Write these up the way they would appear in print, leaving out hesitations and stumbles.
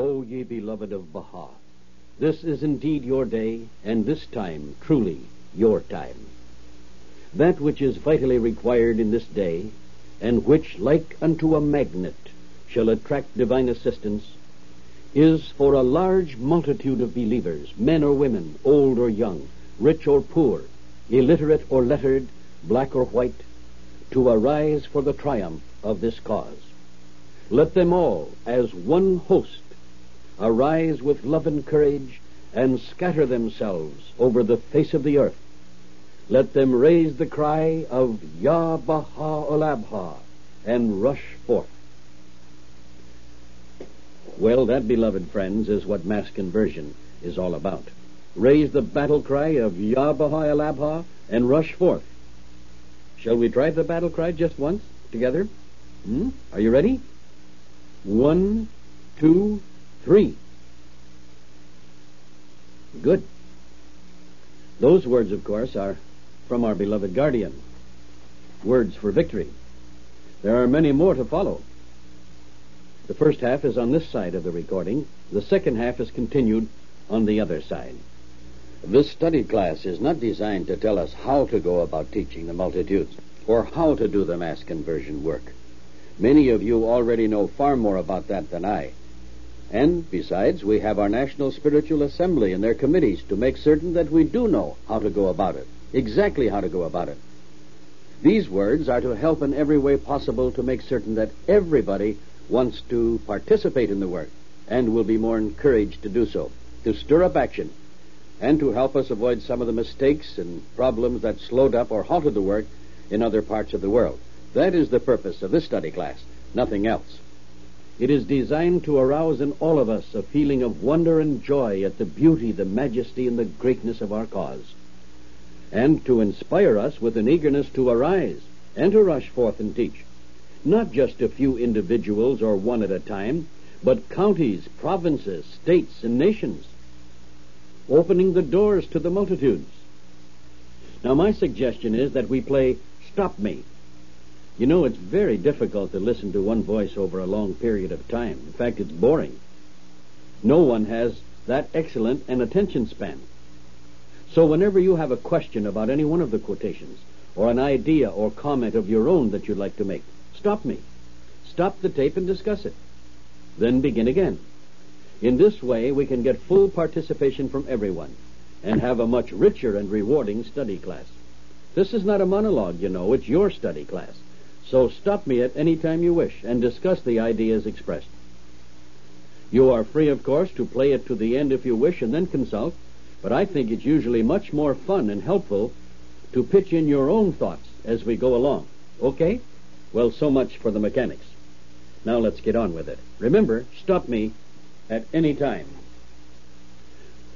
O ye beloved of Baha, this is indeed your day, and this time truly your time. That which is vitally required in this day, and which, like unto a magnet, shall attract divine assistance, is for a large multitude of believers, men or women, old or young, rich or poor, illiterate or lettered, black or white, to arise for the triumph of this cause. Let them all, as one host, arise with love and courage, and scatter themselves over the face of the earth. Let them raise the cry of Ya Baha-Olabha, and rush forth. Well, that, beloved friends, is what mass conversion is all about. Raise the battle cry of Ya Baha-Olabha, and rush forth. Shall we try the battle cry just once together? Are you ready? 1, 2, 3. Good. Those words, of course, are from our beloved guardian. Words for victory. There are many more to follow. The first half is on this side of the recording. The second half is continued on the other side. This study class is not designed to tell us how to go about teaching the multitudes or how to do the mass conversion work. Many of you already know far more about that than I. And, besides, we have our National Spiritual Assembly and their committees to make certain that we do know how to go about it, exactly how to go about it. These words are to help in every way possible to make certain that everybody wants to participate in the work and will be more encouraged to do so, to stir up action, and to help us avoid some of the mistakes and problems that slowed up or halted the work in other parts of the world. That is the purpose of this study class, nothing else. It is designed to arouse in all of us a feeling of wonder and joy at the beauty, the majesty, and the greatness of our cause, and to inspire us with an eagerness to arise and to rush forth and teach, not just a few individuals or one at a time, but counties, provinces, states, and nations, opening the doors to the multitudes. Now, my suggestion is that we play Stop Me. You know, it's very difficult to listen to one voice over a long period of time. In fact, it's boring. No one has that excellent an attention span. So whenever you have a question about any one of the quotations, or an idea or comment of your own that you'd like to make, stop me. Stop the tape and discuss it. Then begin again. In this way, we can get full participation from everyone and have a much richer and rewarding study class. This is not a monologue, you know. It's your study class. So stop me at any time you wish and discuss the ideas expressed. You are free, of course, to play it to the end if you wish and then consult, but I think it's usually much more fun and helpful to pitch in your own thoughts as we go along. Okay? Well, so much for the mechanics. Now let's get on with it. Remember, stop me at any time.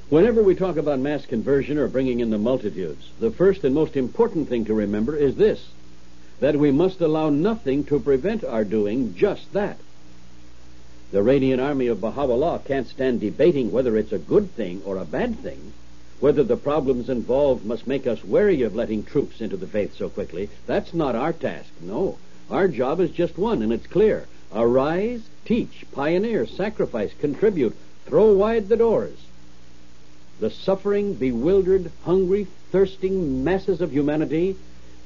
Whenever we talk about mass conversion or bringing in the multitudes, the first and most important thing to remember is this: that we must allow nothing to prevent our doing just that. The radiant army of Baha'u'llah can't stand debating whether it's a good thing or a bad thing, whether the problems involved must make us wary of letting troops into the faith so quickly. That's not our task, no. Our job is just one, and it's clear. Arise, teach, pioneer, sacrifice, contribute, throw wide the doors. The suffering, bewildered, hungry, thirsting masses of humanity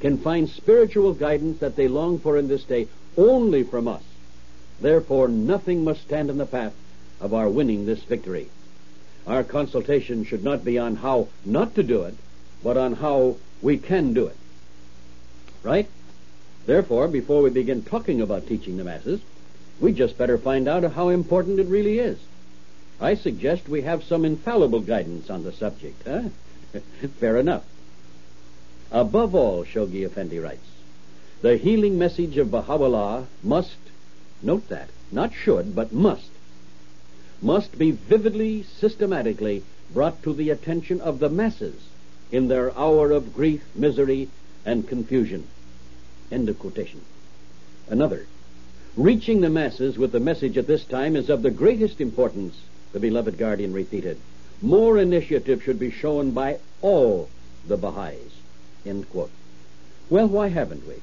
can find spiritual guidance that they long for in this day only from us. Therefore, nothing must stand in the path of our winning this victory. Our consultation should not be on how not to do it, but on how we can do it. Right? Therefore, before we begin talking about teaching the masses, we just better find out how important it really is. I suggest we have some infallible guidance on the subject. Fair enough. Above all, Shoghi Effendi writes, the healing message of Baha'u'llah must, note that, not should, but must be vividly, systematically brought to the attention of the masses in their hour of grief, misery, and confusion. End of quotation. Another, reaching the masses with the message at this time is of the greatest importance, the beloved guardian repeated. More initiative should be shown by all the Baha'is. End quote. Well, why haven't we?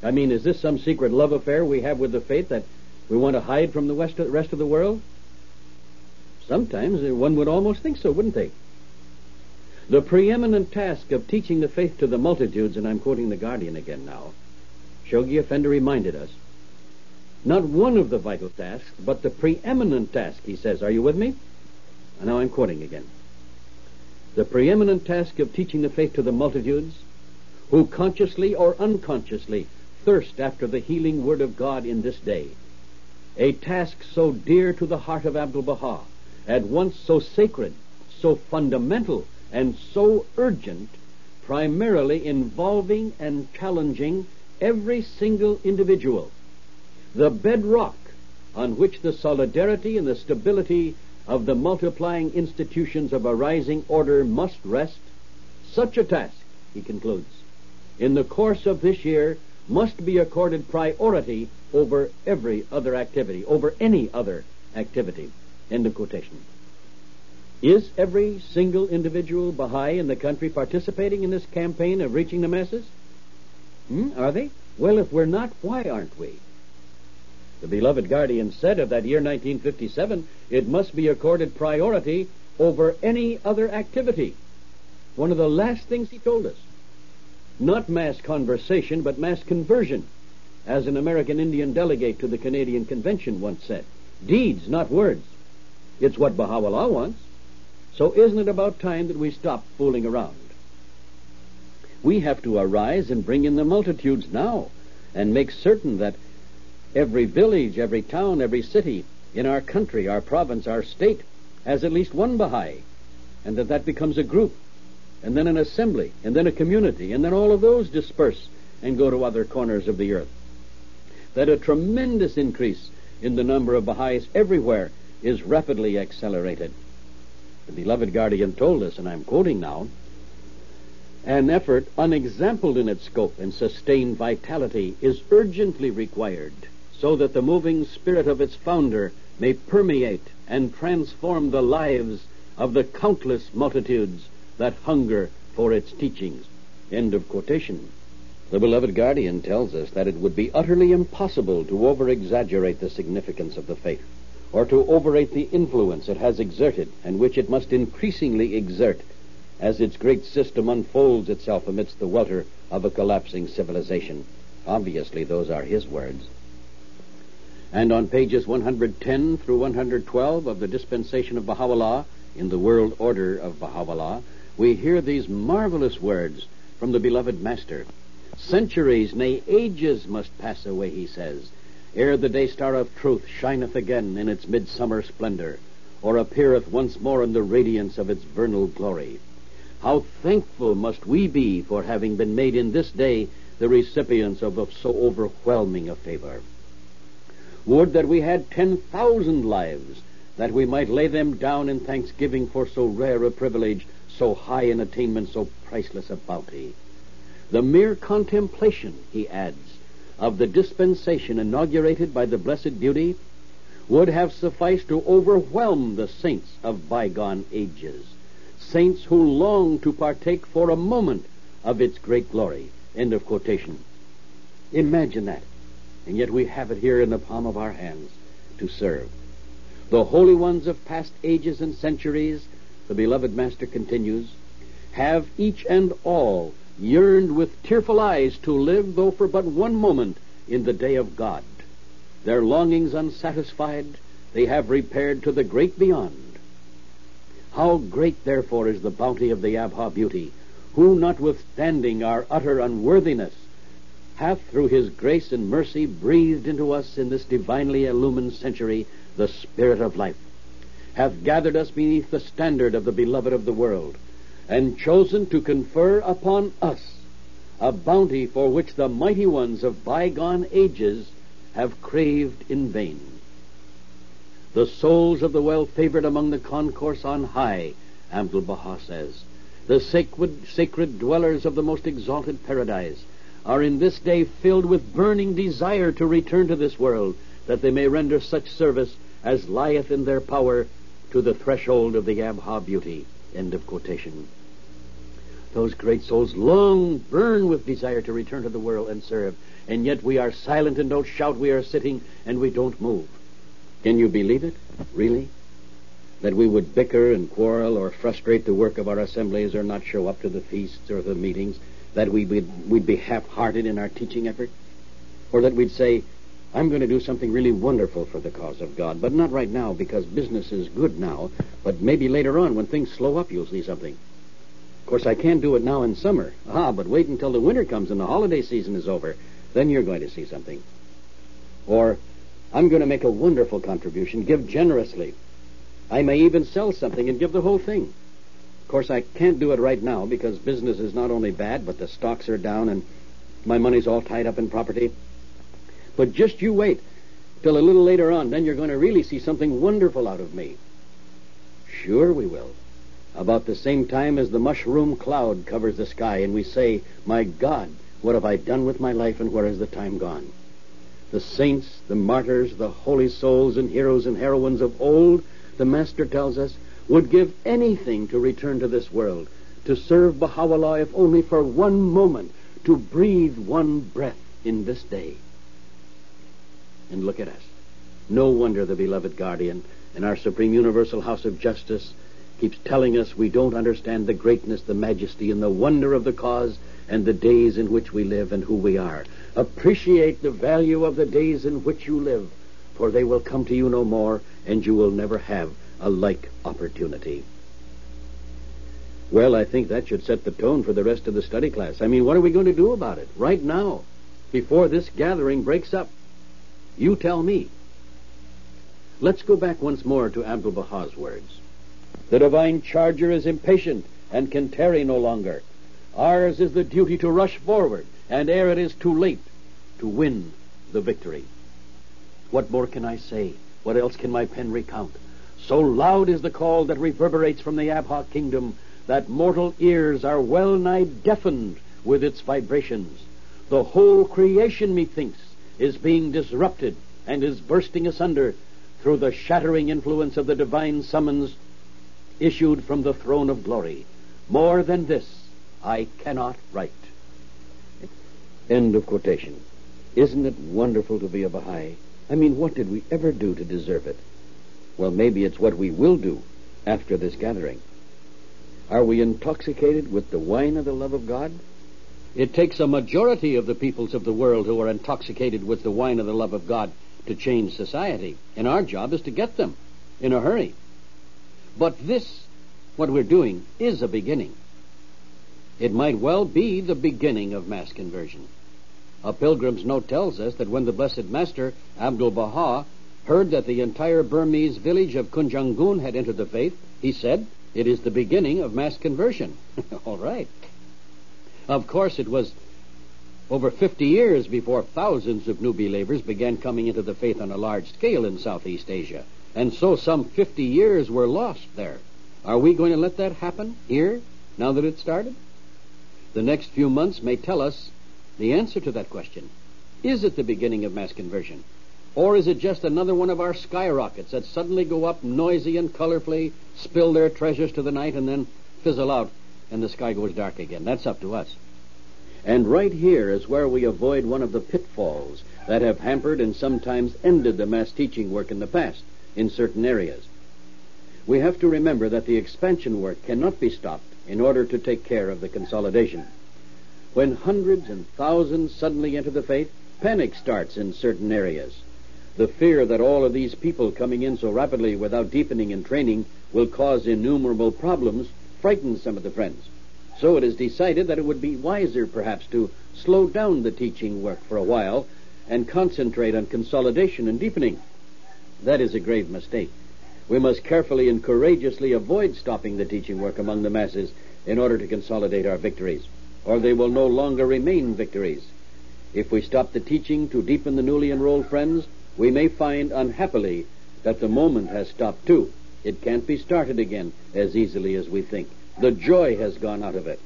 I mean, is this some secret love affair we have with the faith that we want to hide from the rest of the world? Sometimes one would almost think so, wouldn't they? The preeminent task of teaching the faith to the multitudes, and I'm quoting the Guardian again now, Shoghi Effendi reminded us, not one of the vital tasks, but the preeminent task, he says. Are you with me? And now I'm quoting again. The preeminent task of teaching the faith to the multitudes, who consciously or unconsciously thirst after the healing word of God in this day, a task so dear to the heart of Abdu'l-Baha, at once so sacred, so fundamental, and so urgent, primarily involving and challenging every single individual, the bedrock on which the solidarity and the stability of the multiplying institutions of a rising order must rest. Such a task, he concludes, in the course of this year must be accorded priority over every other activity, over any other activity. End of quotation. Is every single individual Baha'i in the country participating in this campaign of reaching the masses? Are they? Well, if we're not, why aren't we? The beloved Guardian said of that year 1957, it must be accorded priority over any other activity. One of the last things he told us. Not mass conversation, but mass conversion, as an American Indian delegate to the Canadian Convention once said. Deeds, not words. It's what Baha'u'llah wants. So isn't it about time that we stop fooling around? We have to arise and bring in the multitudes now and make certain that every village, every town, every city in our country, our province, our state has at least one Baha'i, and that becomes a group, and then an assembly, and then a community, and then all of those disperse and go to other corners of the earth. That a tremendous increase in the number of Baha'is everywhere is rapidly accelerated. The beloved Guardian told us, and I'm quoting now, an effort unexampled in its scope and sustained vitality is urgently required so that the moving spirit of its founder may permeate and transform the lives of the countless multitudes that hunger for its teachings. End of quotation. The beloved Guardian tells us that it would be utterly impossible to over-exaggerate the significance of the faith, or to overrate the influence it has exerted and which it must increasingly exert as its great system unfolds itself amidst the welter of a collapsing civilization. Obviously, those are his words. And on pages 110 through 112 of the Dispensation of Baha'u'llah, in the World Order of Baha'u'llah, we hear these marvelous words from the beloved Master. Centuries, nay, ages must pass away, he says, ere the day star of truth shineth again in its midsummer splendor, or appeareth once more in the radiance of its vernal glory. How thankful must we be for having been made in this day the recipients of so overwhelming a favor. Would that we had 10,000 lives, that we might lay them down in thanksgiving for so rare a privilege, so high an attainment, so priceless a bounty. The mere contemplation, he adds, of the dispensation inaugurated by the Blessed Beauty would have sufficed to overwhelm the saints of bygone ages, saints who long to partake for a moment of its great glory. End of quotation. Imagine that, and yet we have it here in the palm of our hands to serve. The holy ones of past ages and centuries, the beloved Master continues, have each and all yearned with tearful eyes to live, though for but one moment, in the day of God. Their longings unsatisfied, they have repaired to the great beyond. How great, therefore, is the bounty of the Abha Beauty, who, notwithstanding our utter unworthiness, hath through his grace and mercy breathed into us in this divinely illumined century the spirit of life, hath gathered us beneath the standard of the beloved of the world, and chosen to confer upon us a bounty for which the mighty ones of bygone ages have craved in vain. The souls of the well-favored among the concourse on high, Abdu'l-Baha says, the sacred dwellers of the most exalted paradise, are in this day filled with burning desire to return to this world, that they may render such service as lieth in their power to the threshold of the Abha Beauty. End of quotation. Those great souls long burn with desire to return to the world and serve, and yet we are silent and don't shout. We are sitting and we don't move. Can you believe it? Really? that we would bicker and quarrel or frustrate the work of our assemblies or not show up to the feasts or the meetings, that we'd be half-hearted in our teaching effort, or that we'd say, I'm going to do something really wonderful for the cause of God, but not right now because business is good now, but maybe later on when things slow up you'll see something. Of course, I can't do it now in summer. But wait until the winter comes and the holiday season is over. Then you're going to see something. Or, I'm going to make a wonderful contribution, give generously. I may even sell something and give the whole thing. Of course, I can't do it right now because business is not only bad, but the stocks are down and my money's all tied up in property. But just you wait till a little later on, then you're going to really see something wonderful out of me. Sure we will. About the same time as the mushroom cloud covers the sky and we say, my God, what have I done with my life and where has the time gone? The saints, the martyrs, the holy souls and heroes and heroines of old, the Master tells us, would give anything to return to this world, to serve Baha'u'llah if only for one moment, to breathe one breath in this day. And look at us. No wonder the beloved guardian and our Supreme Universal House of Justice keeps telling us we don't understand the greatness, the majesty, and the wonder of the cause and the days in which we live and who we are. Appreciate the value of the days in which you live, for they will come to you no more, and you will never have a like opportunity. Well, I think that should set the tone for the rest of the study class. I mean, what are we going to do about it right now, before this gathering breaks up? You tell me. Let's go back once more to Abdu'l-Baha's words. The divine charger is impatient and can tarry no longer. Ours is the duty to rush forward, and ere it is too late, to win the victory. What more can I say? What else can my pen recount? So loud is the call that reverberates from the Abha kingdom that mortal ears are well nigh deafened with its vibrations. The whole creation, methinks, is being disrupted and is bursting asunder through the shattering influence of the divine summons issued from the throne of glory. More than this, I cannot write. End of quotation. Isn't it wonderful to be a Baha'i? I mean, what did we ever do to deserve it? Well, maybe it's what we will do after this gathering. Are we intoxicated with the wine of the love of God? It takes a majority of the peoples of the world who are intoxicated with the wine of the love of God to change society, and our job is to get them in a hurry. But this, what we're doing, is a beginning. It might well be the beginning of mass conversion. A pilgrim's note tells us that when the Blessed Master, Abdu'l-Baha, heard that the entire Burmese village of Kunjangun had entered the faith, he said, it is the beginning of mass conversion. All right. Of course, it was over 50 years before thousands of new believers began coming into the faith on a large scale in Southeast Asia. And so some 50 years were lost there. Are we going to let that happen here, now that it's started? The next few months may tell us the answer to that question. Is it the beginning of mass conversion? Or is it just another one of our skyrockets that suddenly go up noisy and colorfully, spill their treasures to the night, and then fizzle out, and the sky goes dark again? That's up to us. And right here is where we avoid one of the pitfalls that have hampered and sometimes ended the mass teaching work in the past in certain areas. We have to remember that the expansion work cannot be stopped in order to take care of the consolidation. When hundreds and thousands suddenly enter the faith, panic starts in certain areas. The fear that all of these people coming in so rapidly without deepening and training will cause innumerable problems frightens some of the friends. So it is decided that it would be wiser perhaps to slow down the teaching work for a while and concentrate on consolidation and deepening. That is a grave mistake. We must carefully and courageously avoid stopping the teaching work among the masses in order to consolidate our victories, or they will no longer remain victories. If we stop the teaching to deepen the newly enrolled friends, we may find, unhappily, that the moment has stopped too. It can't be started again as easily as we think. The joy has gone out of it.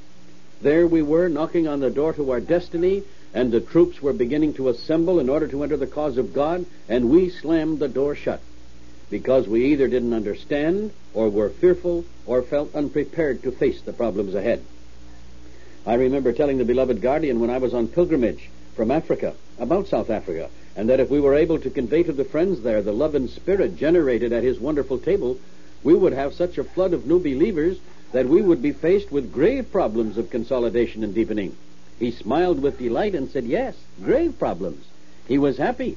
There we were, knocking on the door to our destiny, and the troops were beginning to assemble in order to enter the cause of God, and we slammed the door shut, because we either didn't understand, or were fearful, or felt unprepared to face the problems ahead. I remember telling the beloved guardian when I was on pilgrimage from Africa, about South Africa, and that if we were able to convey to the friends there the love and spirit generated at his wonderful table, We would have such a flood of new believers that we would be faced with grave problems of consolidation and deepening. He smiled with delight and said, yes, grave problems. He was happy.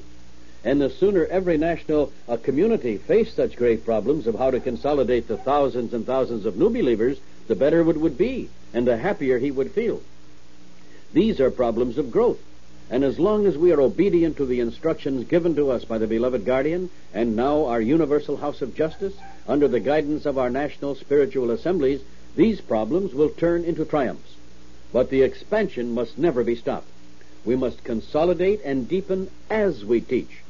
And the sooner every national community faced such grave problems of how to consolidate the thousands and thousands of new believers, the better it would be, and the happier he would feel. These are problems of growth. And as long as we are obedient to the instructions given to us by the beloved guardian, and now our universal house of justice, under the guidance of our national spiritual assemblies, these problems will turn into triumphs. But the expansion must never be stopped. We must consolidate and deepen as we teach,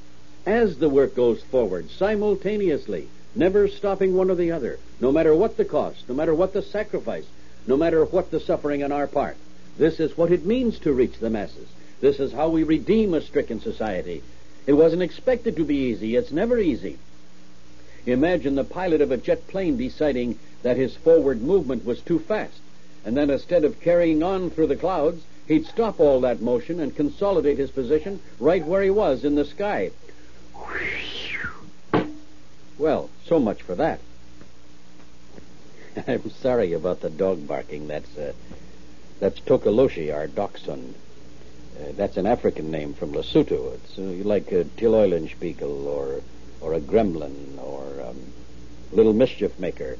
as the work goes forward, simultaneously, never stopping one or the other, no matter what the cost, no matter what the sacrifice, no matter what the suffering on our part. This is what it means to reach the masses. This is how we redeem a stricken society. It wasn't expected to be easy. It's never easy. Imagine the pilot of a jet plane deciding that his forward movement was too fast, and then instead of carrying on through the clouds, he'd stop all that motion and consolidate his position right where he was in the sky. Well, so much for that. I'm sorry about the dog barking. That's Tokoloshi, our dachshund. That's an African name from Lesotho. It's like a Tilleulenspiegel or a gremlin or a little mischief maker.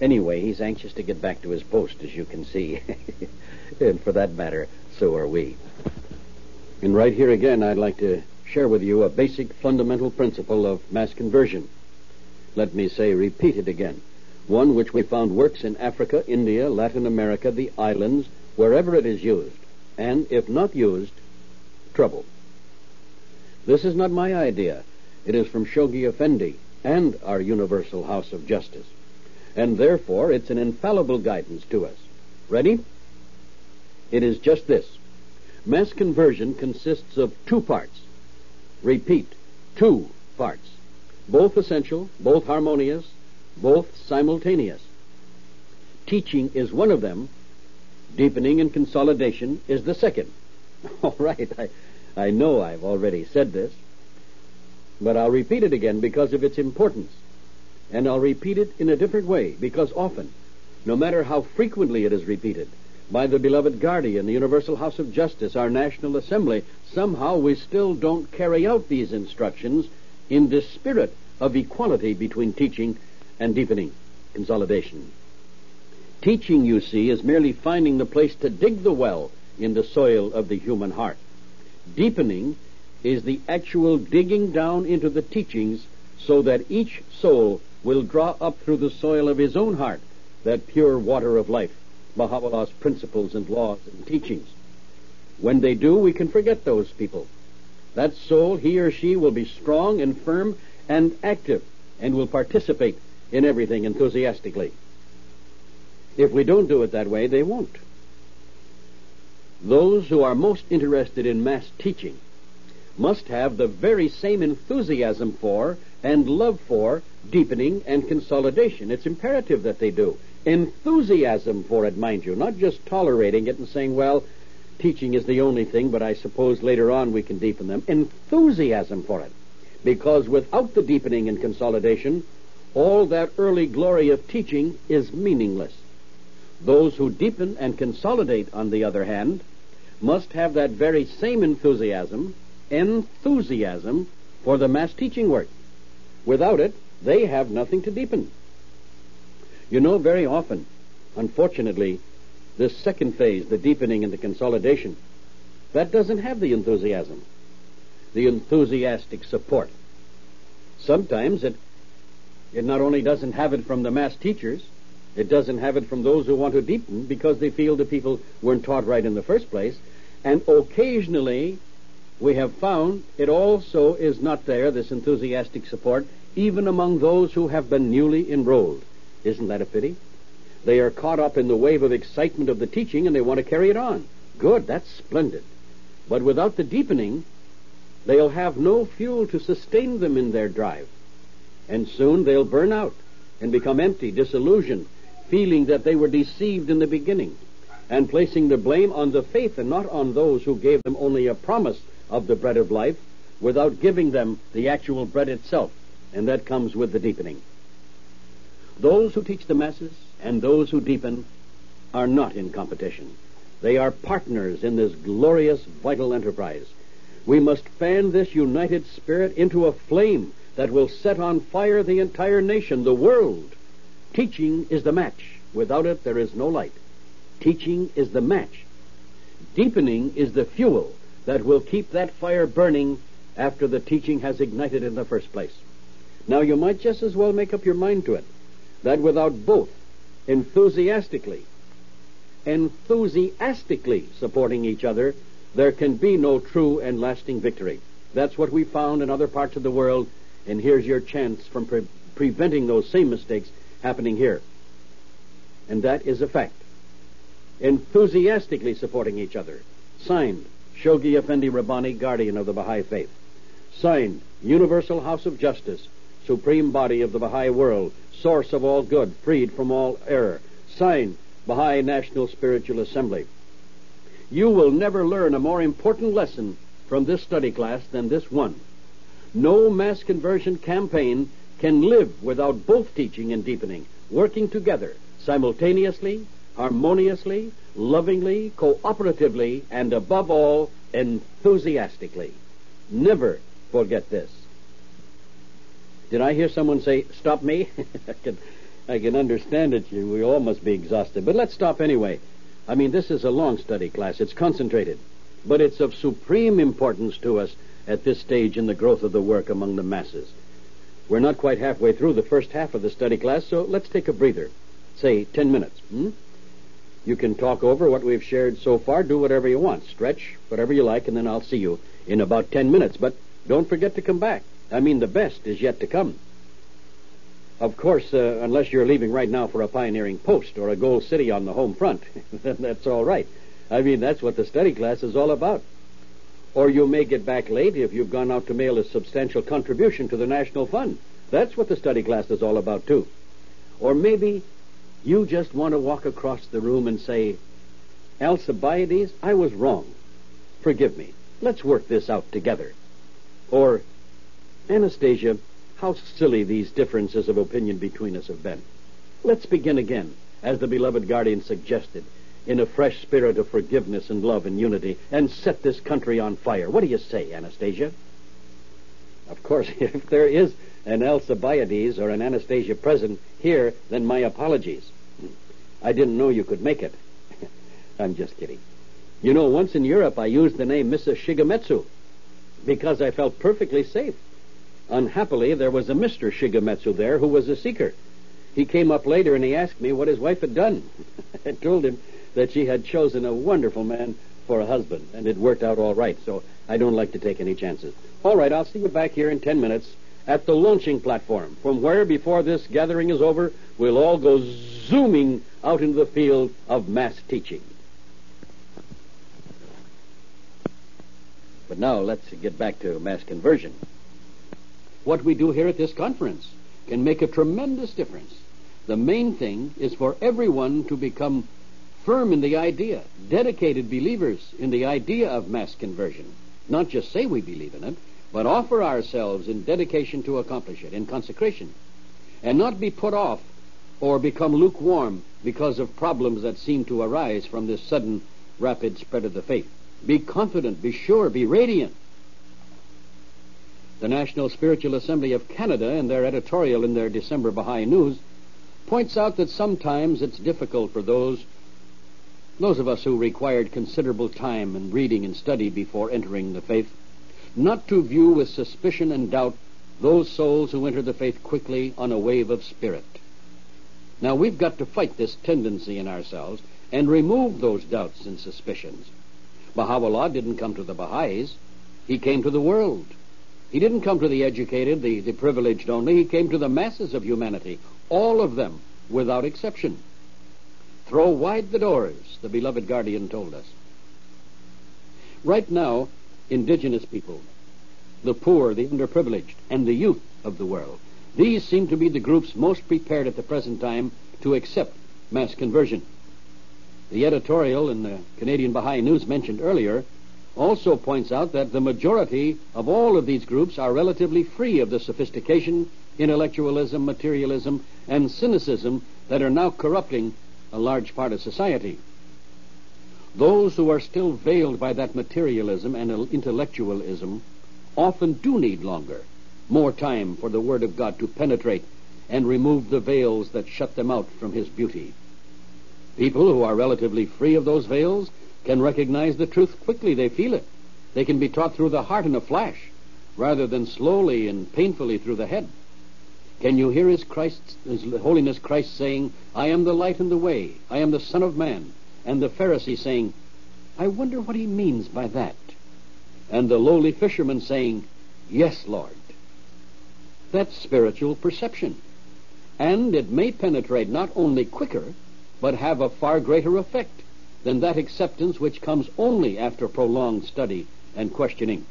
Anyway, he's anxious to get back to his post, as you can see. And for that matter, so are we. And right here again, I'd like to share with you a basic fundamental principle of mass conversion. Let me say, repeat it again. One which we found works in Africa, India, Latin America, the islands, wherever it is used. And if not used, trouble. This is not my idea. It is from Shoghi Effendi and our Universal House of Justice. And therefore, it's an infallible guidance to us. Ready? It is just this. Mass conversion consists of two parts. Repeat, two parts. Both essential, both harmonious, both simultaneous. Teaching is one of them. Deepening and consolidation is the second. All right, I know I've already said this, but I'll repeat it again because of its importance. And I'll repeat it in a different way because often, no matter how frequently it is repeated, by the beloved guardian, the Universal House of Justice, our National Assembly, somehow we still don't carry out these instructions in the spirit of equality between teaching and deepening, consolidation. Teaching, you see, is merely finding the place to dig the well in the soil of the human heart. Deepening is the actual digging down into the teachings so that each soul will draw up through the soil of his own heart that pure water of life, Baha'u'llah's principles and laws and teachings. When they do, we can forget those people. That soul, he or she, will be strong and firm and active and will participate in everything enthusiastically. If we don't do it that way, they won't. Those who are most interested in mass teaching must have the very same enthusiasm for and love for deepening and consolidation. It's imperative that they do. Enthusiasm for it, mind you, not just tolerating it and saying, well, teaching is the only thing, but I suppose later on we can deepen them. Enthusiasm for it. Because without the deepening and consolidation, all that early glory of teaching is meaningless. Those who deepen and consolidate, on the other hand, must have that very same enthusiasm for the mass teaching work. Without it, they have nothing to deepen. You know, very often, unfortunately, this second phase, the deepening and the consolidation, that doesn't have the enthusiasm, the enthusiastic support. Sometimes it not only doesn't have it from the mass teachers, it doesn't have it from those who want to deepen because they feel the people weren't taught right in the first place. And occasionally, we have found it also is not there, this enthusiastic support, even among those who have been newly enrolled. Isn't that a pity? They are caught up in the wave of excitement of the teaching and they want to carry it on. Good, that's splendid. But without the deepening, they'll have no fuel to sustain them in their drive. And soon they'll burn out and become empty, disillusioned, feeling that they were deceived in the beginning, and placing the blame on the faith and not on those who gave them only a promise of the bread of life without giving them the actual bread itself, and that comes with the deepening. Those who teach the masses and those who deepen are not in competition. They are partners in this glorious, vital enterprise. We must fan this united spirit into a flame that will set on fire the entire nation, the world. Teaching is the match. Without it, there is no light. Teaching is the match. Deepening is the fuel that will keep that fire burning after the teaching has ignited in the first place. Now, you might just as well make up your mind to it, that without both enthusiastically supporting each other, there can be no true and lasting victory. That's what we found in other parts of the world, and here's your chance from preventing those same mistakes happening here. And that is a fact. Enthusiastically supporting each other. Signed, Shoghi Effendi Rabbani, Guardian of the Baha'i Faith. Signed, Universal House of Justice, Supreme Body of the Baha'i World, Source of all good, freed from all error. Signed, Baha'i National Spiritual Assembly. You will never learn a more important lesson from this study class than this one. No mass conversion campaign can live without both teaching and deepening, working together, simultaneously, harmoniously, lovingly, cooperatively, and above all, enthusiastically. Never forget this. Did I hear someone say, stop me? I can understand it. We all must be exhausted. But let's stop anyway. I mean, this is a long study class. It's concentrated. But it's of supreme importance to us at this stage in the growth of the work among the masses. We're not quite halfway through the first half of the study class, so let's take a breather. Say 10 minutes. You can talk over what we've shared so far. Do whatever you want. Stretch, whatever you like, and then I'll see you in about 10 minutes. But don't forget to come back. I mean, the best is yet to come. Of course, unless you're leaving right now for a pioneering post or a gold city on the home front, then that's all right. I mean, that's what the study class is all about. Or you may get back late if you've gone out to mail a substantial contribution to the National Fund. That's what the study class is all about, too. Or maybe you just want to walk across the room and say, Alcibiades, I was wrong. Forgive me. Let's work this out together. Or, Anastasia, how silly these differences of opinion between us have been. Let's begin again, as the beloved Guardian suggested, in a fresh spirit of forgiveness and love and unity, and set this country on fire. What do you say, Anastasia? Of course, if there is an Alcibiades or an Anastasia present here, then my apologies. I didn't know you could make it. I'm just kidding. You know, once in Europe I used the name Mrs. Shigemitsu because I felt perfectly safe. Unhappily, there was a Mr. Shigemitsu there who was a seeker. He came up later and he asked me what his wife had done. I told him that she had chosen a wonderful man for a husband, and it worked out all right, so I don't like to take any chances. All right, I'll see you back here in 10 minutes at the launching platform, from where, before this gathering is over, we'll all go zooming out into the field of mass teaching. But now let's get back to mass conversion. What we do here at this conference can make a tremendous difference. The main thing is for everyone to become firm in the idea, dedicated believers in the idea of mass conversion. Not just say we believe in it, but offer ourselves in dedication to accomplish it, in consecration, and not be put off or become lukewarm because of problems that seem to arise from this sudden, rapid spread of the faith. Be confident, be sure, be radiant. The National Spiritual Assembly of Canada, in their editorial in their December Baha'i News, points out that sometimes it's difficult for those of us who required considerable time and reading and study before entering the faith, not to view with suspicion and doubt those souls who enter the faith quickly on a wave of spirit. Now, we've got to fight this tendency in ourselves and remove those doubts and suspicions. Baha'u'llah didn't come to the Baha'is. He came to the world. He didn't come to the educated, the privileged only. He came to the masses of humanity, all of them, without exception. Throw wide the doors, the beloved Guardian told us. Right now, indigenous people, the poor, the underprivileged, and the youth of the world, these seem to be the groups most prepared at the present time to accept mass conversion. The editorial in the Canadian Baha'i News mentioned earlier also points out that the majority of all of these groups are relatively free of the sophistication intellectualism, materialism, and cynicism that are now corrupting a large part of society. Those who are still veiled by that materialism and intellectualism often do need more time for the Word of God to penetrate and remove the veils that shut them out from His beauty. People who are relatively free of those veils can recognize the truth quickly. They feel it. They can be taught through the heart in a flash, rather than slowly and painfully through the head. Can you hear His Holiness Christ saying, "I am the light and the way, I am the Son of Man," and the Pharisee saying, "I wonder what he means by that," and the lowly fisherman saying, "Yes, Lord." That's spiritual perception, and it may penetrate not only quicker, but have a far greater effect than that acceptance which comes only after prolonged study and questioning.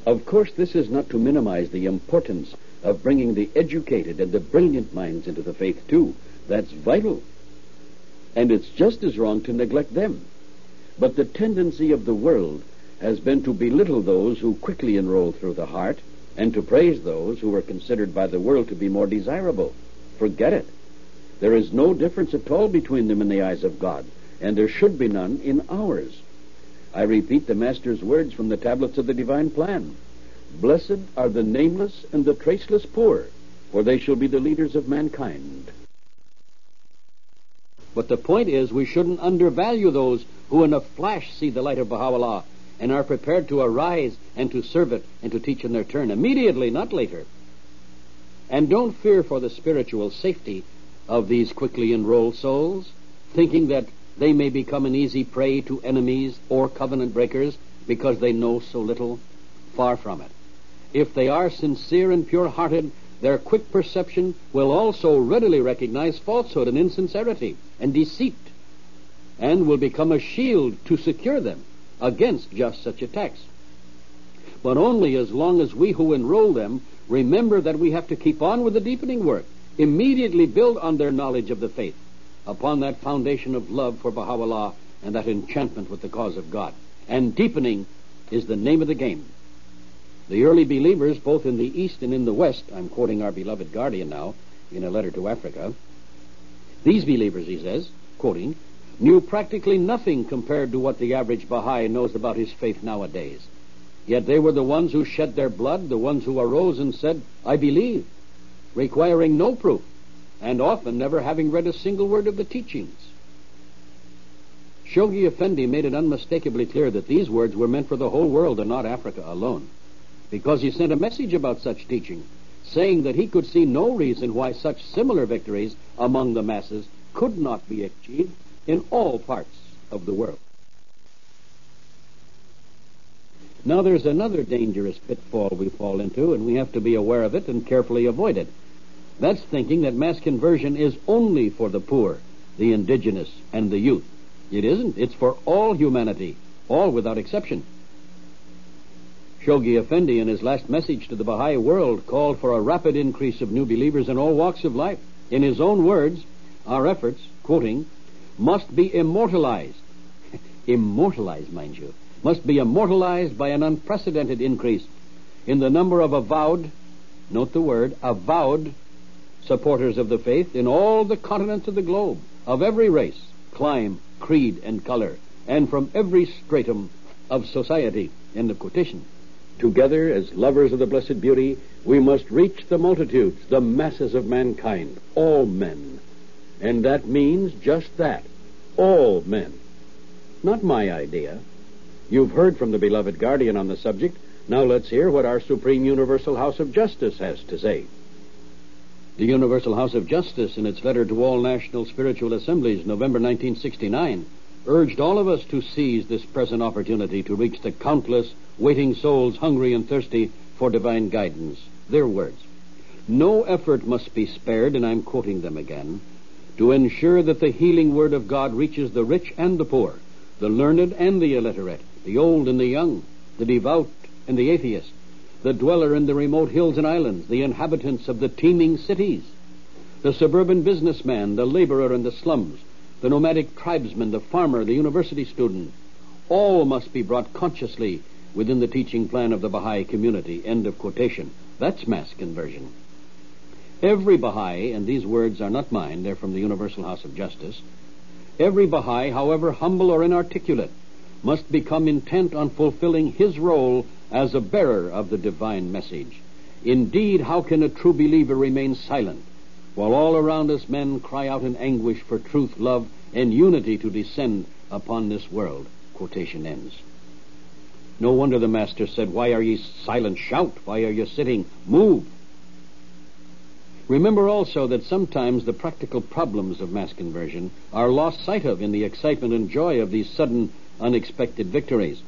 Of course, this is not to minimize the importance of bringing the educated and the brilliant minds into the faith, too. That's vital. And it's just as wrong to neglect them. But the tendency of the world has been to belittle those who quickly enroll through the heart and to praise those who are considered by the world to be more desirable. Forget it. There is no difference at all between them in the eyes of God, and there should be none in ours. I repeat the Master's words from the tablets of the divine plan. Blessed are the nameless and the traceless poor, for they shall be the leaders of mankind. But the point is, we shouldn't undervalue those who in a flash see the light of Baha'u'llah and are prepared to arise and to serve it and to teach in their turn, immediately, not later. And don't fear for the spiritual safety of these quickly enrolled souls, thinking that they may become an easy prey to enemies or covenant breakers because they know so little. Far from it. If they are sincere and pure-hearted, their quick perception will also readily recognize falsehood and insincerity and deceit, and will become a shield to secure them against just such attacks. But only as long as we who enroll them remember that we have to keep on with the deepening work, immediately build on their knowledge of the faith, upon that foundation of love for Baha'u'llah and that enchantment with the cause of God. And deepening is the name of the game. The early believers, both in the East and in the West, I'm quoting our beloved guardian now in a letter to Africa, these believers, he says, quoting, knew practically nothing compared to what the average Baha'i knows about his faith nowadays. Yet they were the ones who shed their blood, the ones who arose and said, "I believe," requiring no proof, and often never having read a single word of the teachings. Shoghi Effendi made it unmistakably clear that these words were meant for the whole world and not Africa alone, because he sent a message about such teaching, saying that he could see no reason why such similar victories among the masses could not be achieved in all parts of the world. Now there's another dangerous pitfall we fall into, and we have to be aware of it and carefully avoid it. That's thinking that mass conversion is only for the poor, the indigenous, and the youth. It isn't. It's for all humanity, all without exception. Shoghi Effendi, in his last message to the Baha'i world, called for a rapid increase of new believers in all walks of life. In his own words, our efforts, quoting, must be immortalized. Immortalized, mind you. Must be immortalized by an unprecedented increase in the number of avowed, note the word, avowed supporters of the faith in all the continents of the globe, of every race, clime, creed, and color, and from every stratum of society. End of quotation. Together, as lovers of the Blessed Beauty, we must reach the multitudes, the masses of mankind, all men. And that means just that, all men. Not my idea. You've heard from the beloved guardian on the subject. Now let's hear what our Supreme Universal House of Justice has to say. The Universal House of Justice, in its letter to all national spiritual assemblies, November 1969, urged all of us to seize this present opportunity to reach the countless waiting souls hungry and thirsty for divine guidance. Their words. No effort must be spared, and I'm quoting them again, to ensure that the healing word of God reaches the rich and the poor, the learned and the illiterate, the old and the young, the devout and the atheist, the dweller in the remote hills and islands, the inhabitants of the teeming cities, the suburban businessman, the laborer in the slums, the nomadic tribesman, the farmer, the university student. All must be brought consciously within the teaching plan of the Baha'i community. End of quotation. That's mass conversion. Every Baha'i, and these words are not mine, they're from the Universal House of Justice, every Baha'i, however humble or inarticulate, must become intent on fulfilling his role as a bearer of the divine message. Indeed, how can a true believer remain silent while all around us men cry out in anguish for truth, love, and unity to descend upon this world? Quotation ends. No wonder the Master said, "Why are ye silent? Shout! Why are ye sitting? Move!" Remember also that sometimes the practical problems of mass conversion are lost sight of in the excitement and joy of these sudden, unexpected victories.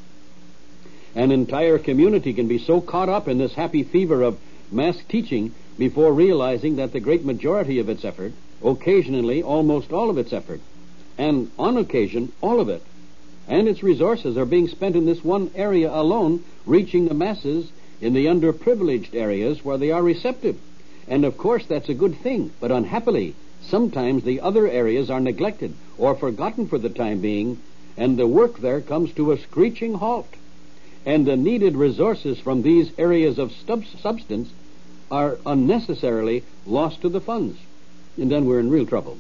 An entire community can be so caught up in this happy fever of mass teaching before realizing that the great majority of its effort, occasionally almost all of its effort, and on occasion all of it, and its resources are being spent in this one area alone, reaching the masses in the underprivileged areas where they are receptive. And of course that's a good thing, but unhappily, sometimes the other areas are neglected or forgotten for the time being, and the work there comes to a screeching halt. And the needed resources from these areas of substance are unnecessarily lost to the funds. And then we're in real trouble.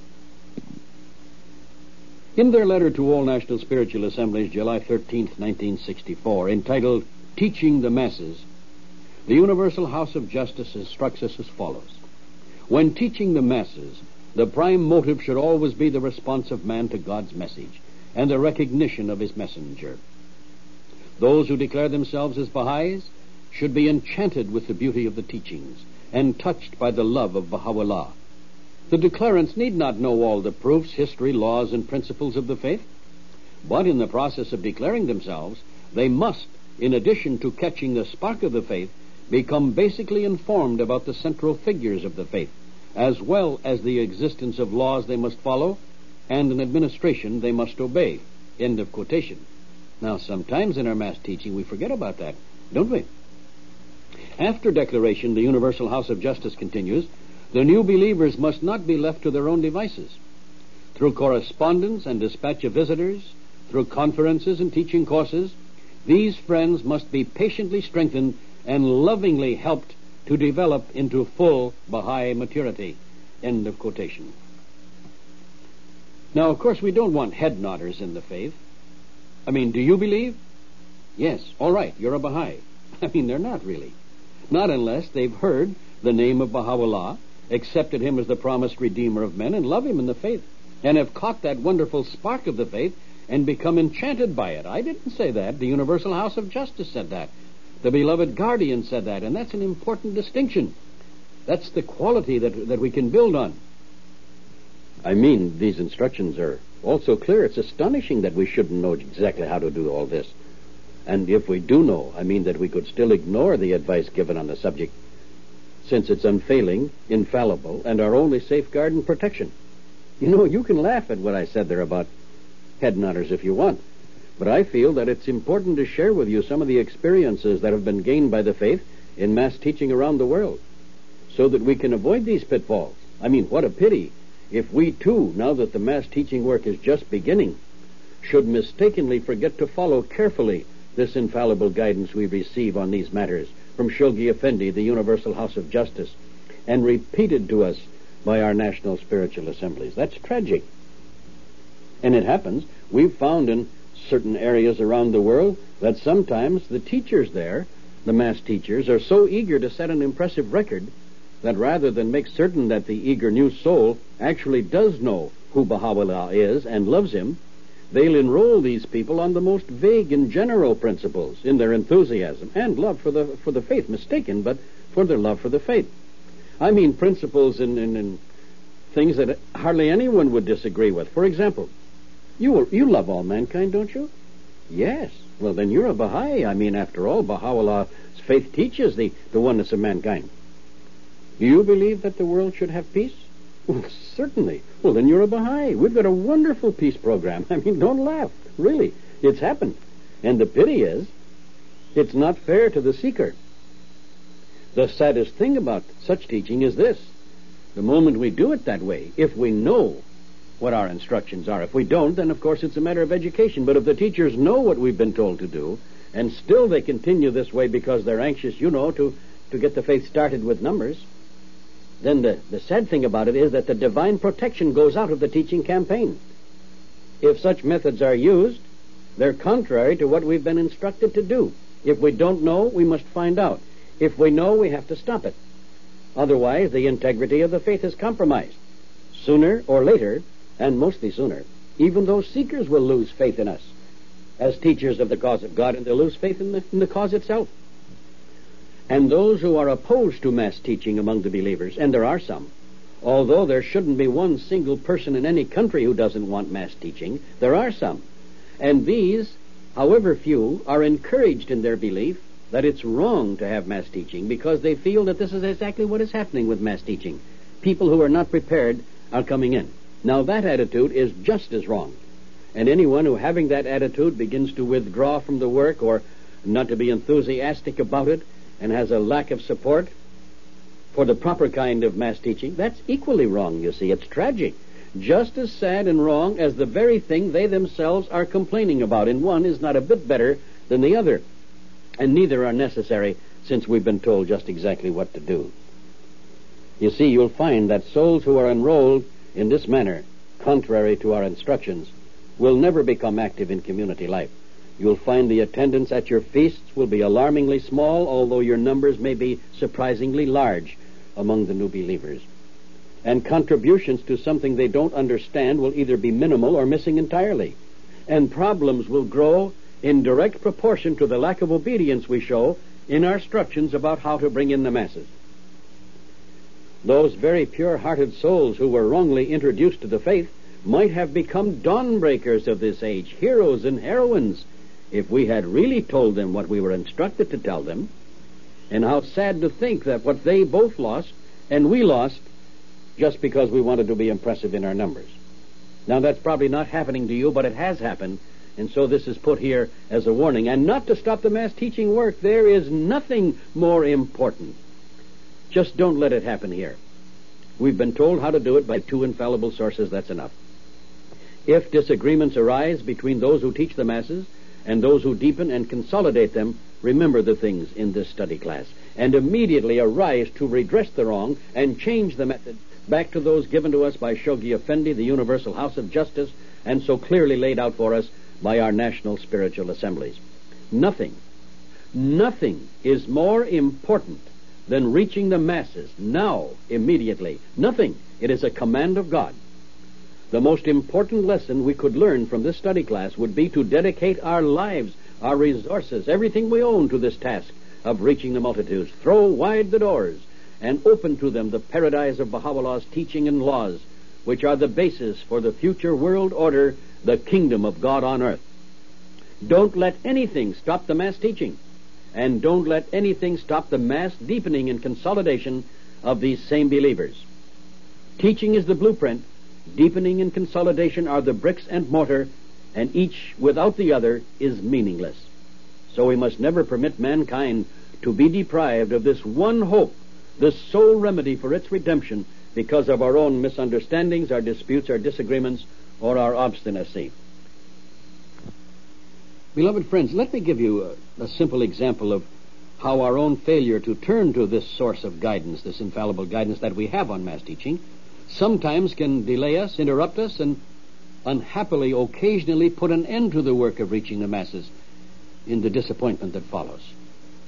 In their letter to all National Spiritual Assemblies, July 13th, 1964, entitled Teaching the Masses, the Universal House of Justice instructs us as follows. When teaching the masses, the prime motive should always be the response of man to God's message and the recognition of his messenger. Those who declare themselves as Baha'is should be enchanted with the beauty of the teachings and touched by the love of Baha'u'llah. The declarants need not know all the proofs, history, laws, and principles of the faith, but in the process of declaring themselves, they must, in addition to catching the spark of the faith, become basically informed about the central figures of the faith, as well as the existence of laws they must follow and an administration they must obey. End of quotation. Now, sometimes in our mass teaching we forget about that, don't we? After declaration, the Universal House of Justice continues, the new believers must not be left to their own devices. Through correspondence and dispatch of visitors, through conferences and teaching courses, these friends must be patiently strengthened and lovingly helped to develop into full Baha'i maturity. End of quotation. Now, of course, we don't want head nodders in the faith. I mean, do you believe? Yes, all right, you're a Baha'i. I mean, they're not really. Not unless they've heard the name of Baha'u'llah, accepted him as the promised Redeemer of men, and love him in the faith, and have caught that wonderful spark of the faith and become enchanted by it. I didn't say that. The Universal House of Justice said that. The beloved guardian said that, and that's an important distinction. That's the quality that we can build on. I mean, these instructions are also clear. It's astonishing that we shouldn't know exactly how to do all this. And if we do know, I mean that we could still ignore the advice given on the subject, since it's unfailing, infallible, and our only safeguard and protection. You know, you can laugh at what I said there about head nodders if you want, but I feel that it's important to share with you some of the experiences that have been gained by the faith in mass teaching around the world, so that we can avoid these pitfalls. I mean, what a pity if we too, now that the mass teaching work is just beginning, should mistakenly forget to follow carefully this infallible guidance we receive on these matters from Shoghi Effendi, the Universal House of Justice, and repeated to us by our national spiritual assemblies. That's tragic. And it happens, we've found in certain areas around the world that sometimes the teachers there, the mass teachers, are so eager to set an impressive record that rather than make certain that the eager new soul actually does know who Baha'u'llah is and loves him, they'll enroll these people on the most vague and general principles in their enthusiasm and love for the faith, mistaken, but for their love for the faith. I mean principles in things that hardly anyone would disagree with. For example, you love all mankind, don't you? Yes. Well, then you're a Baha'i. I mean, after all, Baha'u'llah's faith teaches the oneness of mankind. Do you believe that the world should have peace? Well, certainly. Well, then you're a Baha'i. We've got a wonderful peace program. I mean, don't laugh. Really, it's happened. And the pity is, it's not fair to the seeker. The saddest thing about such teaching is this. The moment we do it that way, if we know what our instructions are. If we don't, then of course it's a matter of education. But if the teachers know what we've been told to do, and still they continue this way because they're anxious, to get the faith started with numbers, then the sad thing about it is that the divine protection goes out of the teaching campaign. If such methods are used, they're contrary to what we've been instructed to do. If we don't know, we must find out. If we know, we have to stop it. Otherwise, the integrity of the faith is compromised. Sooner or later, and mostly sooner, even those seekers will lose faith in us as teachers of the cause of God, and they'll lose faith in the cause itself. And those who are opposed to mass teaching among the believers, and there are some, although there shouldn't be one single person in any country who doesn't want mass teaching, there are some. And these, however few, are encouraged in their belief that it's wrong to have mass teaching because they feel that this is exactly what is happening with mass teaching. People who are not prepared are coming in. Now, that attitude is just as wrong. And anyone who, having that attitude, begins to withdraw from the work or not to be enthusiastic about it and has a lack of support for the proper kind of mass teaching, that's equally wrong, you see. It's tragic. Just as sad and wrong as the very thing they themselves are complaining about. And one is not a bit better than the other. And neither are necessary, since we've been told just exactly what to do. You see, you'll find that souls who are enrolled in this manner, contrary to our instructions, will never become active in community life. You'll find the attendance at your feasts will be alarmingly small, although your numbers may be surprisingly large among the new believers. And contributions to something they don't understand will either be minimal or missing entirely. And problems will grow in direct proportion to the lack of obedience we show in our instructions about how to bring in the masses. Those very pure-hearted souls who were wrongly introduced to the faith might have become dawn-breakers of this age, heroes and heroines, if we had really told them what we were instructed to tell them. And how sad to think that what they both lost and we lost just because we wanted to be impressive in our numbers. Now, that's probably not happening to you, but it has happened, and so this is put here as a warning. And not to stop the mass teaching work. There is nothing more important. Just don't let it happen here. We've been told how to do it by two infallible sources. That's enough. If disagreements arise between those who teach the masses and those who deepen and consolidate them, remember the things in this study class, and immediately arise to redress the wrong and change the method back to those given to us by Shoghi Effendi, the Universal House of Justice, and so clearly laid out for us by our national spiritual assemblies. Nothing is more important than reaching the masses now, immediately. Nothing. It is a command of God. The most important lesson we could learn from this study class would be to dedicate our lives, our resources, everything we own to this task of reaching the multitudes. Throw wide the doors and open to them the paradise of Baha'u'llah's teaching and laws, which are the basis for the future world order, the kingdom of God on earth. Don't let anything stop the mass teaching, and don't let anything stop the mass deepening and consolidation of these same believers. Teaching is the blueprint. Deepening and consolidation are the bricks and mortar, and each without the other is meaningless. So we must never permit mankind to be deprived of this one hope, the sole remedy for its redemption, because of our own misunderstandings, our disputes, our disagreements, or our obstinacy. Beloved friends, let me give you a simple example of how our own failure to turn to this source of guidance, this infallible guidance that we have on mass teaching, sometimes can delay us, interrupt us, and unhappily, occasionally put an end to the work of reaching the masses in the disappointment that follows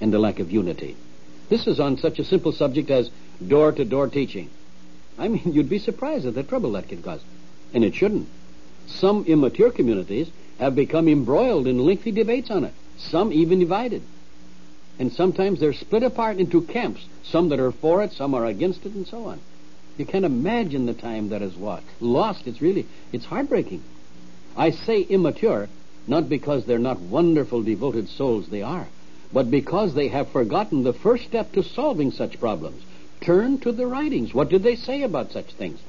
and the lack of unity. This is on such a simple subject as door-to-door teaching. I mean, you'd be surprised at the trouble that can cause. And it shouldn't. Some immature communities have become embroiled in lengthy debates on it, some even divided. And sometimes they're split apart into camps, some that are for it, some are against it, and so on. You can't imagine the time that is lost. It's heartbreaking. I say immature, not because they're not wonderful, devoted souls, they are, but because they have forgotten the first step to solving such problems. Turn to the writings. What did they say about such things?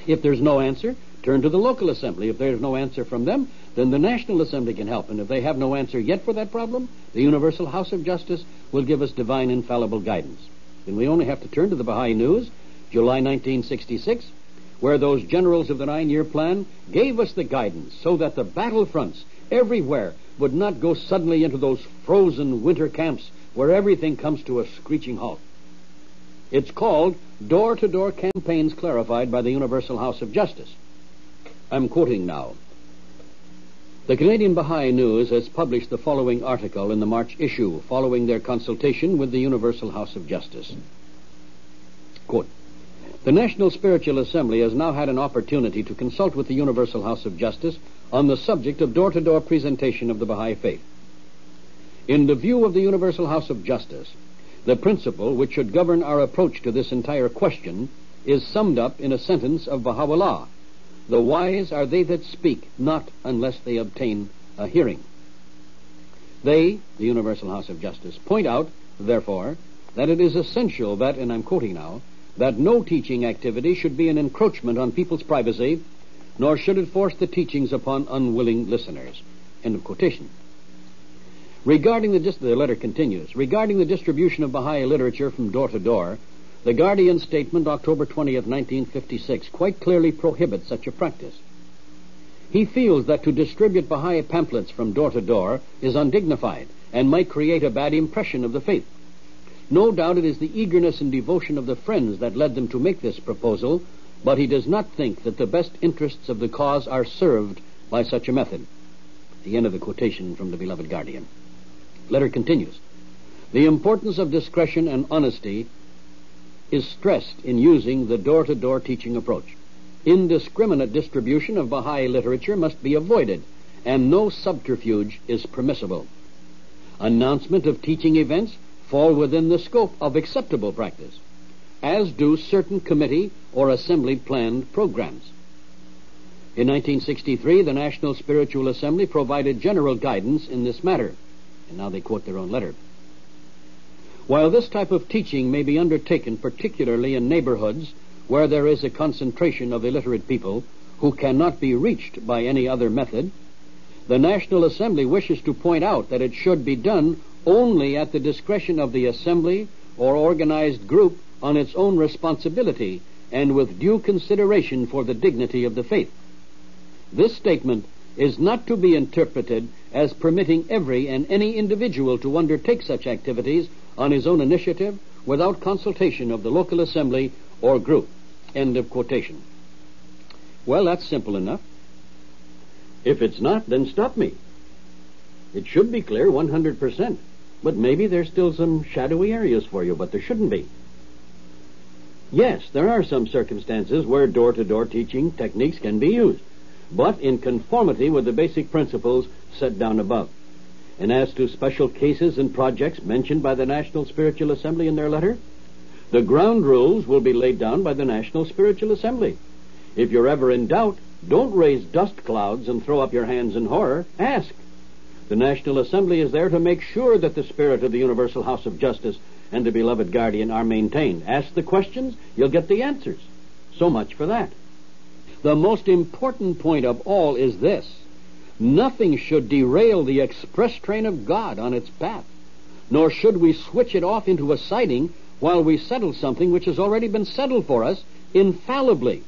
If there's no answer, turn to the local assembly. If there's no answer from them, then the National Assembly can help. And if they have no answer yet for that problem, the Universal House of Justice will give us divine infallible guidance. And we only have to turn to the Baha'i News, July 1966, where those generals of the 9-year plan gave us the guidance so that the battlefronts everywhere would not go suddenly into those frozen winter camps where everything comes to a screeching halt. It's called Door-to-Door Campaigns Clarified by the Universal House of Justice. I'm quoting now. The Canadian Baha'i News has published the following article in the March issue following their consultation with the Universal House of Justice. Quote, the National Spiritual Assembly has now had an opportunity to consult with the Universal House of Justice on the subject of door-to-door presentation of the Baha'i faith. In the view of the Universal House of Justice, the principle which should govern our approach to this entire question is summed up in a sentence of Baha'u'llah. The wise are they that speak, not unless they obtain a hearing. They, the Universal House of Justice, point out, therefore, that it is essential that, and I'm quoting now, that no teaching activity should be an encroachment on people's privacy, nor should it force the teachings upon unwilling listeners. End of quotation. The letter continues, regarding the distribution of Baha'i literature from door to door, the Guardian statement, October 20th, 1956, quite clearly prohibits such a practice. He feels that to distribute Baha'i pamphlets from door to door is undignified and might create a bad impression of the faith. No doubt it is the eagerness and devotion of the friends that led them to make this proposal, but he does not think that the best interests of the cause are served by such a method. The end of the quotation from the beloved Guardian. Letter continues. The importance of discretion and honesty is stressed in using the door-to-door teaching approach. Indiscriminate distribution of Baha'i literature must be avoided, and no subterfuge is permissible. Announcement of teaching events fall within the scope of acceptable practice, as do certain committee or assembly planned programs. In 1963, the National Spiritual Assembly provided general guidance in this matter, and now they quote their own letter. While this type of teaching may be undertaken particularly in neighborhoods where there is a concentration of illiterate people who cannot be reached by any other method, the National Assembly wishes to point out that it should be done only at the discretion of the assembly or organized group on its own responsibility and with due consideration for the dignity of the faith. This statement is not to be interpreted as permitting every and any individual to undertake such activities on his own initiative without consultation of the local assembly or group. End of quotation. Well, that's simple enough. If it's not, then stop me. It should be clear 100%. But maybe there's still some shadowy areas for you, but there shouldn't be. Yes, there are some circumstances where door-to-door teaching techniques can be used, but in conformity with the basic principles set down above. And as to special cases and projects mentioned by the National Spiritual Assembly in their letter, the ground rules will be laid down by the National Spiritual Assembly. If you're ever in doubt, don't raise dust clouds and throw up your hands in horror. Ask. The National Assembly is there to make sure that the spirit of the Universal House of Justice and the beloved Guardian are maintained. Ask the questions, you'll get the answers. So much for that. The most important point of all is this. Nothing should derail the express train of God on its path, nor should we switch it off into a siding while we settle something which has already been settled for us infallibly.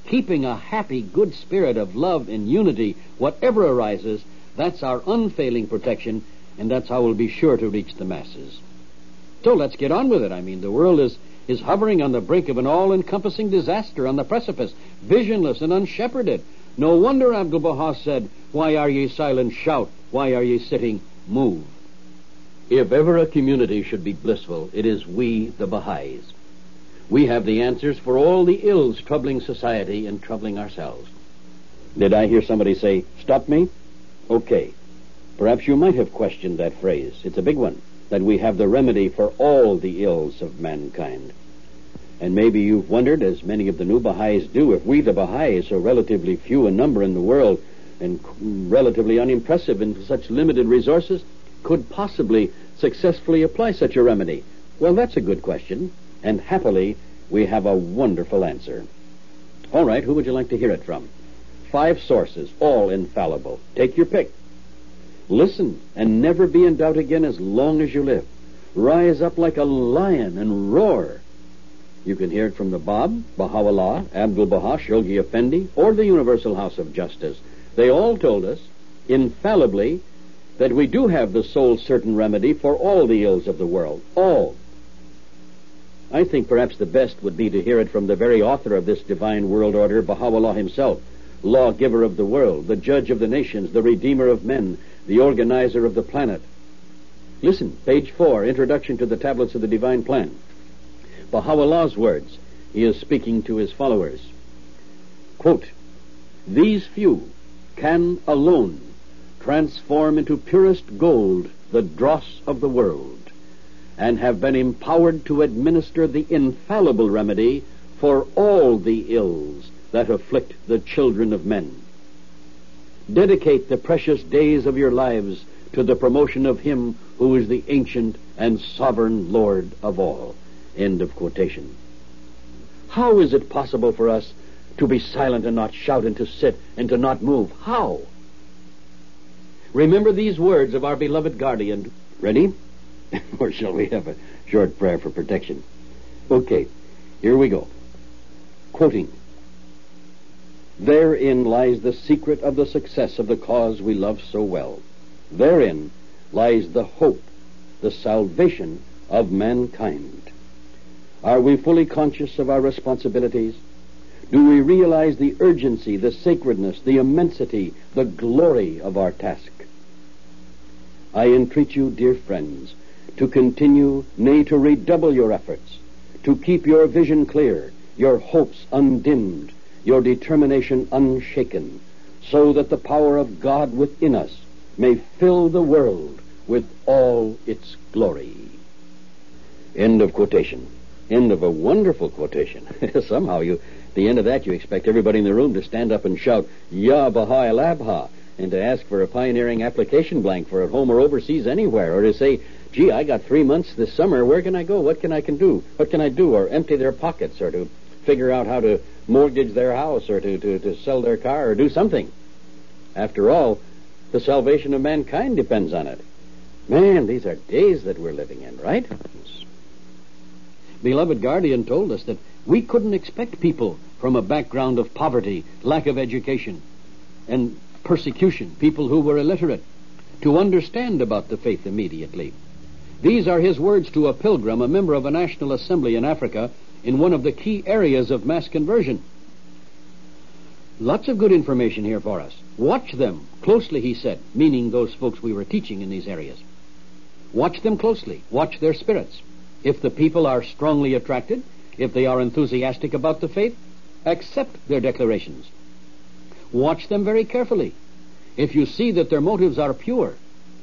Keeping a happy, good spirit of love and unity, whatever arises, that's our unfailing protection, and that's how we'll be sure to reach the masses. So let's get on with it. The world is hovering on the brink of an all-encompassing disaster, on the precipice, visionless and unshepherded. No wonder Abdu'l-Baha said, "Why are ye silent? Shout. Why are ye sitting? Move." If ever a community should be blissful, it is we, the Baha'is. We have the answers for all the ills troubling society and troubling ourselves. Did I hear somebody say, "Stop me"? Okay. Perhaps you might have questioned that phrase. It's a big one, that we have the remedy for all the ills of mankind. And maybe you've wondered, as many of the new Baha'is do, if we, the Baha'is, so relatively few in number in the world and relatively unimpressive in such limited resources, could possibly successfully apply such a remedy. Well, that's a good question, and happily we have a wonderful answer. All right, who would you like to hear it from? 5 sources, all infallible. Take your pick. Listen and never be in doubt again as long as you live. Rise up like a lion and roar. You can hear it from the Bab, Baha'u'llah, Abdu'l-Baha, Shoghi Effendi, or the Universal House of Justice. They all told us, infallibly, that we do have the sole certain remedy for all the ills of the world. All. I think perhaps the best would be to hear it from the very author of this divine world order, Baha'u'llah himself, lawgiver of the world, the judge of the nations, the redeemer of men, the organizer of the planet. Listen, page 4, Introduction to the Tablets of the Divine Plan. Baha'u'llah's words. He is speaking to his followers. Quote, "These few can alone transform into purest gold the dross of the world, and have been empowered to administer the infallible remedy for all the ills that afflict the children of men. Dedicate the precious days of your lives to the promotion of him who is the ancient and sovereign Lord of all." End of quotation. How is it possible for us to be silent and not shout, and to sit and to not move? How? Remember these words of our beloved guardian. Ready? Or shall we have a short prayer for protection? Okay, here we go. Quoting, "Therein lies the secret of the success of the cause we love so well. Therein lies the hope, the salvation of mankind. Are we fully conscious of our responsibilities? Do we realize the urgency, the sacredness, the immensity, the glory of our task? I entreat you, dear friends, to continue, nay, to redouble your efforts, to keep your vision clear, your hopes undimmed, your determination unshaken, so that the power of God within us may fill the world with all its glory." End of quotation. End of a wonderful quotation. Somehow at the end of that, you expect everybody in the room to stand up and shout, "Ya Baha El Abha," and to ask for a pioneering application blank for at home or overseas anywhere, or to say, "Gee, I got 3 months this summer. Where can I go? What can I do? What can I do?" Or empty their pockets, or to figure out how to mortgage their house, or to sell their car, or do something. After all, the salvation of mankind depends on it. Man, these are days that we're living in, right? Beloved guardian told us that we couldn't expect people from a background of poverty, lack of education, and persecution, people who were illiterate, to understand about the faith immediately. These are his words to a pilgrim, a member of a national assembly in Africa, in one of the key areas of mass conversion. Lots of good information here for us. Watch them closely, he said, meaning those folks we were teaching in these areas. Watch them closely. Watch their spirits. If the people are strongly attracted, if they are enthusiastic about the faith, accept their declarations. Watch them very carefully. If you see that their motives are pure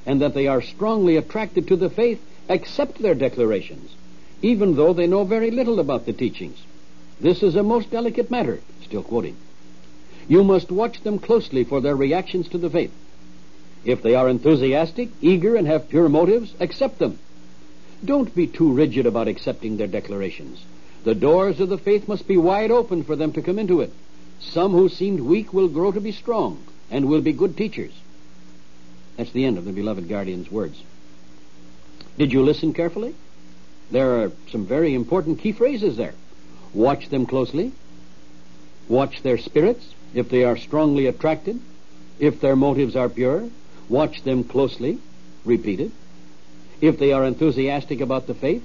and that they are strongly attracted to the faith, accept their declarations, even though they know very little about the teachings. This is a most delicate matter. Still quoting. You must watch them closely for their reactions to the faith. If they are enthusiastic, eager, and have pure motives, accept them. Don't be too rigid about accepting their declarations. The doors of the faith must be wide open for them to come into it. Some who seemed weak will grow to be strong and will be good teachers. That's the end of the beloved guardian's words. Did you listen carefully? There are some very important key phrases there. Watch them closely. Watch their spirits, if they are strongly attracted. If their motives are pure, watch them closely. Repeated. If they are enthusiastic about the faith,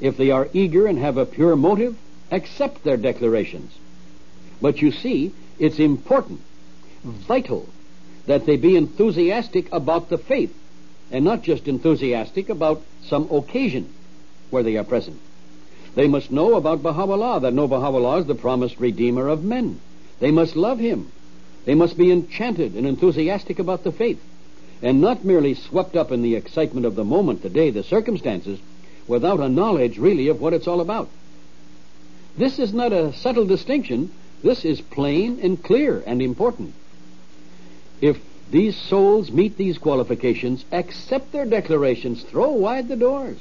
if they are eager and have a pure motive, accept their declarations. But you see, it's important, vital, that they be enthusiastic about the faith, and not just enthusiastic about some occasion where they are present. They must know about Baha'u'llah, that no Baha'u'llah is the promised Redeemer of men. They must love him. They must be enchanted and enthusiastic about the faith, and not merely swept up in the excitement of the moment, the day, the circumstances, without a knowledge really of what it's all about. This is not a subtle distinction. This is plain and clear and important. If these souls meet these qualifications, accept their declarations, throw wide the doors.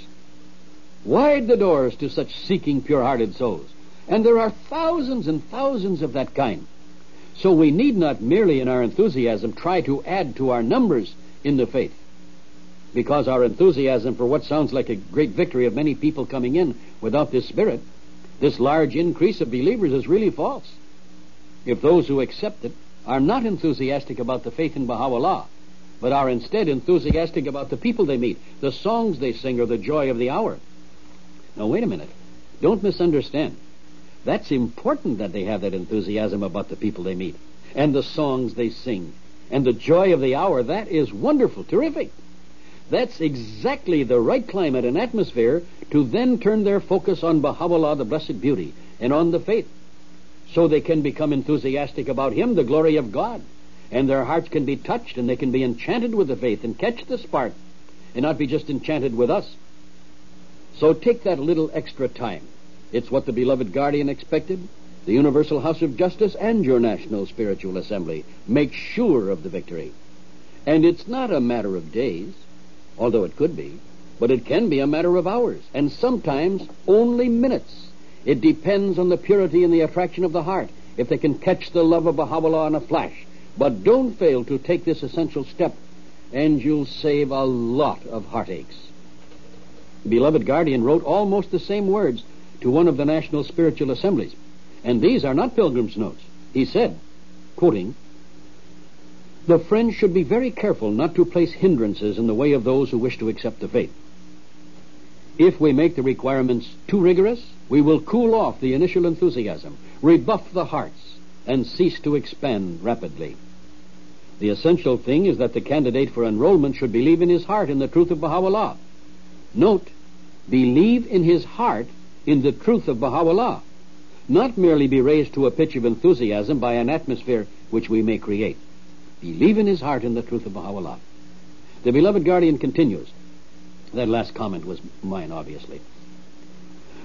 Wide the doors to such seeking pure-hearted souls. And there are thousands and thousands of that kind. So we need not merely in our enthusiasm try to add to our numbers in the faith, because our enthusiasm for what sounds like a great victory of many people coming in without this spirit, this large increase of believers, is really false. If those who accept it are not enthusiastic about the faith in Baha'u'llah, but are instead enthusiastic about the people they meet, the songs they sing, or the joy of the hour. Now, wait a minute. Don't misunderstand. That's important that they have that enthusiasm about the people they meet, and the songs they sing, and the joy of the hour. That is wonderful, terrific. That's exactly the right climate and atmosphere to then turn their focus on Baha'u'llah, the Blessed Beauty, and on the faith, so they can become enthusiastic about Him, the glory of God, and their hearts can be touched, and they can be enchanted with the faith and catch the spark, and not be just enchanted with us. So take that little extra time. It's what the beloved guardian expected, the Universal House of Justice, and your National Spiritual Assembly. Make sure of the victory. And it's not a matter of days, although it could be, but it can be a matter of hours, and sometimes only minutes. It depends on the purity and the attraction of the heart, if they can catch the love of Baha'u'llah in a flash. But don't fail to take this essential step, and you'll save a lot of heartaches. Beloved Guardian wrote almost the same words to one of the National Spiritual Assemblies, and these are not Pilgrim's notes. He said, quoting, "The friends should be very careful not to place hindrances in the way of those who wish to accept the faith. If we make the requirements too rigorous, we will cool off the initial enthusiasm, rebuff the hearts, and cease to expand rapidly. The essential thing is that the candidate for enrollment should believe in his heart in the truth of Baha'u'llah." Note, believe in his heart in the truth of Baha'u'llah, not merely be raised to a pitch of enthusiasm by an atmosphere which we may create. Believe in his heart in the truth of Baha'u'llah. The beloved guardian continues. That last comment was mine, obviously.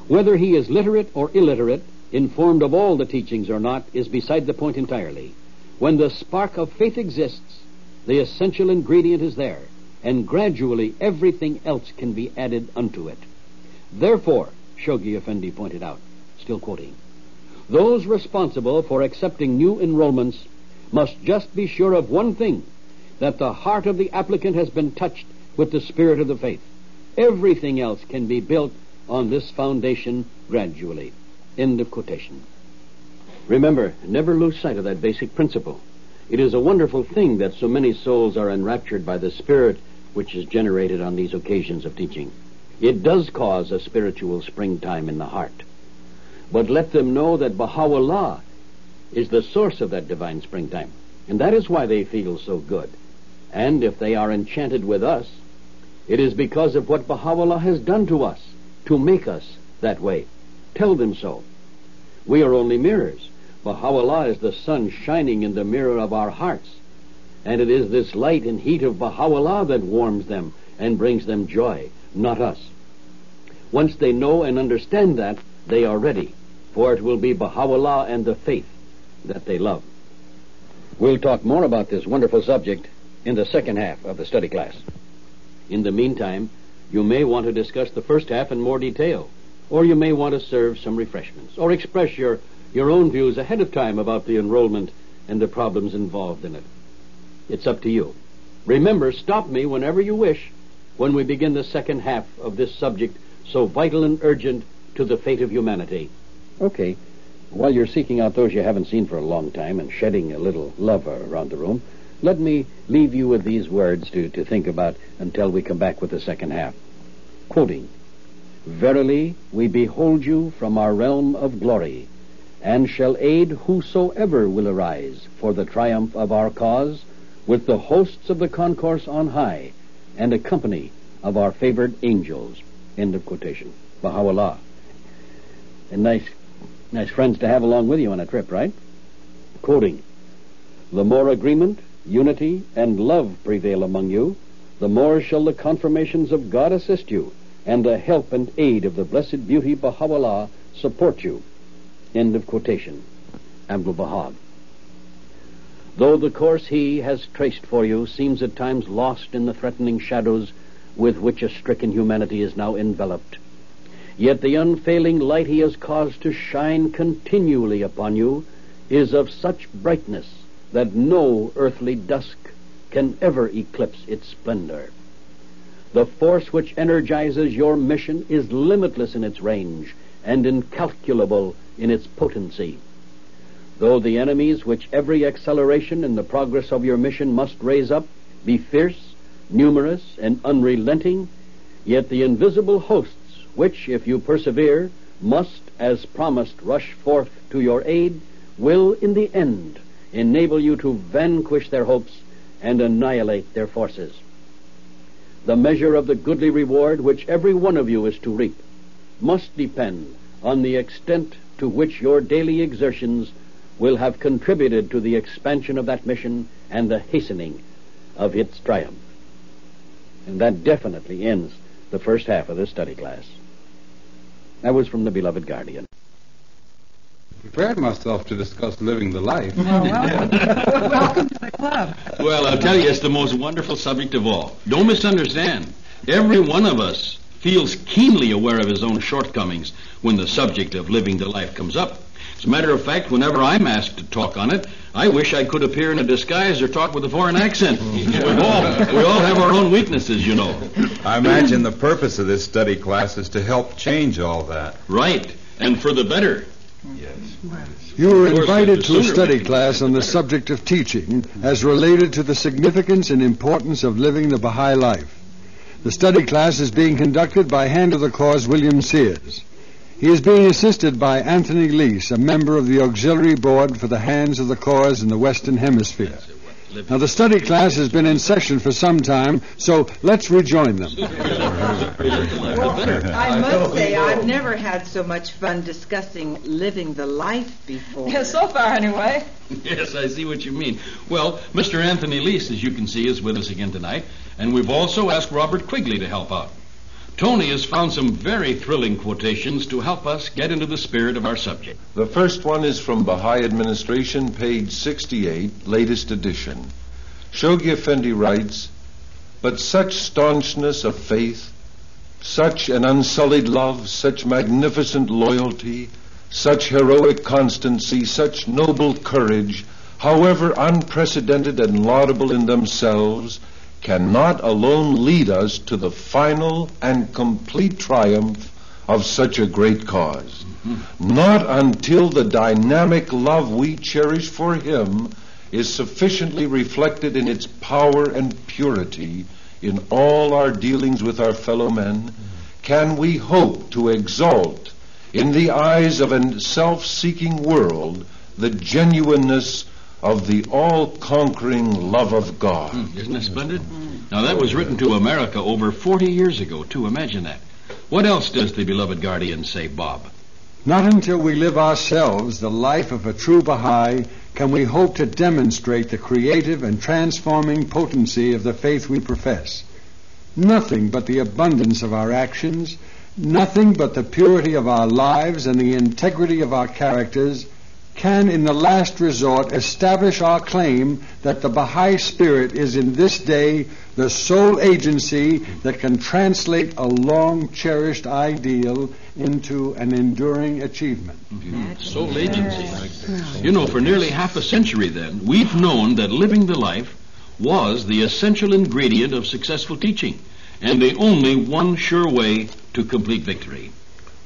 Whether he is literate or illiterate, informed of all the teachings or not, is beside the point entirely. When the spark of faith exists, the essential ingredient is there, and gradually everything else can be added unto it. Therefore, Shoghi Effendi pointed out, still quoting, those responsible for accepting new enrollments must just be sure of one thing, that the heart of the applicant has been touched with the spirit of the faith. Everything else can be built on this foundation gradually. End of quotation. Remember, never lose sight of that basic principle. It is a wonderful thing that so many souls are enraptured by the spirit which is generated on these occasions of teaching. It does cause a spiritual springtime in the heart. But let them know that Baha'u'llah is the source of that divine springtime, and that is why they feel so good. And if they are enchanted with us, it is because of what Baha'u'llah has done to us to make us that way. Tell them so. We are only mirrors. Baha'u'llah is the sun shining in the mirror of our hearts, and it is this light and heat of Baha'u'llah that warms them and brings them joy, not us. Once they know and understand that, they are ready, for it will be Baha'u'llah and the faith that they love. We'll talk more about this wonderful subject in the second half of the study class. In the meantime, you may want to discuss the first half in more detail, or you may want to serve some refreshments, or express your own views ahead of time about the enrollment and the problems involved in it. It's up to you. Remember, stop me whenever you wish when we begin the second half of this subject so vital and urgent to the fate of humanity. Okay. While you're seeking out those you haven't seen for a long time and shedding a little love around the room, let me leave you with these words to think about until we come back with the second half. Quoting, "Verily, we behold you from our realm of glory, and shall aid whosoever will arise for the triumph of our cause with the hosts of the concourse on high and a company of our favored angels." End of quotation. Baha'u'llah. And nice friends to have along with you on a trip, right? Quoting, "The more agreement, unity, and love prevail among you, the more shall the confirmations of God assist you, and the help and aid of the Blessed Beauty Baha'u'llah support you." End of quotation. Abdul Baha. Though the course he has traced for you seems at times lost in the threatening shadows with which a stricken humanity is now enveloped, yet the unfailing light he has caused to shine continually upon you is of such brightness that no earthly dusk can ever eclipse its splendor. The force which energizes your mission is limitless in its range and incalculable in its potency. Though the enemies which every acceleration in the progress of your mission must raise up be fierce, numerous, and unrelenting, yet the invisible hosts which, if you persevere, must, as promised, rush forth to your aid, will in the end enable you to vanquish their hopes and annihilate their forces. The measure of the goodly reward which every one of you is to reap must depend on the extent to which your daily exertions will have contributed to the expansion of that mission and the hastening of its triumph. And that definitely ends the first half of this study class. That was from the Beloved Guardian. Prepared myself to discuss living the life. Welcome to the club. Well, I'll tell you, it's the most wonderful subject of all. Don't misunderstand. Every one of us feels keenly aware of his own shortcomings when the subject of living the life comes up. As a matter of fact, whenever I'm asked to talk on it, I wish I could appear in a disguise or talk with a foreign accent. We all have our own weaknesses, you know. I imagine the purpose of this study class is to help change all that. Right, and for the better. Yes. You were invited to a study class on the subject of teaching as related to the significance and importance of living the Baha'i life. The study class is being conducted by Hand of the Cause William Sears. He is being assisted by Anthony Lease, a member of the Auxiliary Board for the Hands of the Cause in the Western Hemisphere. Now, the study class has been in session for some time, so let's rejoin them. I must say, I've never had so much fun discussing living the life before. Yeah, so far, anyway. Yes, I see what you mean. Well, Mr. Anthony Lease, as you can see, is with us again tonight, and we've also asked Robert Quigley to help out. Tony has found some very thrilling quotations to help us get into the spirit of our subject. The first one is from Baha'i Administration, page 68, latest edition. Shoghi Effendi writes, "But such staunchness of faith, such an unsullied love, such magnificent loyalty, such heroic constancy, such noble courage, however unprecedented and laudable in themselves, cannot alone lead us to the final and complete triumph of such a great cause. Not until the dynamic love we cherish for him is sufficiently reflected in its power and purity in all our dealings with our fellow men can we hope to exalt in the eyes of a self-seeking world the genuineness of the all-conquering love of God." Isn't that splendid? Now, that was written to America over 40 years ago, too. Imagine that. What else does the Beloved Guardian say, Bob? Not until we live ourselves the life of a true Baha'i can we hope to demonstrate the creative and transforming potency of the faith we profess. Nothing but the abundance of our actions, nothing but the purity of our lives and the integrity of our characters can, in the last resort, establish our claim that the Baha'i spirit is in this day the sole agency that can translate a long-cherished ideal into an enduring achievement. Sole agency. You know, for nearly half a century then, we've known that living the life was the essential ingredient of successful teaching and the only one sure way to complete victory.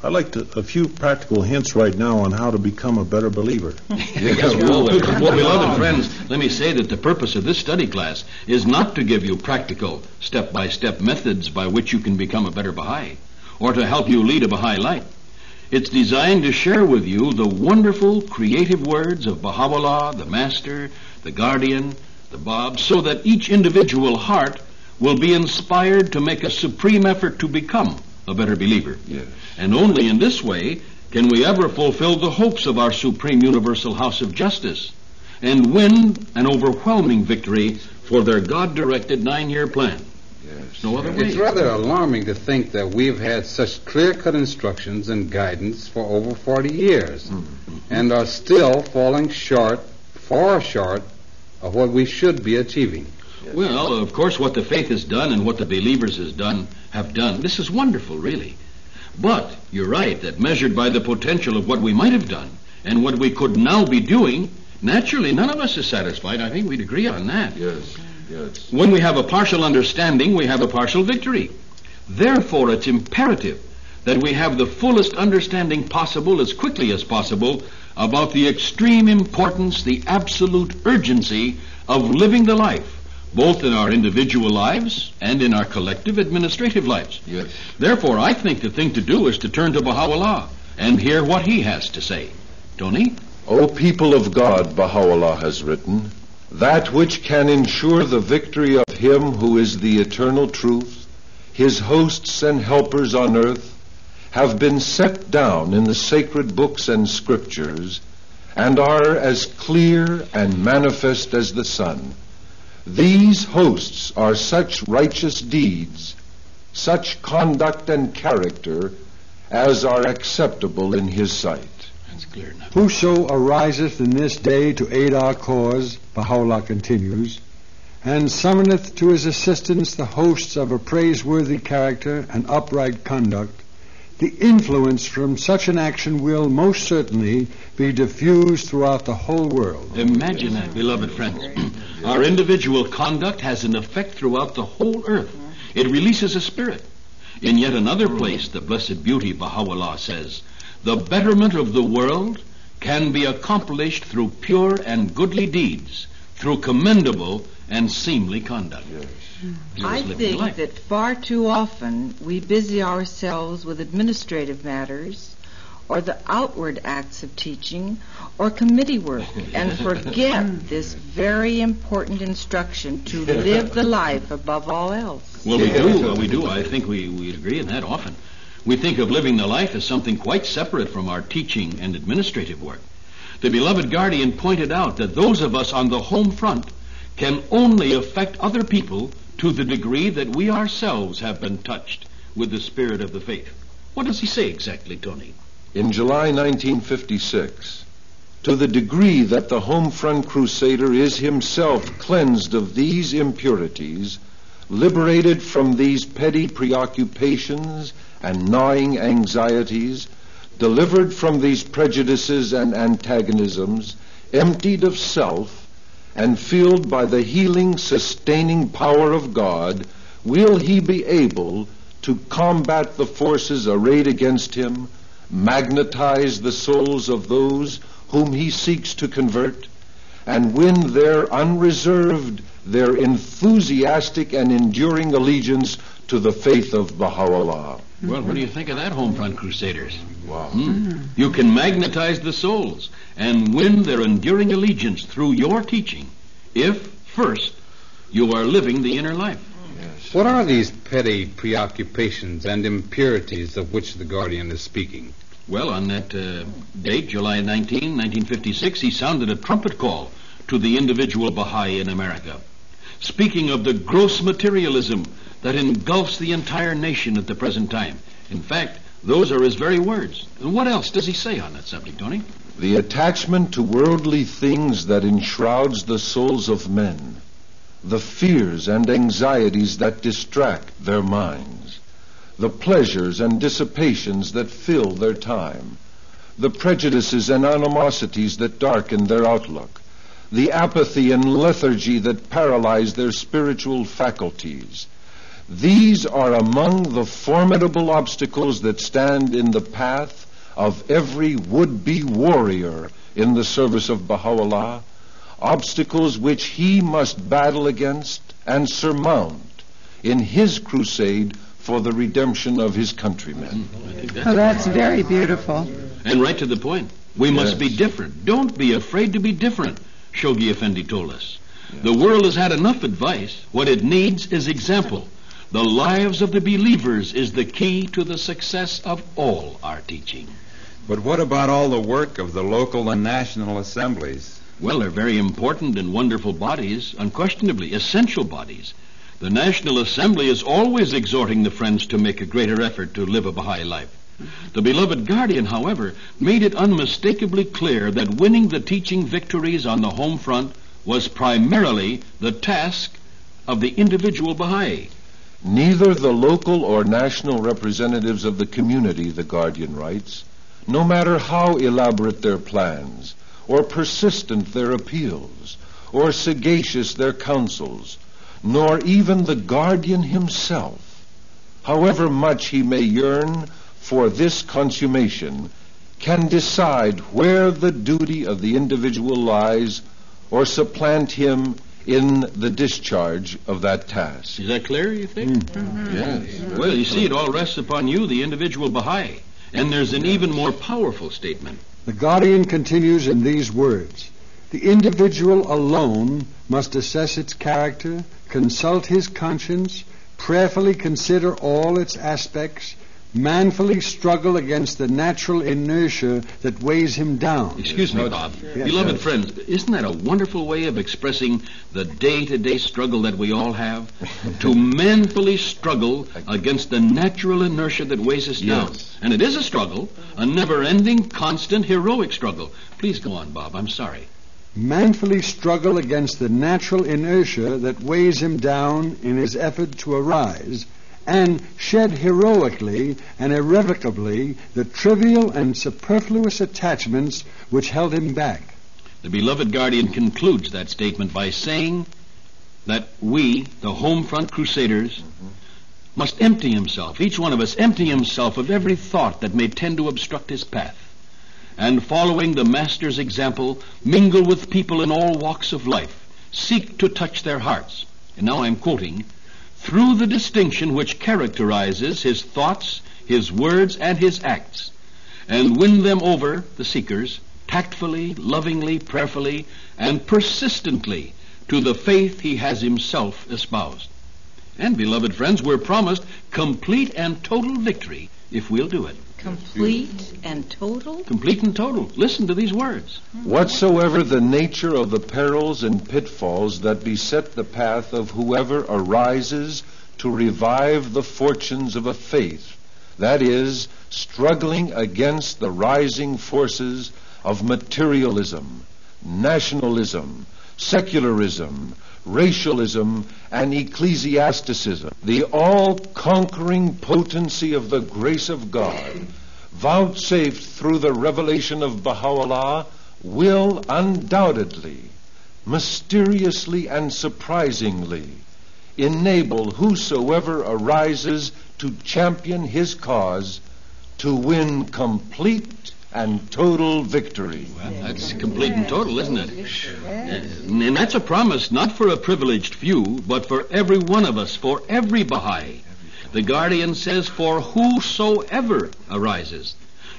I'd like a few practical hints right now on how to become a better believer. Yes, well, beloved friends, let me say that the purpose of this study class is not to give you practical, step-by-step methods by which you can become a better Baha'i, or to help you lead a Baha'i life. It's designed to share with you the wonderful, creative words of Baha'u'llah, the Master, the Guardian, the Bab, so that each individual heart will be inspired to make a supreme effort to become a better believer. Yes. And only in this way can we ever fulfill the hopes of our supreme universal house of justice and win an overwhelming victory for their God-directed 9-year plan. Yes. No other way. It's rather alarming to think that we've had such clear-cut instructions and guidance for over 40 years and are still falling short, far short, of what we should be achieving. Yes. Well, of course, what the faith has done and what the believers have done, this is wonderful, really. But you're right that measured by the potential of what we might have done and what we could now be doing, naturally, none of us is satisfied. I think we'd agree on that. Yes, yes. When we have a partial understanding, we have a partial victory. Therefore, it's imperative that we have the fullest understanding possible as quickly as possible about the extreme importance, the absolute urgency of living the life, both in our individual lives and in our collective administrative lives. Yes. Therefore, I think the thing to do is to turn to Baha'u'llah, and hear what he has to say. Tony? O people of God, Baha'u'llah has written, that which can ensure the victory of him who is the eternal truth, his hosts and helpers on earth, have been set down in the sacred books and scriptures, and are as clear and manifest as the sun. These hosts are such righteous deeds, such conduct and character, as are acceptable in his sight. That's clear enough. Whoso ariseth in this day to aid our cause, Baha'u'llah continues, and summoneth to his assistance the hosts of a praiseworthy character and upright conduct, the influence from such an action will most certainly be diffused throughout the whole world. Imagine that, beloved friends. Our individual conduct has an effect throughout the whole earth. It releases a spirit. In yet another place, the Blessed Beauty Baha'u'llah says, the betterment of the world can be accomplished through pure and goodly deeds, through commendable and seemly conduct. I think that far too often we busy ourselves with administrative matters or the outward acts of teaching or committee work and forget this very important instruction to live the life above all else. Well, we do. I think we agree in that often. We think of living the life as something quite separate from our teaching and administrative work. The beloved guardian pointed out that those of us on the home front can only affect other people to the degree that we ourselves have been touched with the spirit of the faith. What does he say exactly, Tony? In July 1956, to the degree that the home front crusader is himself cleansed of these impurities, liberated from these petty preoccupations and gnawing anxieties, delivered from these prejudices and antagonisms, emptied of self, and filled by the healing, sustaining power of God, will he be able to combat the forces arrayed against him, magnetize the souls of those whom he seeks to convert, and win their unreserved, their enthusiastic and enduring allegiance to the faith of Baha'u'llah. Well, what do you think of that, home front crusaders? Wow. You can magnetize the souls and win their enduring allegiance through your teaching if, first, you are living the inner life. Yes. What are these petty preoccupations and impurities of which the guardian is speaking? Well, on that date, July 19, 1956, he sounded a trumpet call to the individual Baha'i in America, speaking of the gross materialism that engulfs the entire nation at the present time. In fact, those are his very words. And what else does he say on that subject, Tony? The attachment to worldly things that enshrouds the souls of men, the fears and anxieties that distract their minds, the pleasures and dissipations that fill their time, the prejudices and animosities that darken their outlook, the apathy and lethargy that paralyze their spiritual faculties. These are among the formidable obstacles that stand in the path of every would-be warrior in the service of Baha'u'llah, obstacles which he must battle against and surmount in his crusade for the redemption of his countrymen. That's very beautiful. And right to the point. We must be different. Don't be afraid to be different, Shoghi Effendi told us. Yes. The world has had enough advice. What it needs is example. The lives of the believers is the key to the success of all our teaching. But what about all the work of the local and national assemblies? Well, they're very important and wonderful bodies, unquestionably essential bodies. The National Assembly is always exhorting the friends to make a greater effort to live a Baha'i life. The beloved guardian, however, made it unmistakably clear that winning the teaching victories on the home front was primarily the task of the individual Baha'i. Neither the local or national representatives of the community, the guardian writes, no matter how elaborate their plans, or persistent their appeals, or sagacious their counsels, nor even the guardian himself, however much he may yearn for this consummation, can decide where the duty of the individual lies or supplant him in the discharge of that task. Is that clear, you think? Yes. Well, you see, it all rests upon you, the individual Baha'i. And there's an even more powerful statement. The Guardian continues in these words: the individual alone must assess its character, consult his conscience, prayerfully consider all its aspects, manfully struggle against the natural inertia that weighs him down. Excuse me, Bob. Yes, Beloved sir. friends, isn't that a wonderful way of expressing the day-to-day struggle that we all have? To manfully struggle against the natural inertia that weighs us down. Yes. And it is a struggle, a never-ending, constant, heroic struggle. Please go on, Bob. I'm sorry. Manfully struggle against the natural inertia that weighs him down in his effort to arise, and shed heroically and irrevocably the trivial and superfluous attachments which held him back. The beloved Guardian concludes that statement by saying that we, the home front crusaders, must empty himself, each one of us empty himself of every thought that may tend to obstruct his path, and following the Master's example, mingle with people in all walks of life, seek to touch their hearts. And now I'm quoting, through the distinction which characterizes his thoughts, his words, and his acts, and win them over, the seekers, tactfully, lovingly, prayerfully, and persistently to the faith he has himself espoused. And, beloved friends, we're promised complete and total victory if we'll do it. Complete and total? Complete and total. Listen to these words. Whatsoever the nature of the perils and pitfalls that beset the path of whoever arises to revive the fortunes of a faith, that is, struggling against the rising forces of materialism, nationalism, secularism, racialism, and ecclesiasticism, the all-conquering potency of the grace of God, vouchsafed through the revelation of Baha'u'llah, will undoubtedly, mysteriously, and surprisingly enable whosoever arises to champion his cause to win complete and total victory. Well, that's complete and total, isn't it? And that's a promise not for a privileged few, but for every one of us, for every Baha'i. The Guardian says, for whosoever arises,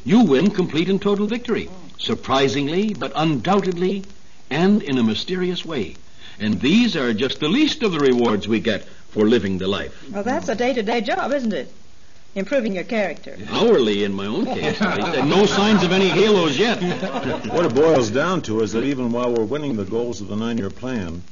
you win complete and total victory, surprisingly, but undoubtedly, and in a mysterious way. And these are just the least of the rewards we get for living the life. Well, that's a day-to-day job, isn't it? Improving your character. Hourly, in my own case. No signs of any halos yet. What it boils down to is that even while we're winning the goals of the 9-year plan,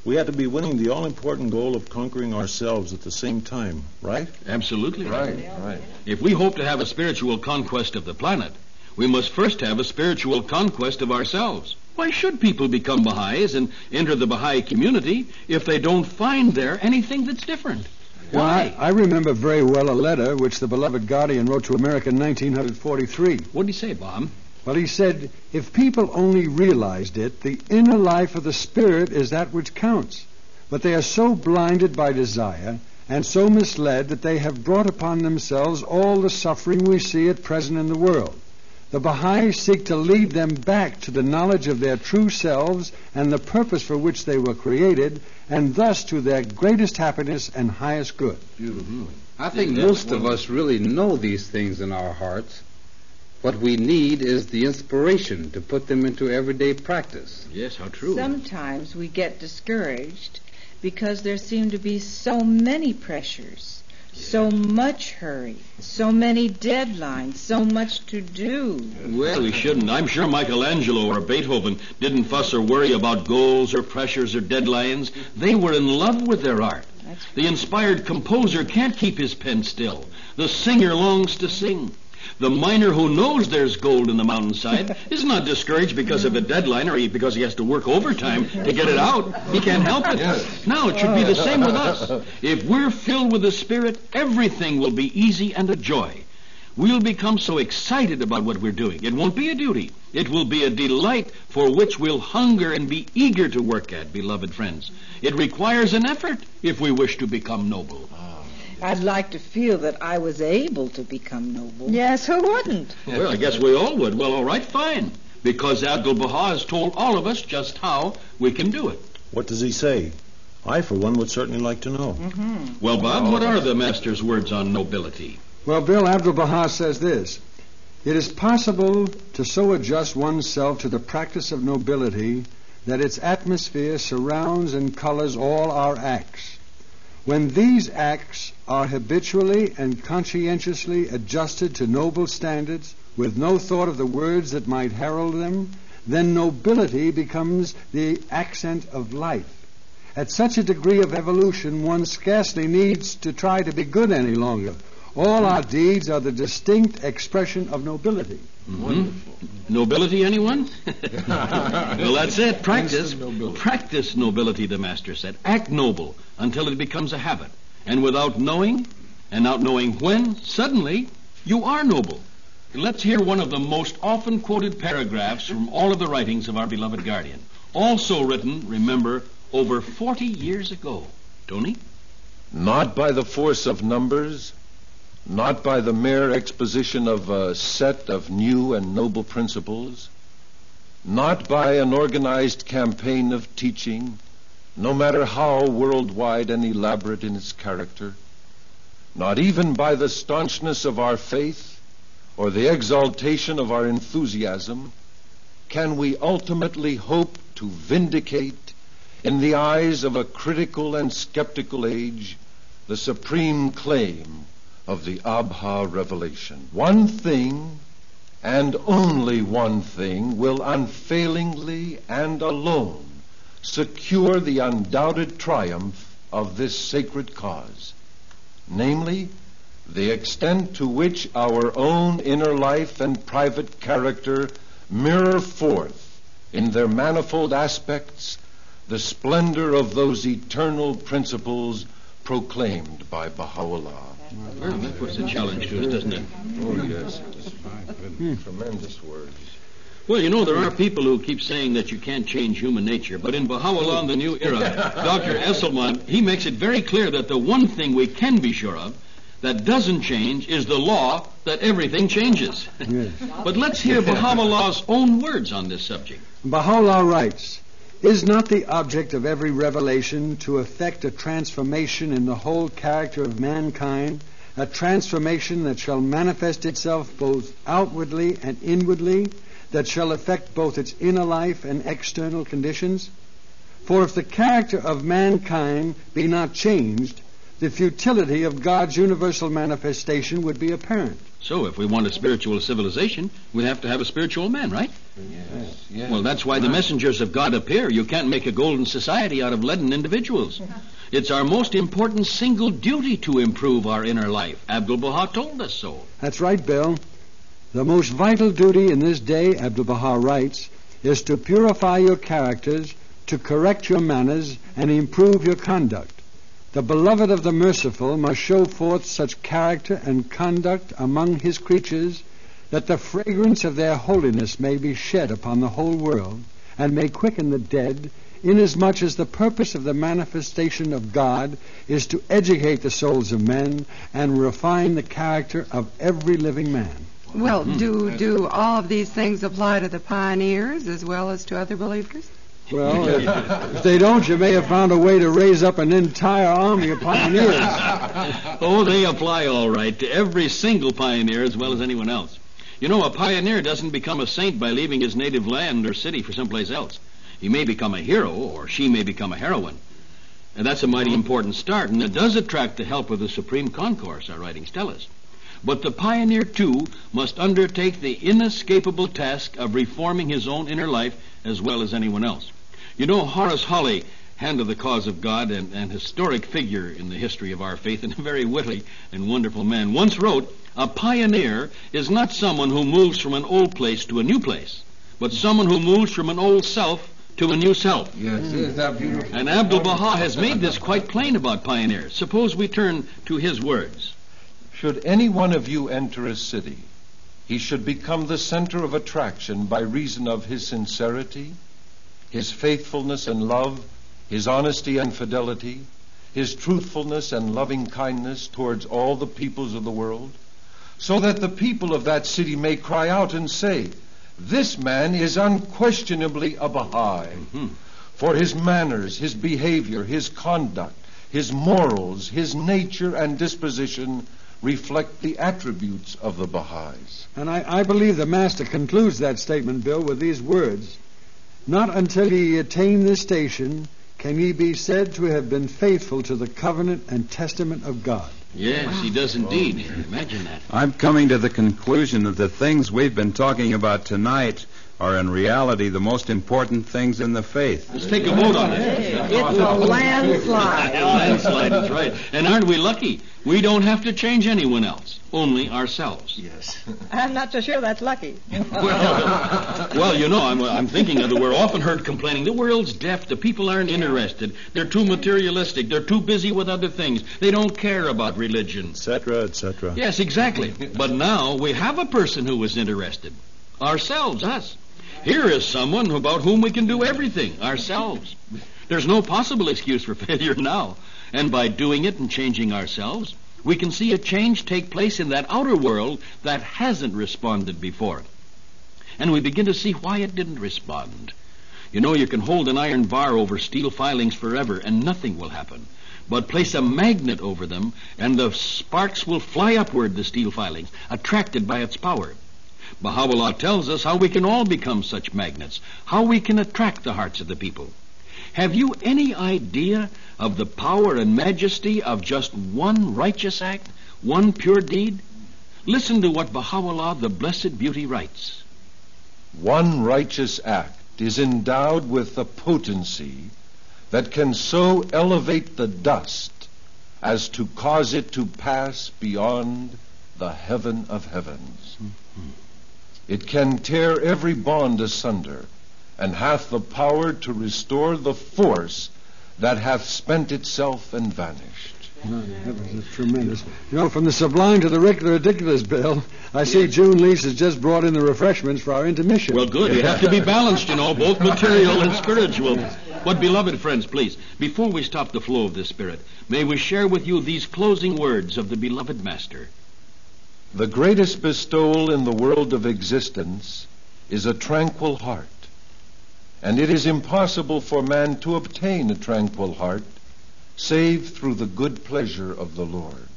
we have to be winning the all-important goal of conquering ourselves at the same time, right? Absolutely right. Right. If we hope to have a spiritual conquest of the planet, we must first have a spiritual conquest of ourselves. Why should people become Baha'is and enter the Baha'i community if they don't find there anything that's different? Well, Why? I remember very well a letter which the beloved Guardian wrote to America in 1943. What did he say, Bob? Well, he said, if people only realized it, the inner life of the spirit is that which counts. But they are so blinded by desire and so misled that they have brought upon themselves all the suffering we see at present in the world. The Baha'is seek to lead them back to the knowledge of their true selves and the purpose for which they were created, and thus to their greatest happiness and highest good. I think most of us really know these things in our hearts. What we need is the inspiration to put them into everyday practice. Yes, how true. Sometimes we get discouraged because there seem to be so many pressures, so much hurry, so many deadlines, so much to do. Well, we shouldn't. I'm sure Michelangelo or Beethoven didn't fuss or worry about goals or pressures or deadlines. They were in love with their art. The inspired composer can't keep his pen still. The singer longs to sing. The miner who knows there's gold in the mountainside is not discouraged because of a deadline or because he has to work overtime to get it out. He can't help it. Now, it should be the same with us. If we're filled with the Spirit, everything will be easy and a joy. We'll become so excited about what we're doing. It won't be a duty. It will be a delight for which we'll hunger and be eager to work at, beloved friends. It requires an effort if we wish to become noble. I'd like to feel that I was able to become noble. Yes, who wouldn't? Well, I guess we all would. Well, all right, fine. Because Abdul-Baha has told all of us just how we can do it. What does he say? I, for one, would certainly like to know. Well, Bob, what are the Master's words on nobility? Well, Bill, Abdul-Baha says this: It is possible to so adjust oneself to the practice of nobility that its atmosphere surrounds and colors all our acts. When these acts are habitually and conscientiously adjusted to noble standards, with no thought of the words that might herald them, then nobility becomes the accent of life. At such a degree of evolution, one scarcely needs to try to be good any longer. All our deeds are the distinct expression of nobility. Mm-hmm. Wonderful. Nobility, anyone? Well, that's it. Practice nobility, the Master said. Act noble until it becomes a habit. And without knowing, and not knowing when, suddenly you are noble. Let's hear one of the most often quoted paragraphs from all of the writings of our beloved guardian. Also written, remember, over 40 years ago. Tony? Not by the force of numbers, not by the mere exposition of a set of new and noble principles, not by an organized campaign of teaching, no matter how worldwide and elaborate in its character, not even by the staunchness of our faith or the exaltation of our enthusiasm, can we ultimately hope to vindicate in the eyes of a critical and skeptical age the supreme claim of the Abha revelation. One thing, and only one thing, will unfailingly and alone secure the undoubted triumph of this sacred cause, namely, the extent to which our own inner life and private character mirror forth in their manifold aspects the splendor of those eternal principles proclaimed by Baha'u'llah. Well, that puts a challenge to us, doesn't it? Oh, yes. Tremendous words. Well, you know, there are people who keep saying that you can't change human nature, but in Baha'u'llah in the New Era, Dr. Esselman, he makes it very clear that the one thing we can be sure of that doesn't change is the law that everything changes. Yes. But let's hear Baha'u'llah's own words on this subject. Baha'u'llah writes, "Is not the object of every revelation to effect a transformation in the whole character of mankind, a transformation that shall manifest itself both outwardly and inwardly, that shall affect both its inner life and external conditions? For if the character of mankind be not changed, the futility of God's universal manifestation would be apparent." So if we want a spiritual civilization, we have to have a spiritual man, right? Yes. Well, that's why the messengers of God appear. You can't make a golden society out of leaden individuals. It's our most important single duty to improve our inner life. Abdul-Baha told us so. That's right, Bill. The most vital duty in this day, Abdul-Baha writes, is to purify your characters, to correct your manners, and improve your conduct. The beloved of the merciful must show forth such character and conduct among his creatures that the fragrance of their holiness may be shed upon the whole world and may quicken the dead, inasmuch as the purpose of the manifestation of God is to educate the souls of men and refine the character of every living man. Well, do all of these things apply to the pioneers as well as to other believers? Well, if they don't, you may have found a way to raise up an entire army of pioneers. Oh, they apply all right to every single pioneer as well as anyone else. You know, a pioneer doesn't become a saint by leaving his native land or city for someplace else. He may become a hero, or she may become a heroine. And that's a mighty important start, and it does attract the help of the Supreme Concourse, our writings tell us. But the pioneer, too, must undertake the inescapable task of reforming his own inner life as well as anyone else. You know, Horace Holly, hand of the cause of God and historic figure in the history of our faith, and a very witty and wonderful man, once wrote, "A pioneer is not someone who moves from an old place to a new place, but someone who moves from an old self to a new self." Yes, isn't that beautiful? And Abdul-Baha has made this quite plain about pioneers. Suppose we turn to his words. Should any one of you enter a city, he should become the center of attraction by reason of his sincerity, his faithfulness and love, his honesty and fidelity, his truthfulness and loving kindness towards all the peoples of the world, so that the people of that city may cry out and say, "This man is unquestionably a Baha'i." For his manners, his behavior, his conduct, his morals, his nature and disposition reflect the attributes of the Baha'is. And I believe the Master concludes that statement, Bill, with these words: "Not until ye attain this station can ye be said to have been faithful to the covenant and testament of God." Yes, he does indeed. Imagine that. I'm coming to the conclusion that the things we've been talking about tonight are in reality the most important things in the faith. Let's take a vote on it. It's a landslide. A landslide is right. And aren't we lucky? We don't have to change anyone else, only ourselves. Yes. I'm not so sure that's lucky. Well, you know, I'm thinking of we're often heard complaining, the world's deaf, the people aren't interested, they're too materialistic, they're too busy with other things, they don't care about religion. Etc., etc. Yes, exactly. But now we have a person who is interested. Ourselves, us. Here is someone about whom we can do everything, ourselves. There's no possible excuse for failure now. And by doing it and changing ourselves, we can see a change take place in that outer world that hasn't responded before. And we begin to see why it didn't respond. You know, you can hold an iron bar over steel filings forever and nothing will happen. But place a magnet over them and the sparks will fly upward the steel filings, attracted by its power. Baha'u'llah tells us how we can all become such magnets, how we can attract the hearts of the people. Have you any idea of the power and majesty of just one righteous act, one pure deed? Listen to what Baha'u'llah, the Blessed Beauty, writes. One righteous act is endowed with a potency that can so elevate the dust as to cause it to pass beyond the heaven of heavens. It can tear every bond asunder, and hath the power to restore the force that hath spent itself and vanished. That was tremendous. You know, from the sublime to the ridiculous, Bill, I see June Lease has just brought in the refreshments for our intermission. Well, good. You have to be balanced, you know, both material and spiritual. But, beloved friends, please, before we stop the flow of this spirit, may we share with you these closing words of the beloved Master. The greatest bestowal in the world of existence is a tranquil heart. And it is impossible for man to obtain a tranquil heart save through the good pleasure of the Lord.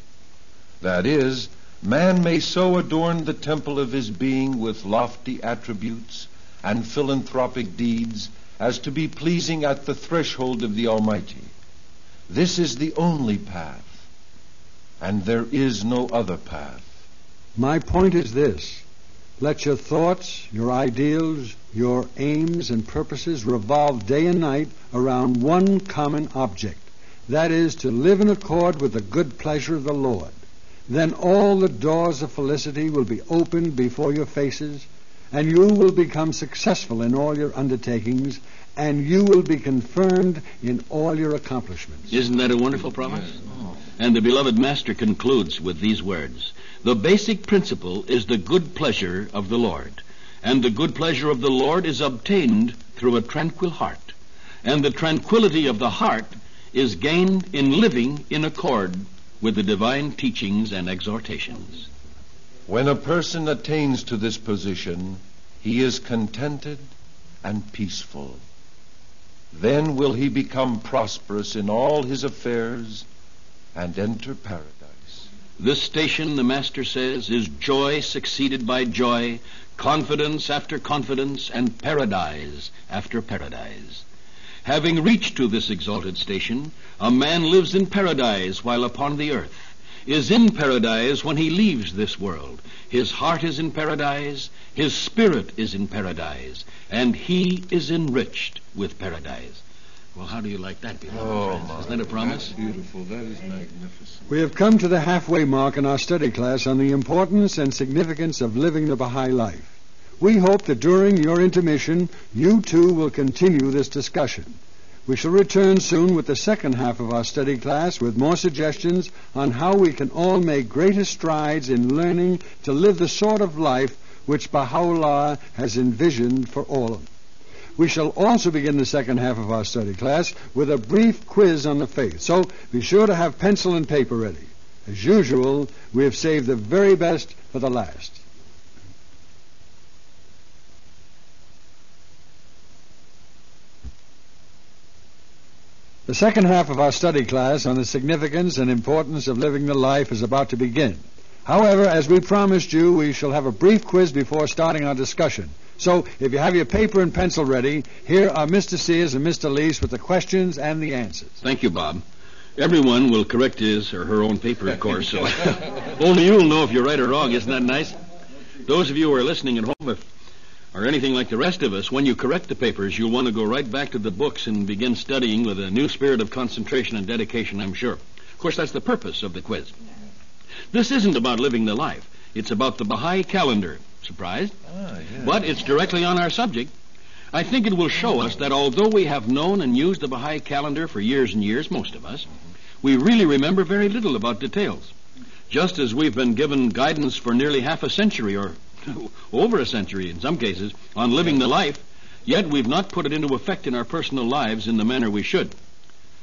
That is, man may so adorn the temple of his being with lofty attributes and philanthropic deeds as to be pleasing at the threshold of the Almighty. This is the only path, and there is no other path. My point is this: let your thoughts, your ideals, your aims and purposes revolve day and night around one common object. That is, to live in accord with the good pleasure of the Lord. Then all the doors of felicity will be opened before your faces, and you will become successful in all your undertakings, and you will be confirmed in all your accomplishments. Isn't that a wonderful promise? And the beloved Master concludes with these words: the basic principle is the good pleasure of the Lord, and the good pleasure of the Lord is obtained through a tranquil heart, and the tranquility of the heart is gained in living in accord with the divine teachings and exhortations. When a person attains to this position, he is contented and peaceful. Then will he become prosperous in all his affairs and enter paradise. This station, the Master says, is joy succeeded by joy, confidence after confidence, and paradise after paradise. Having reached to this exalted station, a man lives in paradise while upon the earth, is in paradise when he leaves this world. His heart is in paradise, his spirit is in paradise, and he is enriched with paradise. Well, how do you like that, beloved friends? Isn't that a promise? That's beautiful. That is magnificent. We have come to the halfway mark in our study class on the importance and significance of living the Baha'i life. We hope that during your intermission, you too will continue this discussion. We shall return soon with the second half of our study class with more suggestions on how we can all make greater strides in learning to live the sort of life which Baha'u'llah has envisioned for all. We shall also begin the second half of our study class with a brief quiz on the faith. So be sure to have pencil and paper ready. As usual, we have saved the very best for the last. The second half of our study class on the significance and importance of living the life is about to begin. However, as we promised you, we shall have a brief quiz before starting our discussion. So, if you have your paper and pencil ready, here are Mr. Sears and Mr. Lease with the questions and the answers. Thank you, Bob. Everyone will correct his or her own paper, of course, so only you'll know if you're right or wrong. Isn't that nice? Those of you who are listening at home, or anything like the rest of us, when you correct the papers, you'll want to go right back to the books and begin studying with a new spirit of concentration and dedication, I'm sure. Of course, that's the purpose of the quiz. This isn't about living the life. It's about the Baha'i calendar. Surprised? Yeah. But it's directly on our subject. I think it will show us that although we have known and used the Baha'i calendar for years and years, most of us, we really remember very little about details. Just as we've been given guidance for nearly half a century, or over a century in some cases, on living the life, yet we've not put it into effect in our personal lives in the manner we should.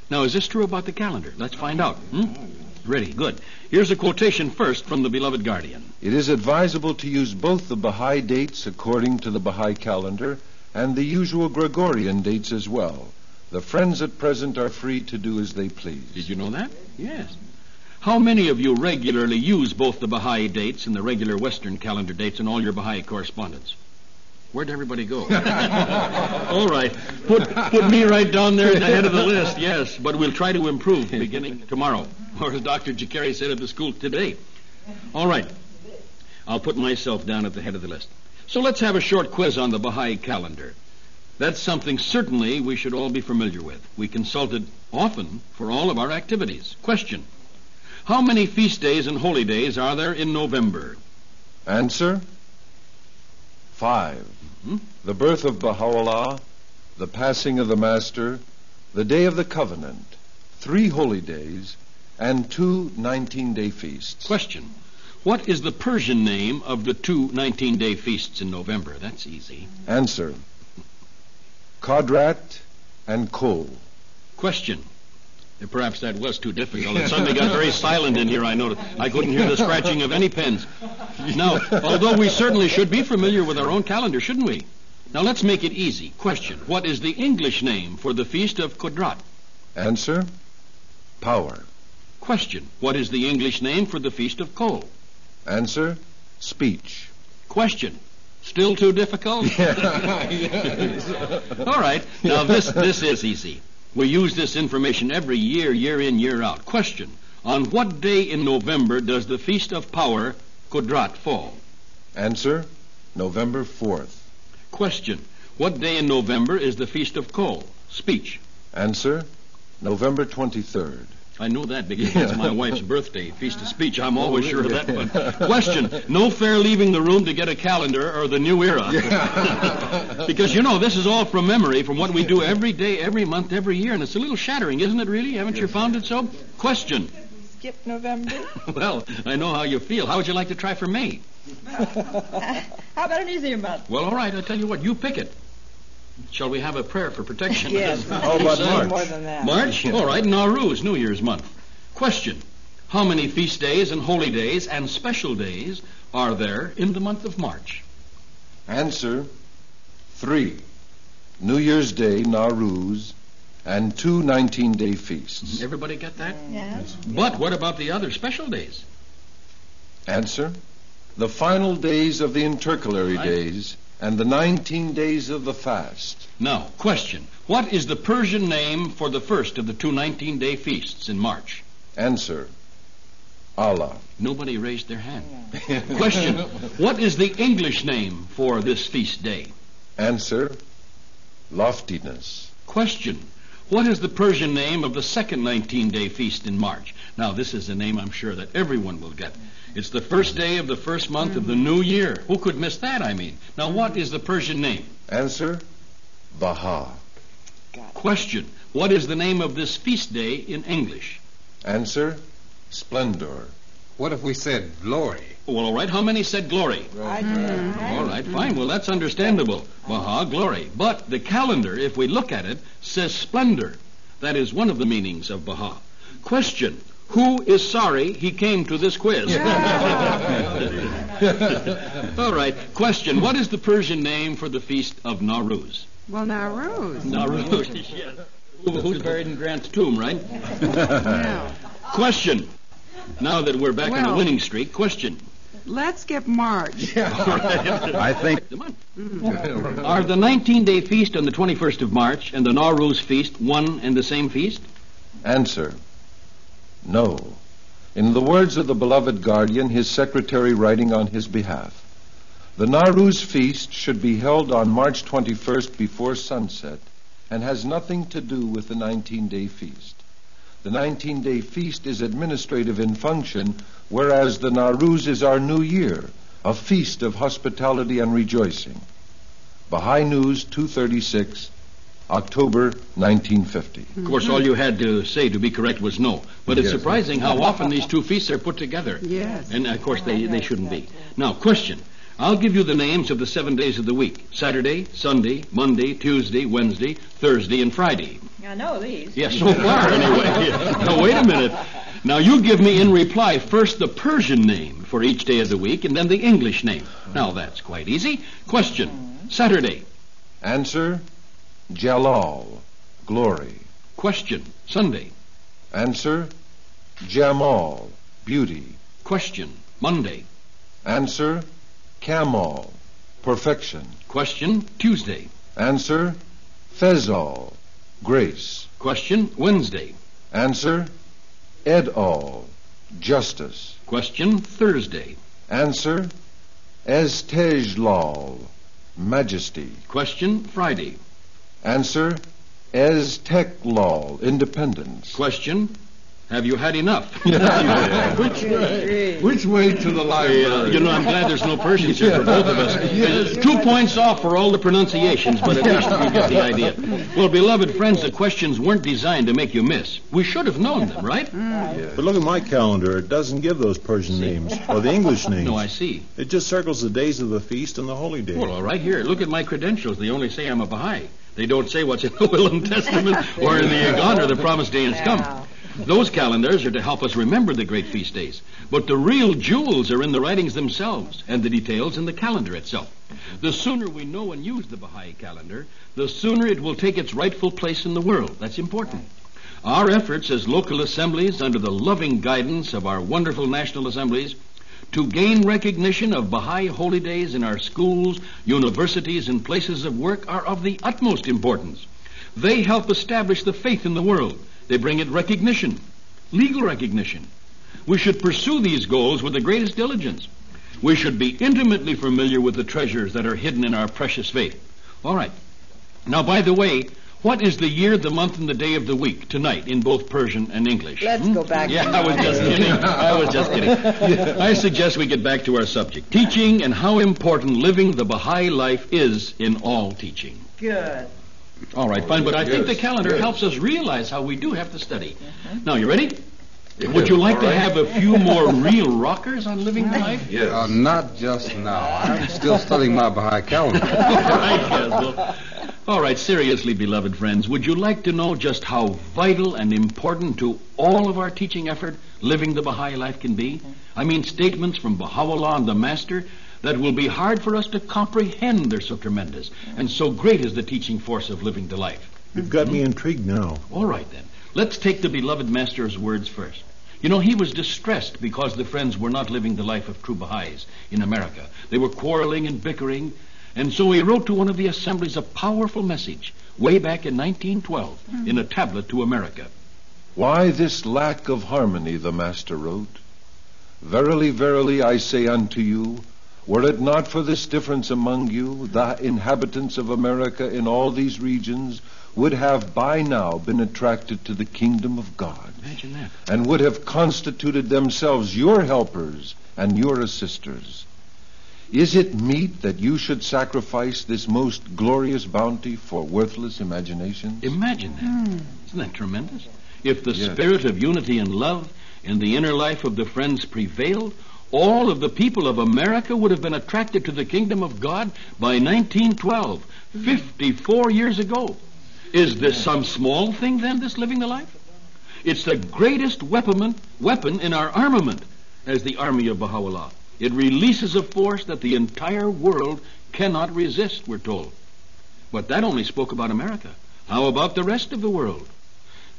Now, is this true about the calendar? Let's find out. Ready, good. Here's a quotation first from the beloved Guardian. It is advisable to use both the Baha'i dates according to the Baha'i calendar and the usual Gregorian dates as well. The friends at present are free to do as they please. Did you know that? Yes. How many of you regularly use both the Baha'i dates and the regular Western calendar dates in all your Baha'i correspondence? Where'd everybody go? All right. Put me right down there at the head of the list, yes. But we'll try to improve beginning tomorrow. Or as Dr. Jacari said at the school today. All right. I'll put myself down at the head of the list. So let's have a short quiz on the Baha'i calendar. That's something certainly we should all be familiar with. We consult it often for all of our activities. Question. How many feast days and holy days are there in November? Answer: 5. The birth of Baha'u'llah, the passing of the Master, the Day of the Covenant, 3 holy days, and 2 19-day feasts. Question. What is the Persian name of the 2 19-day feasts in November? That's easy. Answer: Qadrat and Kol. Question. Perhaps that was too difficult. It suddenly got very silent in here, I noticed. I couldn't hear the scratching of any pens. Now, although we certainly should be familiar with our own calendar, shouldn't we? Now, let's make it easy. Question. What is the English name for the Feast of Qadrat? Answer: Power. Question. What is the English name for the Feast of Kol? Answer: Speech. Question. Still too difficult? All right. Now, this is easy. We use this information every year, year in, year out. Question. On what day in November does the Feast of Power, Qadrat, fall? Answer: November 4th. Question. What day in November is the Feast of Kol? Speech. Answer: November 23rd. I know that because it's my wife's birthday, Feast of Speech. I'm always sure of that one. Question. No fair leaving the room to get a calendar or the new era. Because, this is all from memory, from what we do every day, every month, every year. And it's a little shattering, isn't it, really? Haven't you found it so? Question. Skip November? Well, I know how you feel. How would you like to try for May? How about an easier month? Well, all right. I'll tell you what. You pick it. Shall we have a prayer for protection? Yes. How about March? More than that. March? All right. Nowruz, New Year's month. Question. How many feast days and holy days and special days are there in the month of March? Answer: 3. New Year's Day, Nowruz, and 2 19-day feasts. Everybody get that? Yes. But what about the other special days? Answer: the final days of the intercalary days and the 19 days of the fast. Now, question. What is the Persian name for the first of the 2 19-day feasts in March? Answer: Allah. Nobody raised their hand. Question. What is the English name for this feast day? Answer: Loftiness. Question. What is the Persian name of the second 19-day feast in March? Now, this is a name I'm sure that everyone will get. It's the first day of the first month of the new year. Who could miss that, I mean? Now, what is the Persian name? Answer: Baha. Question. What is the name of this feast day in English? Answer: Splendor. What if we said glory? Well, all right. How many said glory? I did. All right, fine. Well, that's understandable. Baha, glory. But the calendar, if we look at it, says splendor. That is one of the meanings of Baha. Question. Who is sorry he came to this quiz? All right. Question. What is the Persian name for the feast of Nowruz? Well, Nowruz. Nowruz, yes. Who's buried in Grant's tomb, right? Yeah. Question. Now that we're back on a winning streak, question. Let's skip March. I think... Come on. Are the 19-day feast on the 21st of March and the Nowruz feast one and the same feast? Answer. No. In the words of the beloved guardian, his secretary writing on his behalf, the Nowruz feast should be held on March 21st before sunset and has nothing to do with the 19-day feast. The 19-day feast is administrative in function, whereas the Nowruz is our new year, a feast of hospitality and rejoicing. Baha'i News, 236, October 1950. Of course, all you had to say to be correct was no. But it's surprising how often these two feasts are put together. Yes. And, of course, they shouldn't be. Now, question. I'll give you the names of the 7 days of the week. Saturday, Sunday, Monday, Tuesday, Wednesday, Thursday, and Friday. I know these. Yes, so far, anyway. Now, wait a minute. Now, you give me in reply first the Persian name for each day of the week and then the English name. Now, that's quite easy. Question. Saturday. Answer. Jalal, glory. Question. Sunday. Answer. Jamal, beauty. Question. Monday. Answer. Kamal, perfection. Question. Tuesday. Answer. Fezal, grace. Question. Wednesday. Answer. Edal, justice. Question. Thursday. Answer. Estejlal, majesty. Question. Friday. Answer. Azteklal, independence. Question. Have you had enough? Which way to the library? I'm glad there's no Persians here for both of us. 2 points off for all the pronunciations, but at least you get the idea. Well, beloved friends, the questions weren't designed to make you miss. We should have known them, right? But look at my calendar. It doesn't give those Persian names or the English names. No, I see. It just circles the days of the feast and the holy days. Well, all right, here. Look at my credentials. They only say I'm a Baha'i. They don't say what's in the Will and Testament or in the Egon or the Promised Day has come. Those calendars are to help us remember the great feast days. But the real jewels are in the writings themselves and the details in the calendar itself. The sooner we know and use the Baha'i calendar, the sooner it will take its rightful place in the world. That's important. Our efforts as local assemblies under the loving guidance of our wonderful national assemblies to gain recognition of Baha'i holy days in our schools, universities, and places of work are of the utmost importance. They help establish the faith in the world. They bring it recognition, legal recognition. We should pursue these goals with the greatest diligence. We should be intimately familiar with the treasures that are hidden in our precious faith. All right. Now, by the way, what is the year, the month, and the day of the week tonight in both Persian and English? Let's go back. Yeah, I was just kidding. I suggest we get back to our subject, teaching and how important living the Baha'i life is in all teaching. Good. All right, fine, but I think the calendar helps us realize how we do have to study. Now, you ready? Would you like to have a few more real rockers on living the life? Yes. Not just now. I'm still studying my Baha'i calendar. All right, seriously, beloved friends, would you like to know just how vital and important to all of our teaching effort living the Baha'i life can be? I mean, statements from Baha'u'llah and the Master that will be hard for us to comprehend. They're so tremendous, and so great is the teaching force of living the life. You've got me intrigued now. All right, then. Let's take the beloved Master's words first. You know, he was distressed because the friends were not living the life of true Baha'is in America. They were quarreling and bickering, and so he wrote to one of the assemblies a powerful message way back in 1912 in a tablet to America. Why this lack of harmony, the Master wrote? Verily, verily, I say unto you, were it not for this difference among you, the inhabitants of America in all these regions would have by now been attracted to the kingdom of God. Imagine that. And would have constituted themselves your helpers and your assisters. Is it meet that you should sacrifice this most glorious bounty for worthless imaginations? Imagine that. Isn't that tremendous? If the spirit of unity and love in the inner life of the friends prevailed, all of the people of America would have been attracted to the kingdom of God by 1912, 54 years ago. Is this some small thing, then, this living the life? It's the greatest weapon in our armament as the army of Baha'u'llah. It releases a force that the entire world cannot resist, we're told. But that only spoke about America. How about the rest of the world?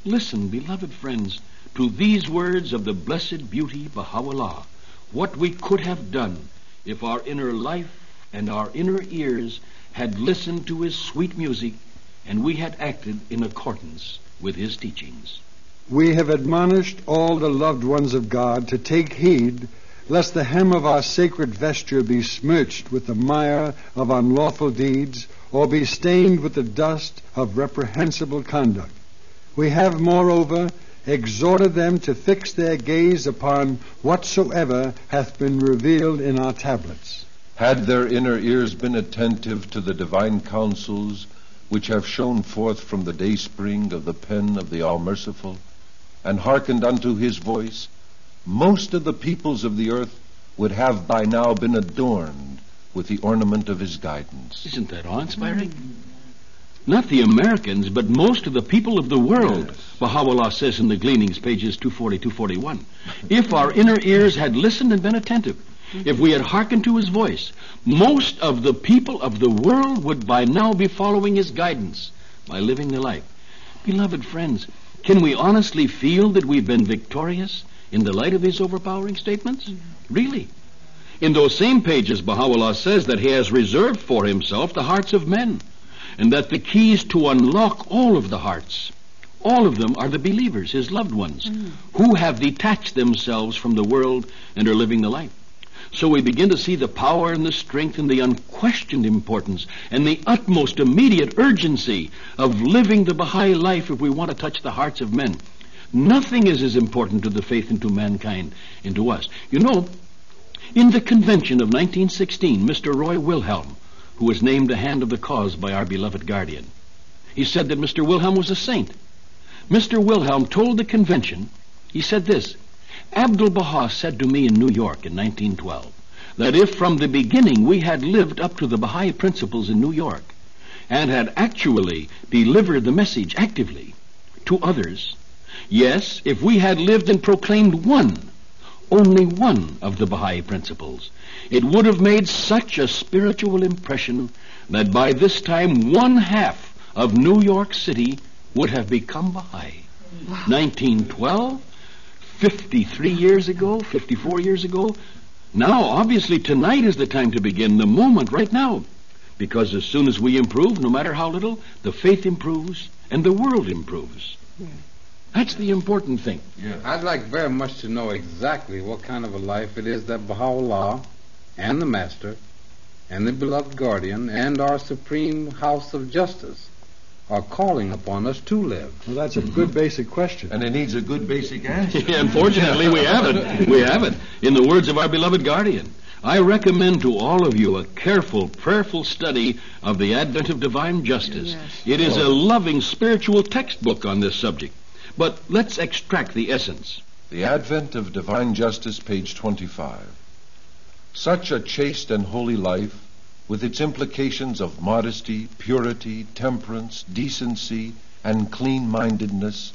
Listen, beloved friends, to these words of the blessed beauty Baha'u'llah what we could have done if our inner life and our inner ears had listened to his sweet music and we had acted in accordance with his teachings. We have admonished all the loved ones of God to take heed lest the hem of our sacred vesture be smirched with the mire of unlawful deeds or be stained with the dust of reprehensible conduct. We have, moreover, exhorted them to fix their gaze upon whatsoever hath been revealed in our tablets. Had their inner ears been attentive to the divine counsels which have shone forth from the dayspring of the pen of the All-Merciful, and hearkened unto his voice, most of the peoples of the earth would have by now been adorned with the ornament of his guidance. Isn't that awe-inspiring? Not the Americans, but most of the people of the world. Yes. Baha'u'llah says in the Gleanings, pages 240, 241, if our inner ears had listened and been attentive, if we had hearkened to his voice, most of the people of the world would by now be following his guidance by living their life. Beloved friends, can we honestly feel that we've been victorious in the light of his overpowering statements? Really? In those same pages, Baha'u'llah says that he has reserved for himself the hearts of men, and that the keys to unlock all of the hearts, all of them are the believers, his loved ones, who have detached themselves from the world and are living the life. So we begin to see the power and the strength and the unquestioned importance and the utmost immediate urgency of living the Baha'i life if we want to touch the hearts of men. Nothing is as important to the faith and to mankind and to us. You know, in the convention of 1916, Mr. Roy Wilhelm, who was named a hand of the cause by our beloved guardian, he said that Mr. Wilhelm was a saint. Mr. Wilhelm told the convention, he said this, Abdul-Baha said to me in New York in 1912 that if from the beginning we had lived up to the Baha'i principles in New York and had actually delivered the message actively to others, yes, if we had lived and proclaimed only one of the Baha'i principles, it would have made such a spiritual impression that by this time 1/2 of New York City would have become Baha'i. Wow. 1912, 53 years ago, 54 years ago. Now, obviously, tonight is the time to begin, the moment, right now. Because as soon as we improve, no matter how little, the faith improves and the world improves. Yeah. That's the important thing. Yeah. I'd like very much to know exactly what kind of a life it is that Baha'u'llah and the Master and the beloved guardian and our Supreme House of Justice are calling upon us to live. Well, that's a good basic question. And it needs a good basic answer. Yeah, unfortunately, we haven't. We haven't. In the words of our beloved guardian, I recommend to all of you a careful, prayerful study of the Advent of Divine Justice. Yes. It is a loving spiritual textbook on this subject. But let's extract the essence. The Advent of Divine Justice, page 25. Such a chaste and holy life, with its implications of modesty, purity, temperance, decency, and clean-mindedness,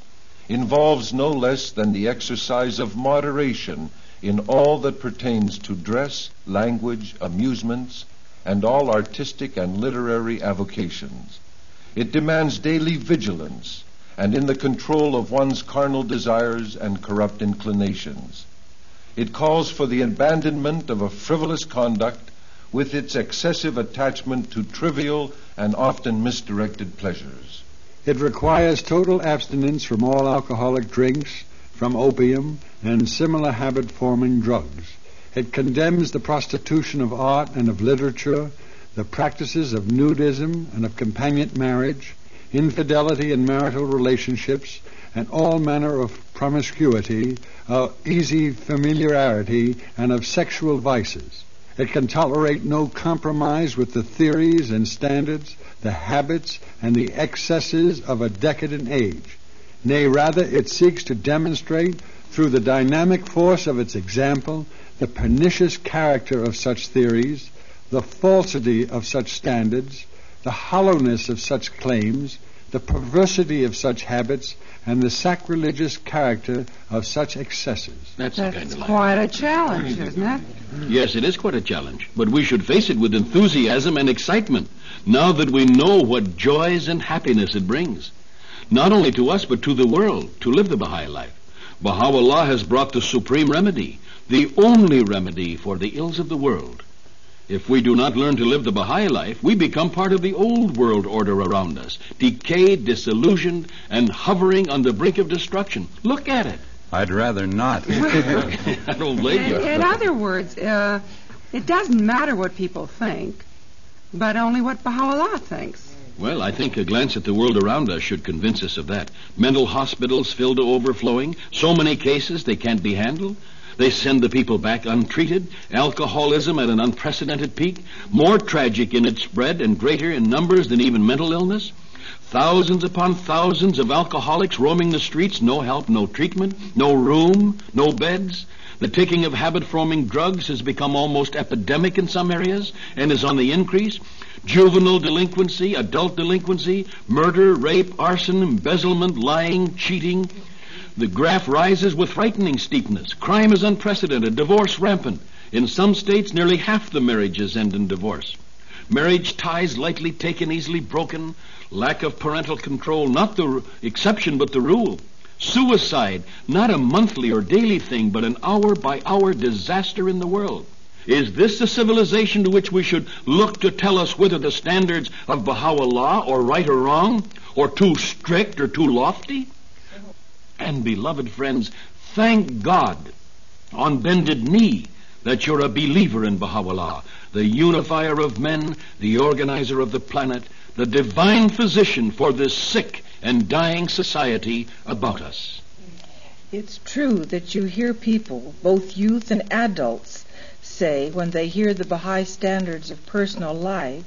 involves no less than the exercise of moderation in all that pertains to dress, language, amusements, and all artistic and literary avocations. It demands daily vigilance, and in the control of one's carnal desires and corrupt inclinations. It calls for the abandonment of a frivolous conduct with its excessive attachment to trivial and often misdirected pleasures. It requires total abstinence from all alcoholic drinks, from opium, and similar habit-forming drugs. It condemns the prostitution of art and of literature, the practices of nudism and of companion marriage, infidelity in marital relationships, and all manner of promiscuity, easy familiarity, and of sexual vices. It can tolerate no compromise with the theories and standards, the habits, and the excesses of a decadent age. Nay, rather, it seeks to demonstrate, through the dynamic force of its example, the pernicious character of such theories, the falsity of such standards, the hollowness of such claims, the perversity of such habits, and the sacrilegious character of such excesses. That's quite a challenge, isn't it? Yes, it is quite a challenge, but we should face it with enthusiasm and excitement, now that we know what joys and happiness it brings, not only to us, but to the world, to live the Baha'i life. Baha'u'llah has brought the supreme remedy, the only remedy for the ills of the world. If we do not learn to live the Baha'i life, we become part of the old world order around us, decayed, disillusioned, and hovering on the brink of destruction. Look at it. I'd rather not. I don't blame you. In other words, it doesn't matter what people think, but only what Baha'u'llah thinks. Well, I think a glance at the world around us should convince us of that. Mental hospitals filled to overflowing, so many cases they can't be handled. They send the people back untreated, alcoholism at an unprecedented peak, more tragic in its spread and greater in numbers than even mental illness. Thousands upon thousands of alcoholics roaming the streets, no help, no treatment, no room, no beds. The taking of habit-forming drugs has become almost epidemic in some areas and is on the increase. Juvenile delinquency, adult delinquency, murder, rape, arson, embezzlement, lying, cheating. The graph rises with frightening steepness. Crime is unprecedented, divorce rampant. In some states, nearly half the marriages end in divorce. Marriage ties lightly taken, easily broken. Lack of parental control, not the exception but the rule. Suicide, not a monthly or daily thing, but an hour-by-hour disaster in the world. Is this the civilization to which we should look to tell us whether the standards of Baha'u'llah are right or wrong, or too strict or too lofty? And, beloved friends, thank God on bended knee that you're a believer in Baha'u'llah, the unifier of men, the organizer of the planet, the divine physician for this sick and dying society about us. It's true that you hear people, both youth and adults, say when they hear the Baha'i standards of personal life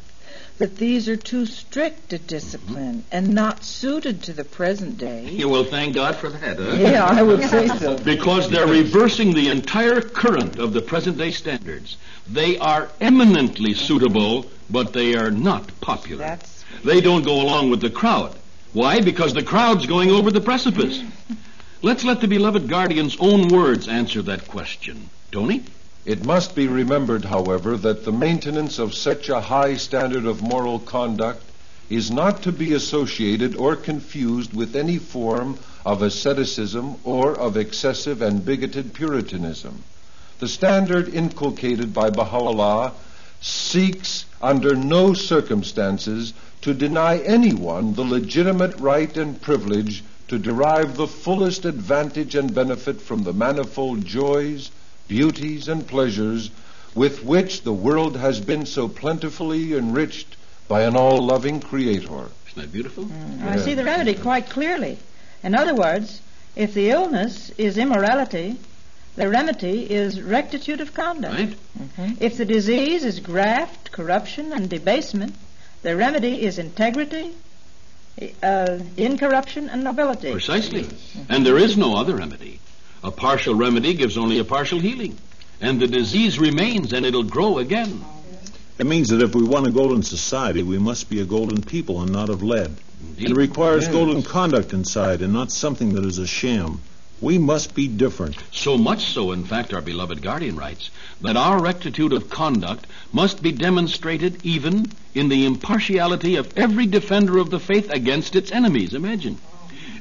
that these are too strict a discipline and not suited to the present day. You will thank God for that, huh? Yeah, I would say so. Because they're reversing the entire current of the present day standards. They are eminently suitable, but they are not popular. They don't go along with the crowd. Why? Because the crowd's going over the precipice. Let's let the beloved guardian's own words answer that question. Tony? It must be remembered, however, that the maintenance of such a high standard of moral conduct is not to be associated or confused with any form of asceticism or of excessive and bigoted Puritanism. The standard inculcated by Baha'u'llah seeks under no circumstances to deny anyone the legitimate right and privilege to derive the fullest advantage and benefit from the manifold joys, beauties, and pleasures with which the world has been so plentifully enriched by an all-loving Creator. Isn't that beautiful? I see the remedy quite clearly. In other words, if the illness is immorality, the remedy is rectitude of conduct. Right. If the disease is graft, corruption, and debasement, the remedy is integrity, incorruption, and nobility. Precisely. And there is no other remedy. A partial remedy gives only a partial healing. And the disease remains, and it'll grow again. It means that if we want a golden society, we must be a golden people and not of lead. Indeed. It requires golden conduct inside and not something that is a sham. We must be different. So much so, in fact, our beloved guardian writes, that our rectitude of conduct must be demonstrated even in the impartiality of every defender of the faith against its enemies. Imagine.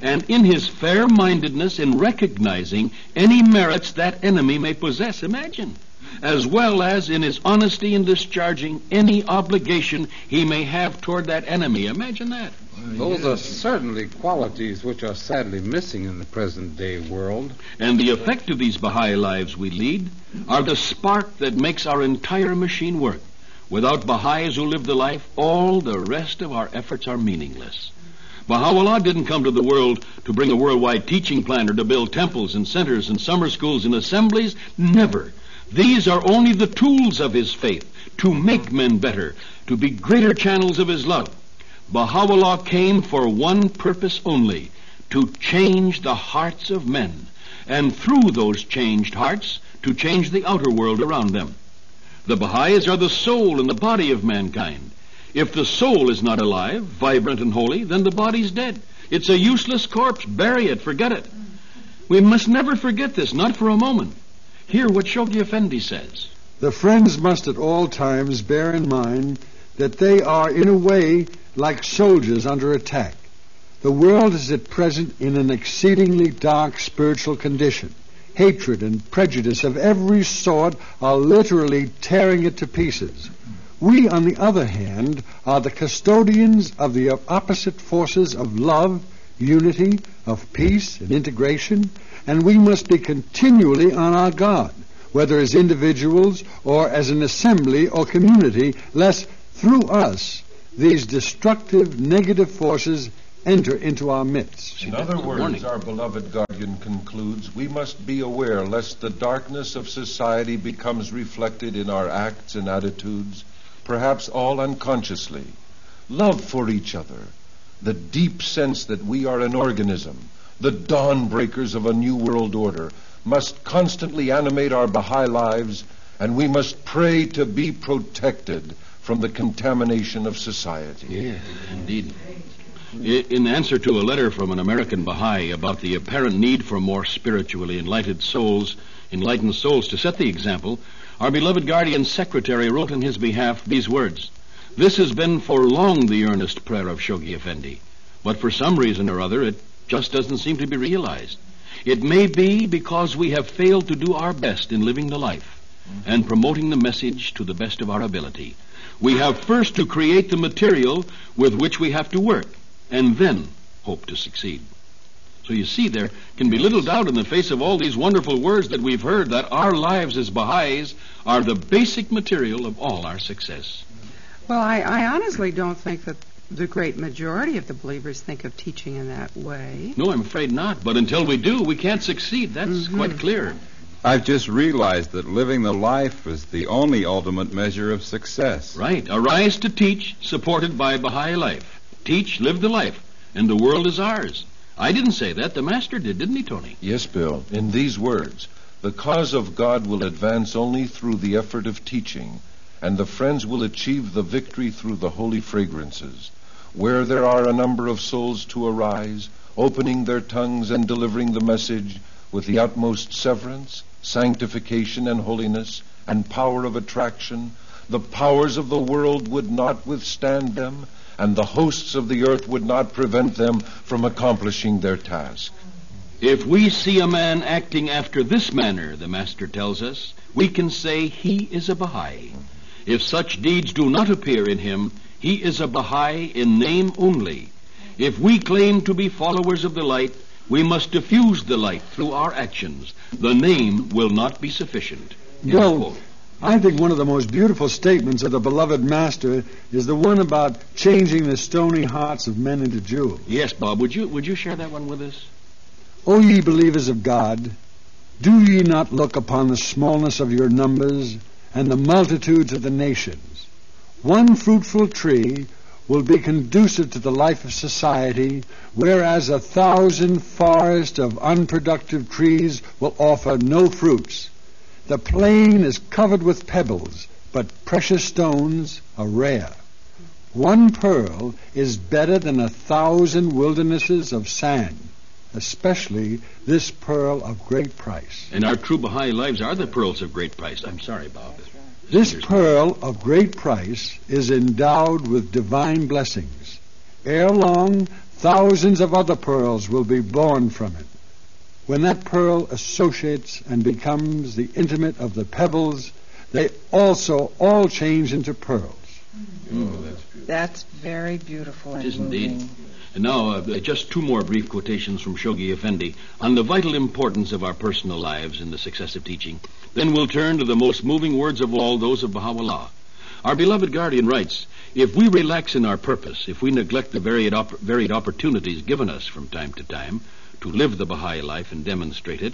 And in his fair-mindedness in recognizing any merits that enemy may possess. Imagine. As well as in his honesty in discharging any obligation he may have toward that enemy. Imagine that. Those are certainly qualities which are sadly missing in the present-day world. And the effect of these Baha'i lives we lead are the spark that makes our entire machine work. Without Baha'is who live the life, all the rest of our efforts are meaningless. Baha'u'llah didn't come to the world to bring a worldwide teaching plan or to build temples and centers and summer schools and assemblies. Never. These are only the tools of his faith to make men better, to be greater channels of his love. Baha'u'llah came for one purpose only, to change the hearts of men, and through those changed hearts, to change the outer world around them. The Baha'is are the soul and the body of mankind. If the soul is not alive, vibrant and holy, then the body's dead. It's a useless corpse. Bury it. Forget it. We must never forget this, not for a moment. Hear what Shoghi Effendi says. The friends must at all times bear in mind that they are, in a way, like soldiers under attack. The world is at present in an exceedingly dark spiritual condition. Hatred and prejudice of every sort are literally tearing it to pieces. We, on the other hand, are the custodians of the opposite forces of love, unity, of peace and integration, and we must be continually on our guard, whether as individuals or as an assembly or community, lest through us these destructive, negative forces enter into our midst. In other words, our beloved guardian concludes, we must be aware lest the darkness of society becomes reflected in our acts and attitudes, perhaps all unconsciously. Love for each other, the deep sense that we are an organism, the dawn breakers of a new world order, must constantly animate our Baha'i lives, and we must pray to be protected from the contamination of society. Yes, indeed. In answer to a letter from an American Baha'i about the apparent need for more spiritually enlightened souls to set the example, our beloved guardian's secretary wrote on his behalf these words: "This has been for long the earnest prayer of Shoghi Effendi, but for some reason or other it just doesn't seem to be realized. It may be because we have failed to do our best in living the life and promoting the message to the best of our ability. We have first to create the material with which we have to work, and then hope to succeed." So you see, there can be little doubt in the face of all these wonderful words that we've heard that our lives as Baha'is are the basic material of all our success. Well, I honestly don't think that the great majority of the believers think of teaching in that way. No, I'm afraid not. But until we do, we can't succeed. That's quite clear. I've just realized that living the life is the only ultimate measure of success. Right. Arise to teach, supported by Baha'i life. Teach, live the life, and the world is ours. I didn't say that. The Master did, didn't he, Tony? Yes, Bill. In these words, the cause of God will advance only through the effort of teaching, and the friends will achieve the victory through the holy fragrances. Where there are a number of souls to arise, opening their tongues and delivering the message with the utmost severance, sanctification and holiness, and power of attraction, the powers of the world would not withstand them, and the hosts of the earth would not prevent them from accomplishing their task. If we see a man acting after this manner, the Master tells us, we can say he is a Baha'i. If such deeds do not appear in him, he is a Baha'i in name only. If we claim to be followers of the light, we must diffuse the light through our actions. The name will not be sufficient. Bill, I think one of the most beautiful statements of the beloved Master is the one about changing the stony hearts of men into jewels. Yes, Bob. Would you share that one with us? O ye believers of God, do ye not look upon the smallness of your numbers and the multitudes of the nations? One fruitful tree will be conducive to the life of society, whereas 1,000 forests of unproductive trees will offer no fruits. The plain is covered with pebbles, but precious stones are rare. One pearl is better than 1,000 wildernesses of sand, especially this pearl of great price. And our true Baha'i lives are the pearls of great price. I'm sorry, Bob. This pearl of great price is endowed with divine blessings. Ere long, thousands of other pearls will be born from it. When that pearl associates and becomes the intimate of the pebbles, they also all change into pearls. That's very beautiful. It is indeed. And now, just two more brief quotations from Shoghi Effendi on the vital importance of our personal lives in the success of teaching. Then we'll turn to the most moving words of all, those of Baha'u'llah. Our beloved guardian writes, "If we relax in our purpose, if we neglect the varied opportunities given us from time to time to live the Baha'i life and demonstrate it,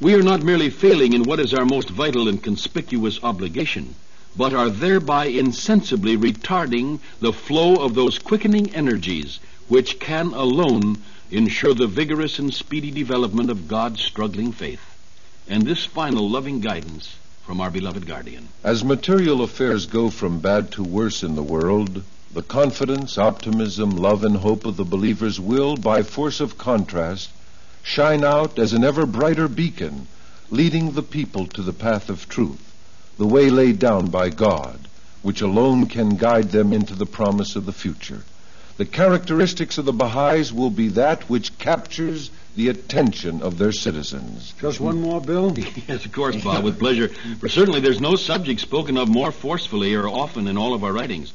we are not merely failing in what is our most vital and conspicuous obligation, but are thereby insensibly retarding the flow of those quickening energies which can alone ensure the vigorous and speedy development of God's struggling faith." And this final loving guidance from our beloved guardian. As material affairs go from bad to worse in the world, the confidence, optimism, love, and hope of the believers will, by force of contrast, shine out as an ever brighter beacon, leading the people to the path of truth, the way laid down by God, which alone can guide them into the promise of the future. The characteristics of the Baha'is will be that which captures the attention of their citizens. Just one more, Bill? Yes, of course, Bob, with pleasure. For certainly there's no subject spoken of more forcefully or often in all of our writings.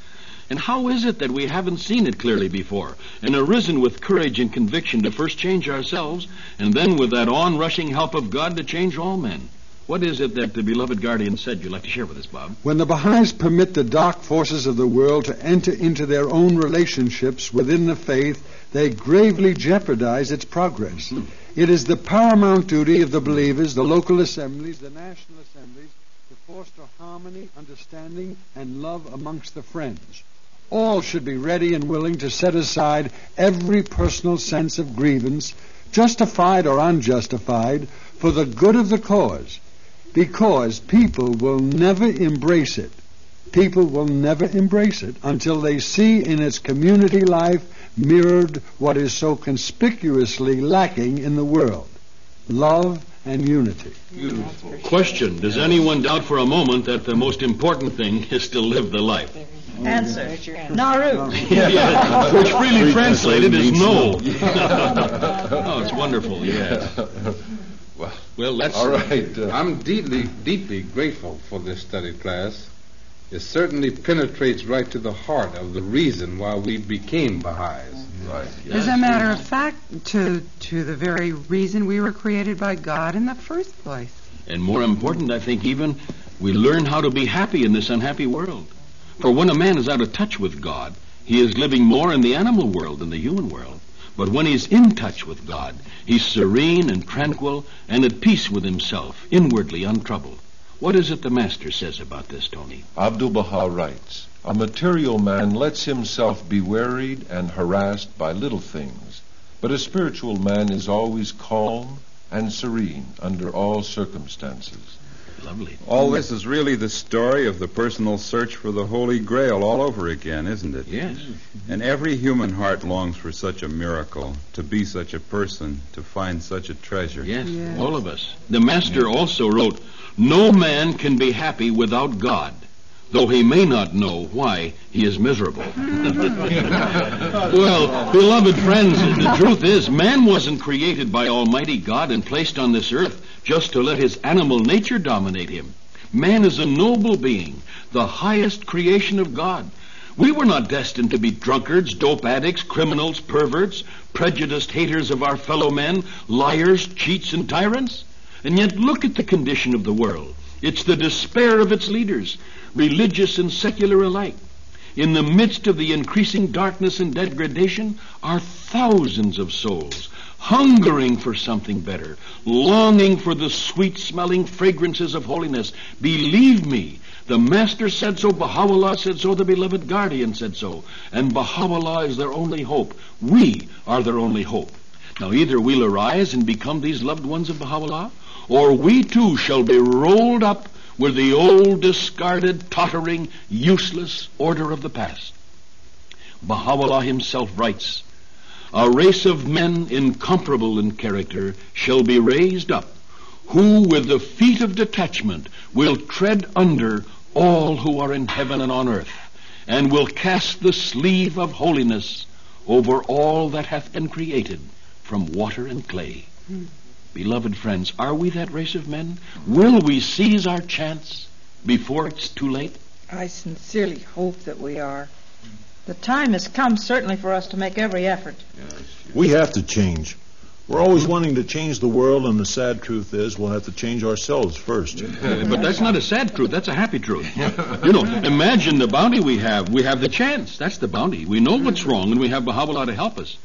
And how is it that we haven't seen it clearly before and arisen with courage and conviction to first change ourselves and then with that on-rushing help of God to change all men? What is it that the beloved guardian said you'd like to share with us, Bob? When the Baha'is permit the dark forces of the world to enter into their own relationships within the faith, they gravely jeopardize its progress. It is the paramount duty of the believers, the local assemblies, the national assemblies, to foster harmony, understanding, and love amongst the friends. All should be ready and willing to set aside every personal sense of grievance, justified or unjustified, for the good of the cause, because people will never embrace it. People will never embrace it until they see in its community life mirrored what is so conspicuously lacking in the world: love and unity. Beautiful. Question: does anyone doubt for a moment that the most important thing is to live the life? Answer: Naru. Which freely translated is no. Oh, it's wonderful, yes. Well, that's all right. I'm deeply grateful for this study class. It certainly penetrates right to the heart of the reason why we became Baha'is. Right. Yes. As a matter of fact, to the very reason we were created by God in the first place. And more important, I think even, we learn how to be happy in this unhappy world. For when a man is out of touch with God, he is living more in the animal world than the human world. But when he's in touch with God, he's serene and tranquil and at peace with himself, inwardly untroubled. What is it the Master says about this, Tony? Abdu'l-Baha writes, "A material man lets himself be wearied and harassed by little things, but a spiritual man is always calm and serene under all circumstances." Lovely. All this is really the story of the personal search for the Holy Grail all over again, isn't it? Yes. And every human heart longs for such a miracle, to be such a person, to find such a treasure. Yes, all of us. The Master also wrote, "No man can be happy without God, though he may not know why he is miserable." Well, beloved friends, the truth is, man wasn't created by Almighty God and placed on this earth just to let his animal nature dominate him. Man is a noble being, the highest creation of God. We were not destined to be drunkards, dope addicts, criminals, perverts, prejudiced haters of our fellow men, liars, cheats, and tyrants. And yet look at the condition of the world. It's the despair of its leaders, religious and secular alike. In the midst of the increasing darkness and degradation are thousands of souls hungering for something better, longing for the sweet-smelling fragrances of holiness. Believe me, the Master said so, Baha'u'llah said so, the beloved guardian said so, and Baha'u'llah is their only hope. We are their only hope. Now either we'll arise and become these loved ones of Baha'u'llah, or we too shall be rolled up with the old, discarded, tottering, useless order of the past. Baha'u'llah himself writes, "A race of men incomparable in character shall be raised up, who with the feet of detachment will tread under all who are in heaven and on earth, and will cast the sleeve of holiness over all that hath been created from water and clay." Beloved friends, are we that race of men? Will we seize our chance before it's too late? I sincerely hope that we are. The time has come, certainly, for us to make every effort. We have to change. We're always wanting to change the world, and the sad truth is we'll have to change ourselves first. But that's not a sad truth. That's a happy truth. You know, imagine the bounty we have. We have the chance. That's the bounty. We know what's wrong, and we have Baha'u'llah to help us.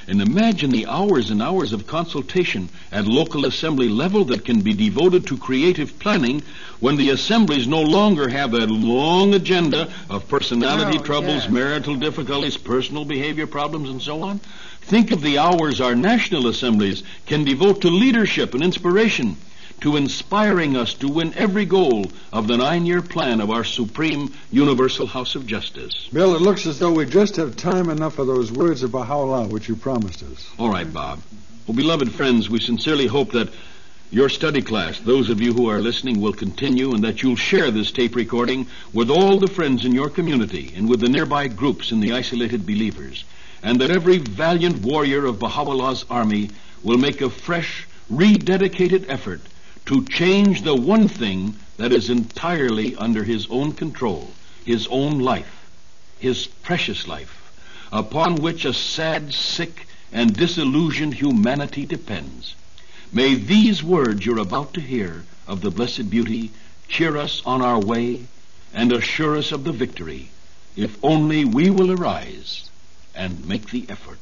And imagine the hours and hours of consultation at local assembly level that can be devoted to creative planning when the assemblies no longer have a long agenda of personality troubles, marital difficulties, personal behavior problems, and so on. Think of the hours our national assemblies can devote to leadership and inspiration, to inspiring us to win every goal of the 9-year plan of our supreme universal house of justice. Bill, it looks as though we just have time enough for those words of Baha'u'llah which you promised us. All right, Bob. Well, beloved friends, we sincerely hope that your study class, those of you who are listening, will continue, and that you'll share this tape recording with all the friends in your community and with the nearby groups and the isolated believers. and that every valiant warrior of Baha'u'llah's army will make a fresh, rededicated effort to change the one thing that is entirely under his own control, his own life, his precious life, upon which a sad, sick, and disillusioned humanity depends. May these words you're about to hear of the Blessed Beauty cheer us on our way and assure us of the victory, if only we will arise and make the effort.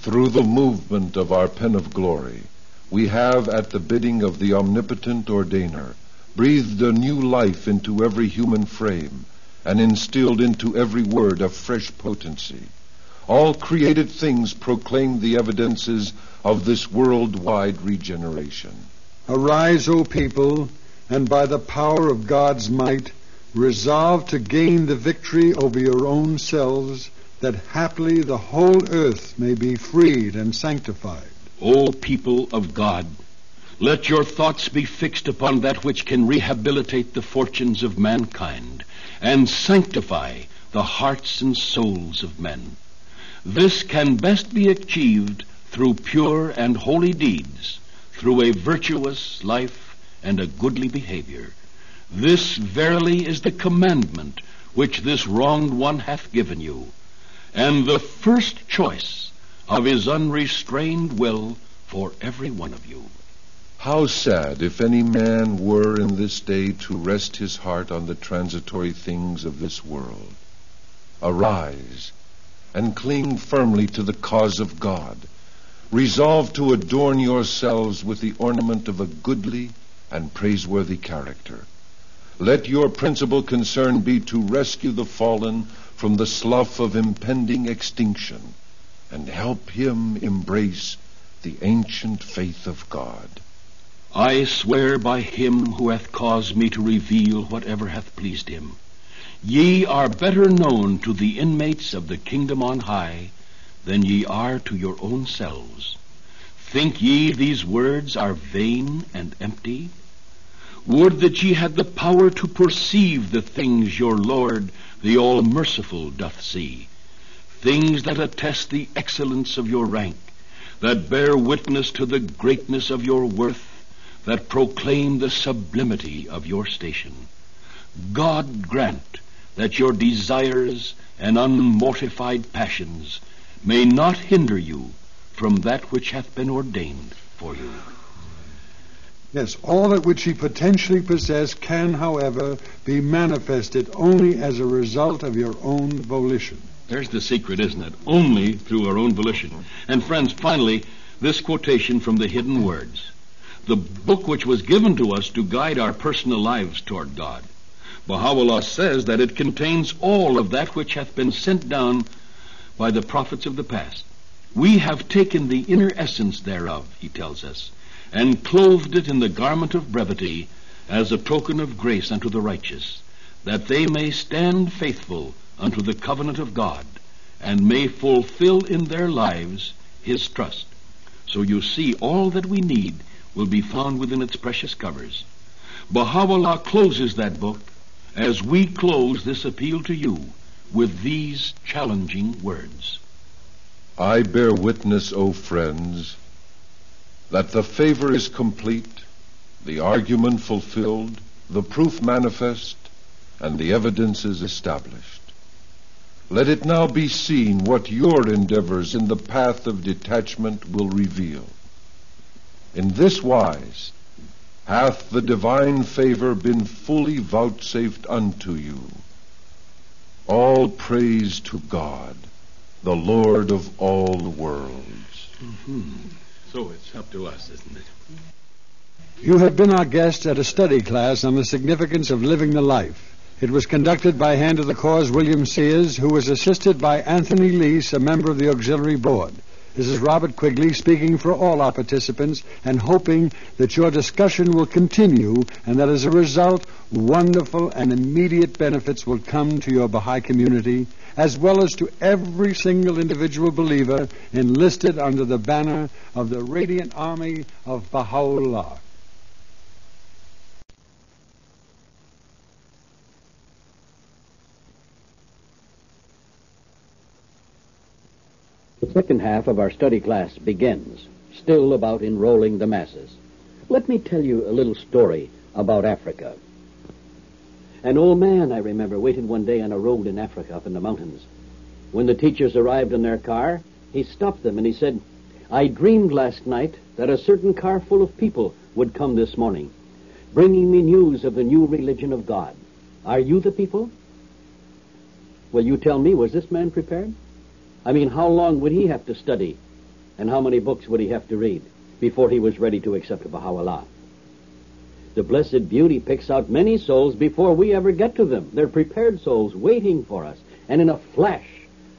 Through the movement of our pen of glory, we have, at the bidding of the omnipotent ordainer, breathed a new life into every human frame and instilled into every word a fresh potency. All created things proclaim the evidences of this worldwide regeneration. Arise, O people, and by the power of God's might, resolve to gain the victory over your own selves, that haply the whole earth may be freed and sanctified. O people of God, let your thoughts be fixed upon that which can rehabilitate the fortunes of mankind and sanctify the hearts and souls of men. This can best be achieved through pure and holy deeds, through a virtuous life and a goodly behavior. This verily is the commandment which this wronged one hath given you, and the first choice of his unrestrained will for every one of you. How sad if any man were in this day to rest his heart on the transitory things of this world. Arise and cling firmly to the cause of God. Resolve to adorn yourselves with the ornament of a goodly and praiseworthy character. Let your principal concern be to rescue the fallen from the slough of impending extinction and help him embrace the ancient faith of God. I swear by him who hath caused me to reveal whatever hath pleased him. Ye are better known to the inmates of the kingdom on high than ye are to your own selves. Think ye these words are vain and empty? Would that ye had the power to perceive the things your Lord, the All-Merciful, doth see, things that attest the excellence of your rank, that bear witness to the greatness of your worth, that proclaim the sublimity of your station. God grant that your desires and unmortified passions may not hinder you from that which hath been ordained for you. Yes, all that which ye potentially possess can, however, be manifested only as a result of your own volition. There's the secret, isn't it? Only through our own volition. And friends, finally, this quotation from the Hidden Words. The book which was given to us to guide our personal lives toward God. Baha'u'llah says that it contains all of that which hath been sent down by the prophets of the past. We have taken the inner essence thereof, he tells us, and clothed it in the garment of brevity as a token of grace unto the righteous, that they may stand faithful unto the covenant of God, and may fulfill in their lives his trust. So you see, all that we need will be found within its precious covers. Baha'u'llah closes that book as we close this appeal to you with these challenging words. I bear witness, O friends, that the favor is complete, the argument fulfilled, the proof manifest, and the evidence is established. Let it now be seen what your endeavors in the path of detachment will reveal. In this wise hath the divine favor been fully vouchsafed unto you. All praise to God, the Lord of all the worlds. So it's up to us, isn't it? You have been our guest at a study class on the significance of living the life. It was conducted by Hand of the Cause William Sears, who was assisted by Anthony Lease, a member of the Auxiliary Board. This is Robert Quigley speaking for all our participants and hoping that your discussion will continue and that as a result, wonderful and immediate benefits will come to your Baha'i community as well as to every single individual believer enlisted under the banner of the Radiant Army of Baha'u'llah. second half of our study class begins, still about enrolling the masses. Let me tell you a little story about Africa. An old man, I remember, waited one day on a road in Africa up in the mountains. When the teachers arrived in their car, he stopped them and he said, "I dreamed last night that a certain car full of people would come this morning, bringing me news of the new religion of God. Are you the people?" Well, you tell me, was this man prepared? I mean, how long would he have to study, and how many books would he have to read before he was ready to accept Baha'u'llah? The Blessed Beauty picks out many souls before we ever get to them. They're prepared souls waiting for us, and in a flash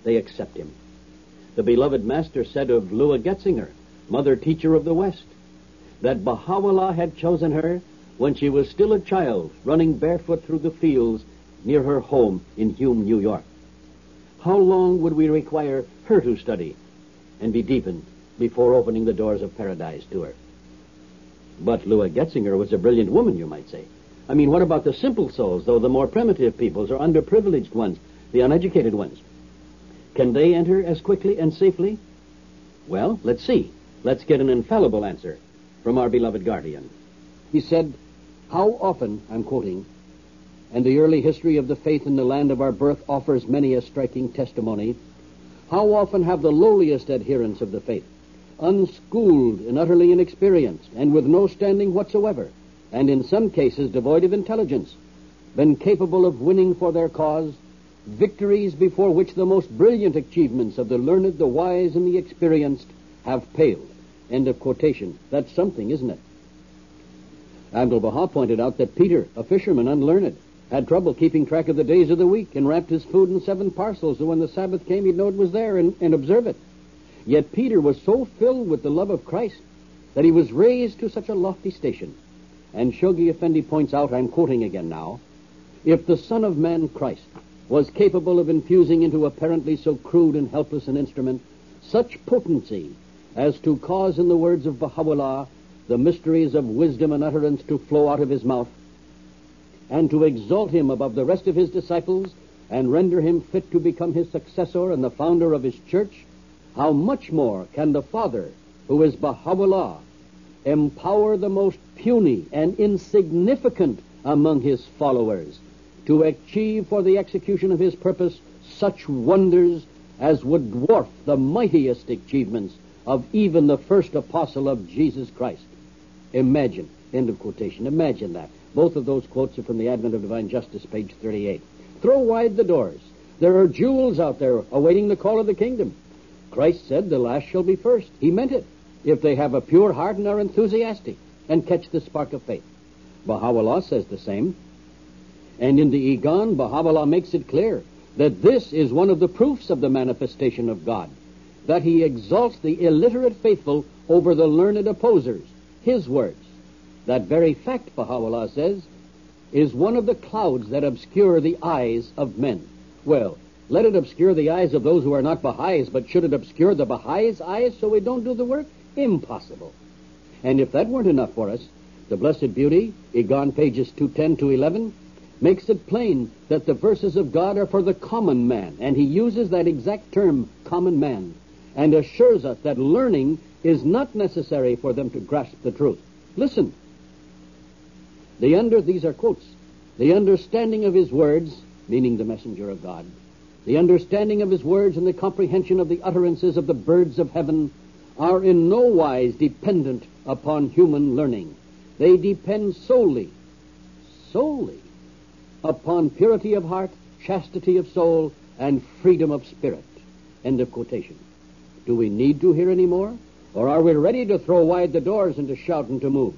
they accept him. The beloved Master said of Lua Getzinger, mother teacher of the West, that Baha'u'llah had chosen her when she was still a child, running barefoot through the fields near her home in Hume, New York. How long would we require her to study and be deepened before opening the doors of paradise to her? But Lua Getzinger was a brilliant woman, you might say. I mean, what about the simple souls, though, the more primitive peoples or underprivileged ones, the uneducated ones? Can they enter as quickly and safely? Well, let's see. Let's get an infallible answer from our beloved guardian. He said, "How often," I'm quoting, "and the early history of the faith in the land of our birth offers many a striking testimony, how often have the lowliest adherents of the faith, unschooled and utterly inexperienced, and with no standing whatsoever, and in some cases devoid of intelligence, been capable of winning for their cause victories before which the most brilliant achievements of the learned, the wise, and the experienced have paled." End of quotation. That's something, isn't it? Abdul-Baha pointed out that Peter, a fisherman unlearned, had trouble keeping track of the days of the week and wrapped his food in 7 parcels so when the Sabbath came he'd know it was there and observe it. Yet Peter was so filled with the love of Christ that he was raised to such a lofty station. And Shoghi Effendi points out, I'm quoting again now, if the Son of Man, Christ, was capable of infusing into apparently so crude and helpless an instrument such potency as to cause, in the words of Baha'u'llah, the mysteries of wisdom and utterance to flow out of his mouth, and to exalt him above the rest of his disciples and render him fit to become his successor and the founder of his church, how much more can the Father, who is Baha'u'llah, empower the most puny and insignificant among his followers to achieve for the execution of his purpose such wonders as would dwarf the mightiest achievements of even the first apostle of Jesus Christ. Imagine, end of quotation, imagine that. Both of those quotes are from the Advent of Divine Justice, page 38. Throw wide the doors. There are jewels out there awaiting the call of the kingdom. Christ said the last shall be first. He meant it, if they have a pure heart and are enthusiastic and catch the spark of faith. Baha'u'llah says the same. And in the Egon, Baha'u'llah makes it clear that this is one of the proofs of the manifestation of God, that he exalts the illiterate faithful over the learned opposers. His words. That very fact, Baha'u'llah says, is one of the clouds that obscure the eyes of men. Well, let it obscure the eyes of those who are not Baha'is, but should it obscure the Baha'is' eyes so we don't do the work? Impossible. And if that weren't enough for us, the Blessed Beauty, Egon pages 210 to 11, makes it plain that the verses of God are for the common man, and he uses that exact term, common man, and assures us that learning is not necessary for them to grasp the truth. Listen. These are quotes. The understanding of his words, meaning the messenger of God, the understanding of his words and the comprehension of the utterances of the birds of heaven are in no wise dependent upon human learning. They depend solely upon purity of heart, chastity of soul, and freedom of spirit. End of quotation. Do we need to hear any more? Or are we ready to throw wide the doors and to shout and to move?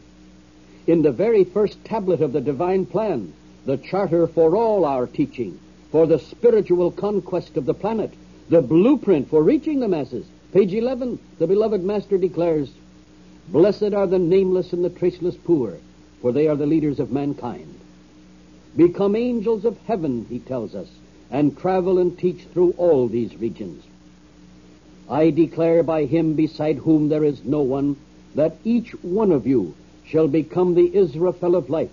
In the very first tablet of the divine plan, the charter for all our teaching, for the spiritual conquest of the planet, the blueprint for reaching the masses, page 11, the beloved Master declares, "Blessed are the nameless and the traceless poor, for they are the leaders of mankind. Become angels of heaven," he tells us, "and travel and teach through all these regions. I declare by him beside whom there is no one, that each one of you shall become the Israfel of life,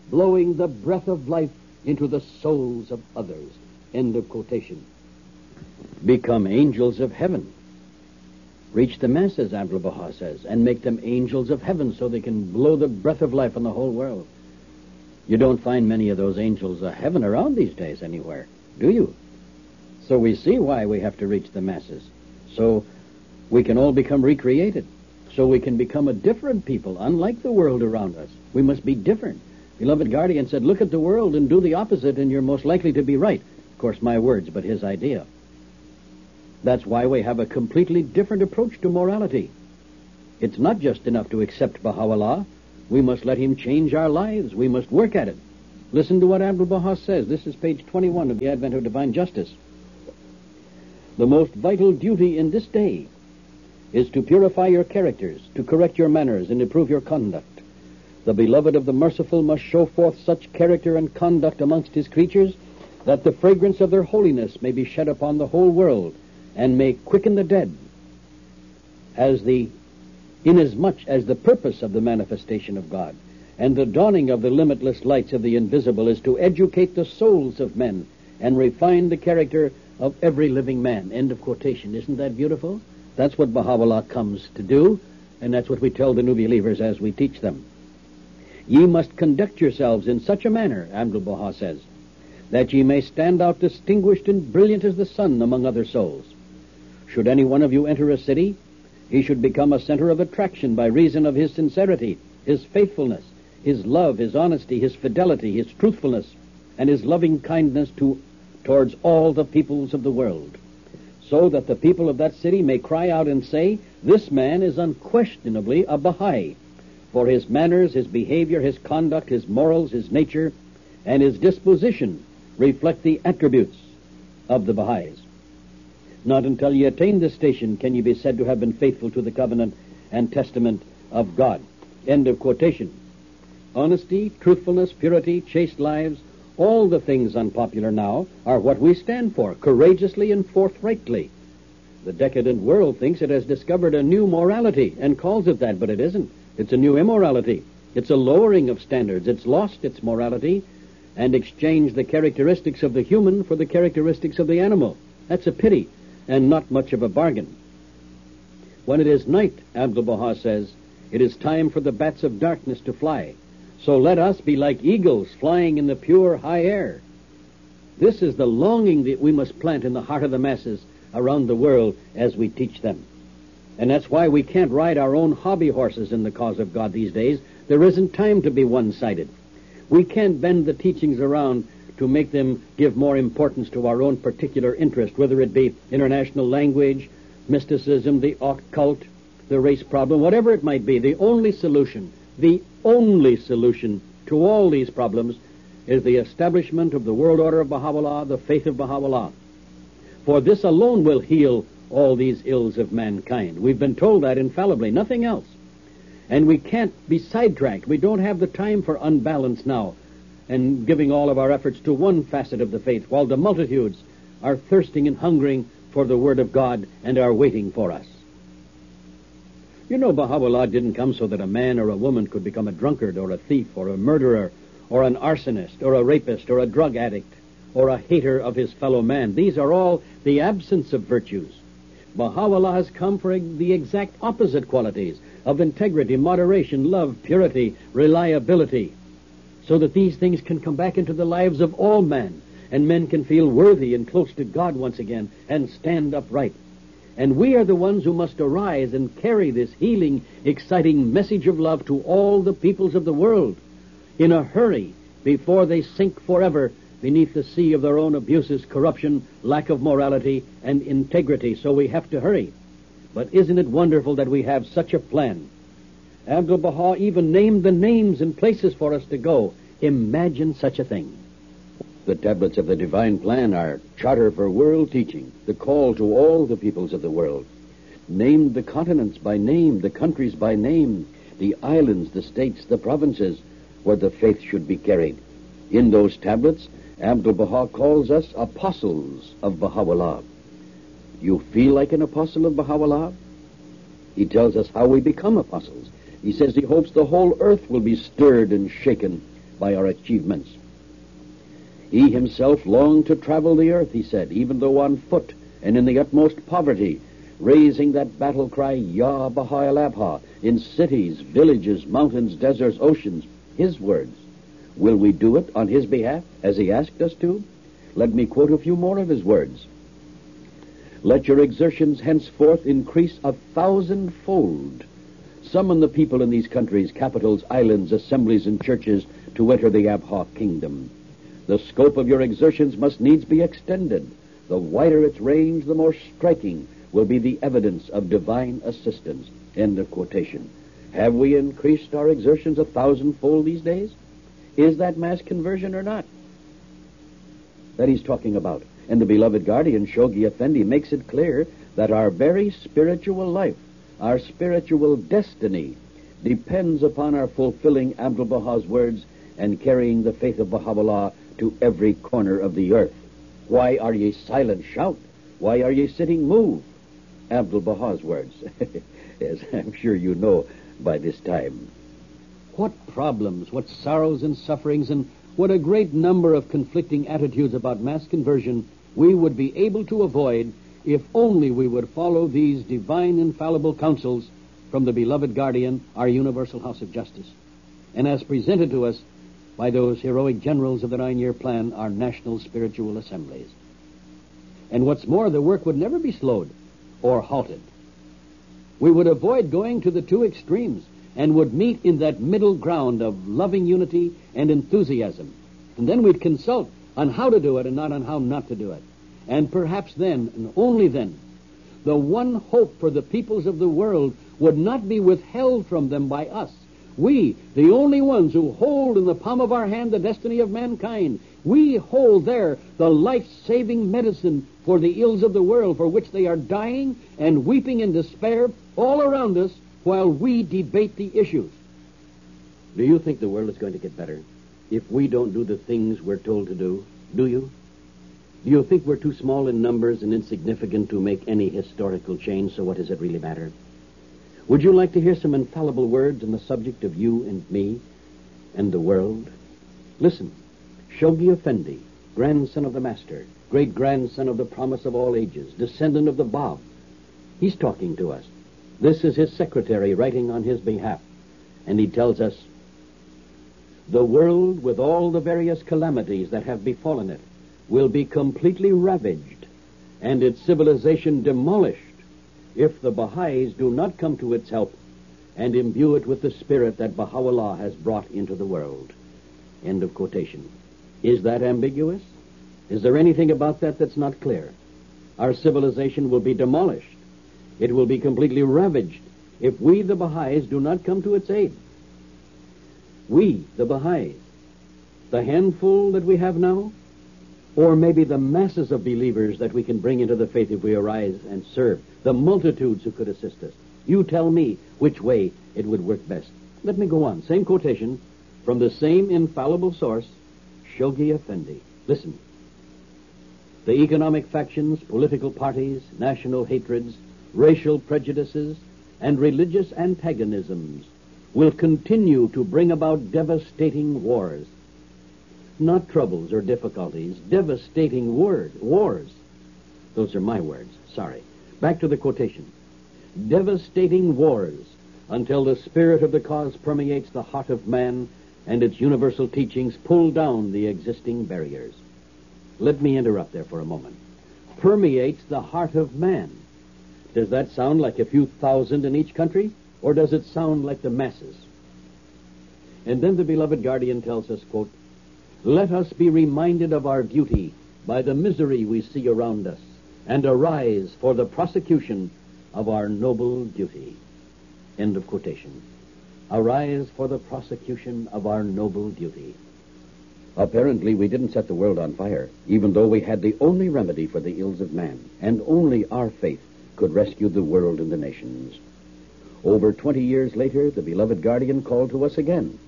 blowing the breath of life into the souls of others." End of quotation. Become angels of heaven. Reach the masses, Abdu'l-Baha says, and make them angels of heaven so they can blow the breath of life on the whole world. You don't find many of those angels of heaven around these days anywhere, do you? So we see why we have to reach the masses. So we can all become recreated. So we can become a different people, unlike the world around us. We must be different. Beloved Guardian said, look at the world and do the opposite, and you're most likely to be right. Of course, my words, but his idea. That's why we have a completely different approach to morality. It's not just enough to accept Baha'u'llah. We must let him change our lives. We must work at it. Listen to what Abdu'l-Baha says. This is page 21 of the Advent of Divine Justice. The most vital duty in this day is to purify your characters, to correct your manners, and improve your conduct. The beloved of the merciful must show forth such character and conduct amongst his creatures that the fragrance of their holiness may be shed upon the whole world and may quicken the dead, inasmuch as the purpose of the manifestation of God and the dawning of the limitless lights of the invisible is to educate the souls of men and refine the character of every living man. End of quotation. Isn't that beautiful? That's what Baha'u'llah comes to do, and that's what we tell the new believers as we teach them. Ye must conduct yourselves in such a manner, Abdu'l-Baha says, that ye may stand out distinguished and brilliant as the sun among other souls. Should any one of you enter a city, he should become a center of attraction by reason of his sincerity, his faithfulness, his love, his honesty, his fidelity, his truthfulness, and his loving kindness towards all the peoples of the world, so that the people of that city may cry out and say, this man is unquestionably a Baha'i, for his manners, his behavior, his conduct, his morals, his nature, and his disposition reflect the attributes of the Baha'is. Not until ye attain this station can ye be said to have been faithful to the covenant and testament of God. End of quotation. Honesty, truthfulness, purity, chaste lives, all the things unpopular now are what we stand for, courageously and forthrightly. The decadent world thinks it has discovered a new morality and calls it that, but it isn't. It's a new immorality. It's a lowering of standards. It's lost its morality and exchanged the characteristics of the human for the characteristics of the animal. That's a pity and not much of a bargain. When it is night, Abdu'l-Baha says, it is time for the bats of darkness to fly. So let us be like eagles flying in the pure high air. This is the longing that we must plant in the heart of the masses around the world as we teach them. And that's why we can't ride our own hobby horses in the cause of God these days. There isn't time to be one-sided. We can't bend the teachings around to make them give more importance to our own particular interest, whether it be international language, mysticism, the occult, the race problem, whatever it might be. The only solution to all these problems is the establishment of the world order of Baha'u'llah, the faith of Baha'u'llah. For this alone will heal all these ills of mankind. We've been told that infallibly, nothing else. And we can't be sidetracked. We don't have the time for unbalance now and giving all of our efforts to one facet of the faith, while the multitudes are thirsting and hungering for the Word of God and are waiting for us. You know, Baha'u'llah didn't come so that a man or a woman could become a drunkard or a thief or a murderer or an arsonist or a rapist or a drug addict or a hater of his fellow man. These are all the absence of virtues. Baha'u'llah has come for the exact opposite qualities of integrity, moderation, love, purity, reliability, so that these things can come back into the lives of all men, and men can feel worthy and close to God once again and stand upright. And we are the ones who must arise and carry this healing, exciting message of love to all the peoples of the world in a hurry before they sink forever beneath the sea of their own abuses, corruption, lack of morality, and integrity. So we have to hurry. But isn't it wonderful that we have such a plan? Abdu'l-Baha even named the names and places for us to go. Imagine such a thing. The tablets of the divine plan are charter for world teaching, the call to all the peoples of the world. Named the continents by name, the countries by name, the islands, the states, the provinces where the faith should be carried. In those tablets, Abdu'l-Baha calls us apostles of Baha'u'llah. You feel like an apostle of Baha'u'llah? He tells us how we become apostles. He says he hopes the whole earth will be stirred and shaken by our achievements. He himself longed to travel the earth, he said, even though on foot and in the utmost poverty, raising that battle cry, Ya Baha'u'llah, in cities, villages, mountains, deserts, oceans, his words. Will we do it on his behalf, as he asked us to? Let me quote a few more of his words. Let your exertions henceforth increase 1,000-fold. Summon the people in these countries, capitals, islands, assemblies, and churches to enter the Abha kingdom. The scope of your exertions must needs be extended. The wider its range, the more striking will be the evidence of divine assistance. End of quotation. Have we increased our exertions 1,000-fold these days? Is that mass conversion or not? That he's talking about. And the beloved guardian, Shoghi Effendi, makes it clear that our very spiritual life, our spiritual destiny, depends upon our fulfilling Abdul Baha's words and carrying the faith of Baha'u'llah to every corner of the earth. Why are ye silent? Shout. Why are ye sitting? Move. Abdul Baha's words, as I'm sure you know by this time. What problems, what sorrows and sufferings, and what a great number of conflicting attitudes about mass conversion we would be able to avoid if only we would follow these divine infallible counsels from the beloved guardian, our universal house of justice, and as presented to us by those heroic generals of the 9-year plan, our national spiritual assemblies. And what's more, the work would never be slowed or halted. We would avoid going to the two extremes and would meet in that middle ground of loving unity and enthusiasm. And then we'd consult on how to do it and not on how not to do it. And perhaps then, and only then, the one hope for the peoples of the world would not be withheld from them by us. We, the only ones who hold in the palm of our hand the destiny of mankind, we hold there the life-saving medicine for the ills of the world for which they are dying and weeping in despair all around us while we debate the issues. Do you think the world is going to get better if we don't do the things we're told to do? Do you? Do you think we're too small in numbers and insignificant to make any historical change, so what does it really matter? Would you like to hear some infallible words on the subject of you and me and the world? Listen, Shoghi Effendi, grandson of the Master, great-grandson of the Promise of all ages, descendant of the Bab, he's talking to us. This is his secretary writing on his behalf, and he tells us, the world, with all the various calamities that have befallen it, will be completely ravaged and its civilization demolished if the Baha'is do not come to its help and imbue it with the spirit that Baha'u'llah has brought into the world. End of quotation. Is that ambiguous? Is there anything about that that's not clear? Our civilization will be demolished. It will be completely ravaged if we, the Baha'is, do not come to its aid. We, the Baha'is, the handful that we have now, or maybe the masses of believers that we can bring into the faith if we arise and serve, the multitudes who could assist us. You tell me which way it would work best. Let me go on. Same quotation from the same infallible source, Shoghi Effendi. Listen. The economic factions, political parties, national hatreds, racial prejudices, and religious antagonisms will continue to bring about devastating wars. Not troubles or difficulties, devastating wars. Those are my words, sorry. Back to the quotation. Devastating wars until the spirit of the cause permeates the heart of man and its universal teachings pull down the existing barriers. Let me interrupt there for a moment. Permeates the heart of man. Does that sound like a few thousand in each country, or does it sound like the masses? And then the beloved guardian tells us, quote, let us be reminded of our duty by the misery we see around us, and arise for the prosecution of our noble duty. End of quotation. Arise for the prosecution of our noble duty. Apparently we didn't set the world on fire, even though we had the only remedy for the ills of man, and only our faith could rescue the world and the nations. Over 20 years later, the beloved guardian called to us again.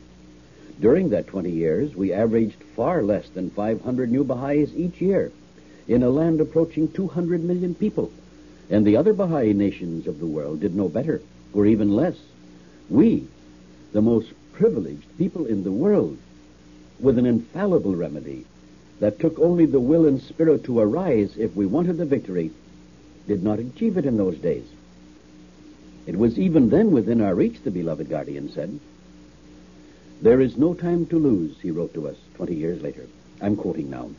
During that 20 years, we averaged far less than 500 new Baha'is each year in a land approaching 200 million people. And the other Baha'i nations of the world did no better, or even less. We, the most privileged people in the world, with an infallible remedy that took only the will and spirit to arise if we wanted the victory, did not achieve it in those days. It was even then within our reach, the beloved guardian said. There is no time to lose, he wrote to us 20 years later. I'm quoting now.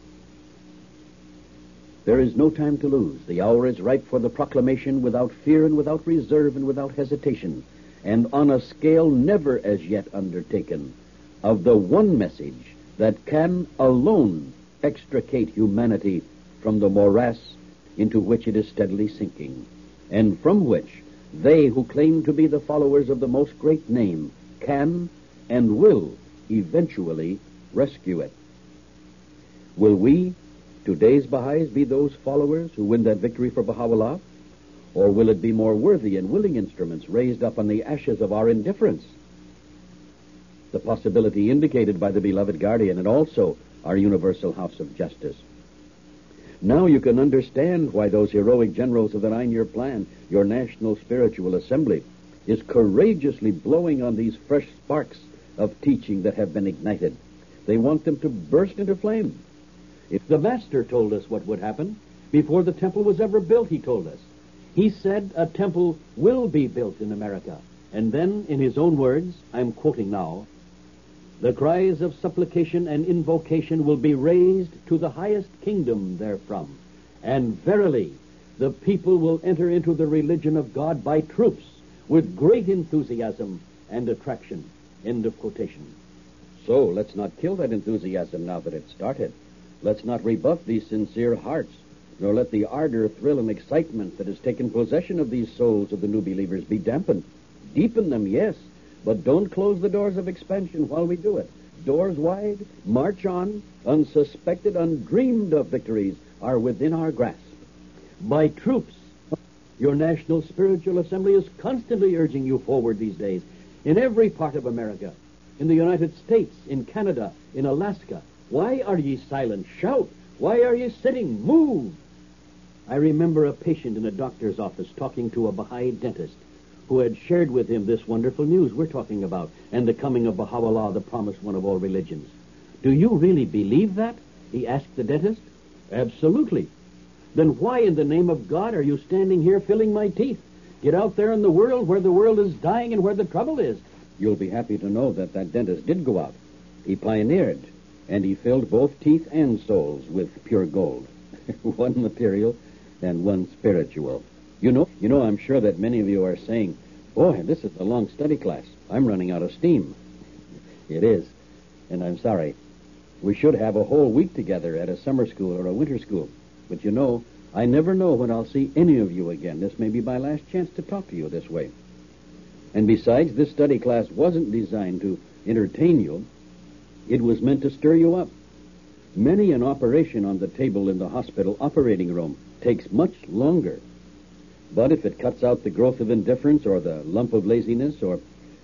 There is no time to lose. The hour is ripe for the proclamation without fear and without reserve and without hesitation, and on a scale never as yet undertaken, of the one message that can alone extricate humanity from the morass into which it is steadily sinking, and from which they who claim to be the followers of the most great name can and will eventually rescue it. Will we, today's Baha'is, be those followers who win that victory for Baha'u'llah? Or will it be more worthy and willing instruments raised up on the ashes of our indifference? The possibility indicated by the beloved guardian and also our universal house of justice. Now you can understand why those heroic generals of the 9-year plan, your National Spiritual Assembly, is courageously blowing on these fresh sparks of teaching that have been ignited. They want them to burst into flame. If the Master told us what would happen before the temple was ever built, he told us. He said a temple will be built in America. And then, in his own words, I'm quoting now, the cries of supplication and invocation will be raised to the highest kingdom therefrom. And verily, the people will enter into the religion of God by troops with great enthusiasm and attraction. End of quotation. So let's not kill that enthusiasm now that it's started. Let's not rebuff these sincere hearts, nor let the ardor, thrill, and excitement that has taken possession of these souls of the new believers be dampened. Deepen them, yes, but don't close the doors of expansion while we do it. Doors wide, march on. Unsuspected, undreamed of victories are within our grasp. By troops, your National Spiritual Assembly is constantly urging you forward these days. In every part of America, in the United States, in Canada, in Alaska. Why are ye silent? Shout! Why are ye sitting? Move! I remember a patient in a doctor's office talking to a Baha'i dentist who had shared with him this wonderful news we're talking about, and the coming of Baha'u'llah, the promised one of all religions. Do you really believe that? He asked the dentist. Absolutely. Then why in the name of God are you standing here filling my teeth? Get out there in the world where the world is dying and where the trouble is. You'll be happy to know that dentist did go out. He pioneered, and he filled both teeth and souls with pure gold. One material and one spiritual. You know, I'm sure that many of you are saying, boy, this is a long study class. I'm running out of steam. It is, and I'm sorry. We should have a whole week together at a summer school or a winter school. But you know, I never know when I'll see any of you again. This may be my last chance to talk to you this way. And besides, this study class wasn't designed to entertain you. It was meant to stir you up. Many an operation on the table in the hospital operating room takes much longer. But if it cuts out the growth of indifference or the lump of laziness or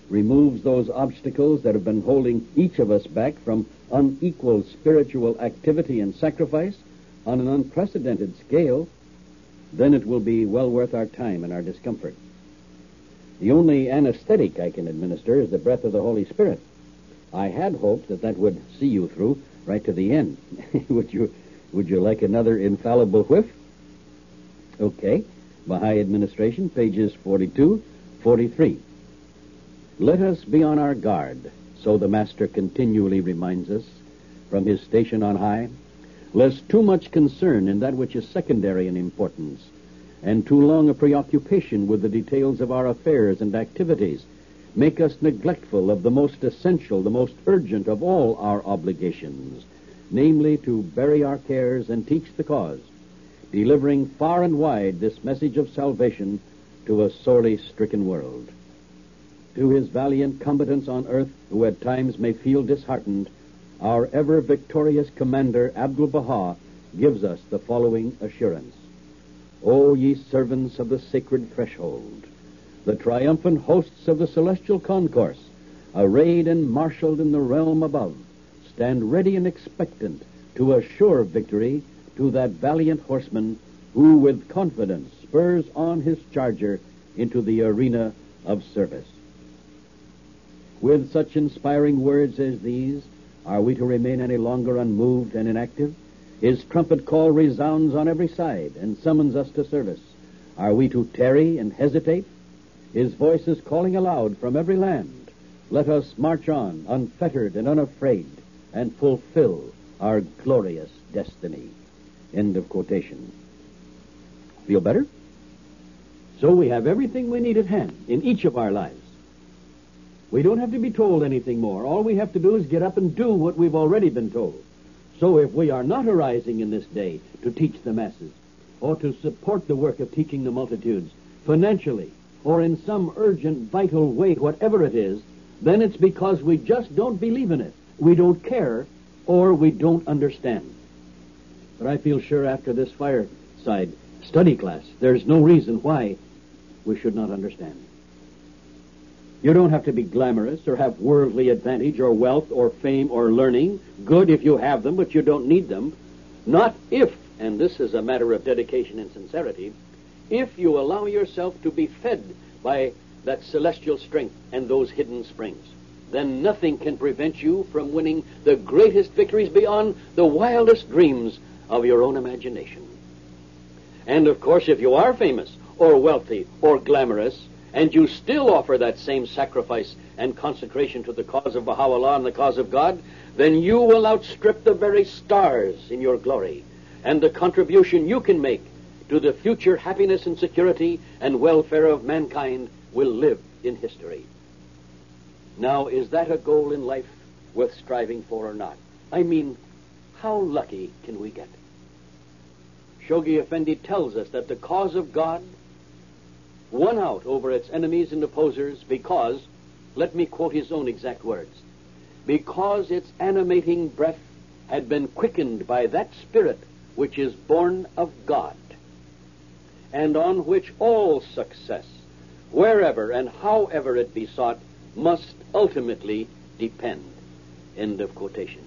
removes those obstacles that have been holding each of us back from unequal spiritual activity and sacrifice on an unprecedented scale, then it will be well worth our time and our discomfort. The only anesthetic I can administer is the breath of the Holy Spirit. I had hoped that would see you through right to the end. Would you like another infallible whiff? Okay. Baha'i Administration, pages 42, 43. Let us be on our guard, so the Master continually reminds us from his station on high, lest too much concern in that which is secondary in importance, and too long a preoccupation with the details of our affairs and activities make us neglectful of the most essential, the most urgent of all our obligations, namely to bury our cares and teach the cause, delivering far and wide this message of salvation to a sorely stricken world. To his valiant combatants on earth, who at times may feel disheartened, our ever-victorious commander, Abdul-Baha, gives us the following assurance. O ye servants of the sacred threshold, the triumphant hosts of the celestial concourse, arrayed and marshaled in the realm above, stand ready and expectant to assure victory to that valiant horseman who with confidence spurs on his charger into the arena of service. With such inspiring words as these, are we to remain any longer unmoved and inactive? His trumpet call resounds on every side and summons us to service. Are we to tarry and hesitate? His voice is calling aloud from every land. Let us march on, unfettered and unafraid, and fulfill our glorious destiny. End of quotation. Feel better? So we have everything we need at hand in each of our lives. We don't have to be told anything more. All we have to do is get up and do what we've already been told. So if we are not arising in this day to teach the masses, or to support the work of teaching the multitudes, financially, or in some urgent, vital way, whatever it is, then it's because we just don't believe in it. We don't care, or we don't understand. But I feel sure after this fireside study class, there's no reason why we should not understand. You don't have to be glamorous or have worldly advantage or wealth or fame or learning. Good if you have them, but you don't need them. Not if, and this is a matter of dedication and sincerity, if you allow yourself to be fed by that celestial strength and those hidden springs, then nothing can prevent you from winning the greatest victories beyond the wildest dreams of your own imagination. And of course, if you are famous or wealthy or glamorous, and you still offer that same sacrifice and consecration to the cause of Baha'u'llah and the cause of God, then you will outstrip the very stars in your glory. And the contribution you can make to the future happiness and security and welfare of mankind will live in history. Now, is that a goal in life worth striving for or not? I mean, how lucky can we get? Shoghi Effendi tells us that the cause of God won out over its enemies and opposers because, let me quote his own exact words, because its animating breath had been quickened by that spirit which is born of God, and on which all success, wherever and however it be sought, must ultimately depend. End of quotation.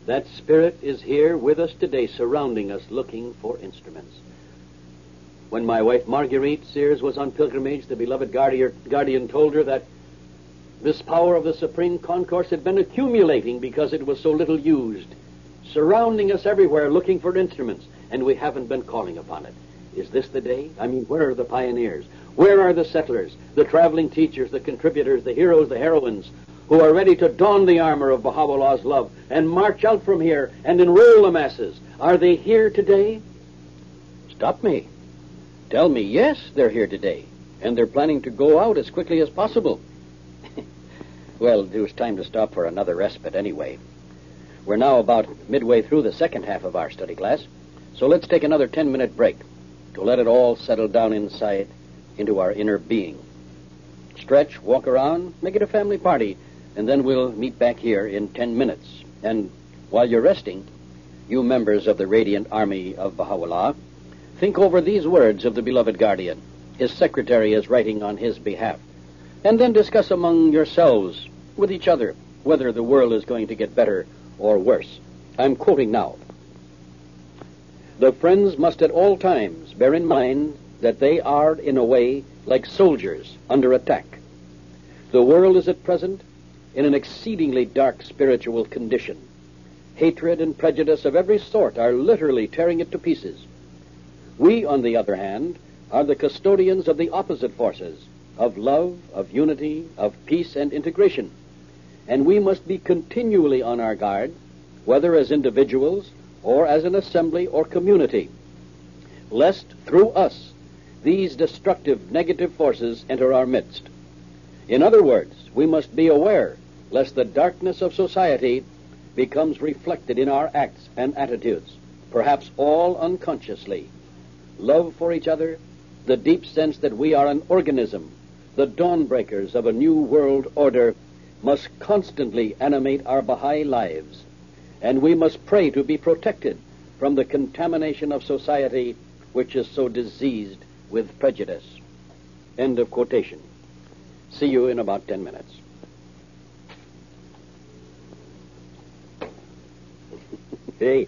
That spirit is here with us today, surrounding us, looking for instruments. When my wife Marguerite Sears was on pilgrimage, the beloved guardian told her that this power of the Supreme Concourse had been accumulating because it was so little used, surrounding us everywhere, looking for instruments, and we haven't been calling upon it. Is this the day? I mean, where are the pioneers? Where are the settlers, the traveling teachers, the contributors, the heroes, the heroines, who are ready to don the armor of Baha'u'llah's love and march out from here and enroll the masses? Are they here today? Stop me. Tell me, yes, they're here today, and they're planning to go out as quickly as possible. Well, it was time to stop for another respite anyway. We're now about midway through the second half of our study class, so let's take another 10-minute break to let it all settle down inside into our inner being. Stretch, walk around, make it a family party, and then we'll meet back here in 10 minutes. And while you're resting, you members of the radiant army of Baha'u'llah, think over these words of the beloved guardian. His secretary is writing on his behalf. And then discuss among yourselves, with each other, whether the world is going to get better or worse. I'm quoting now. The friends must at all times bear in mind that they are, in a way, like soldiers under attack. The world is at present in an exceedingly dark spiritual condition. Hatred and prejudice of every sort are literally tearing it to pieces. We, on the other hand, are the custodians of the opposite forces, of love, of unity, of peace and integration. And we must be continually on our guard, whether as individuals or as an assembly or community, lest through us these destructive negative forces enter our midst. In other words, we must be aware lest the darkness of society becomes reflected in our acts and attitudes, perhaps all unconsciously. Love for each other, the deep sense that we are an organism, the dawnbreakers of a new world order, must constantly animate our Baha'i lives, and we must pray to be protected from the contamination of society which is so diseased with prejudice. End of quotation. See you in about 10 minutes. Hey,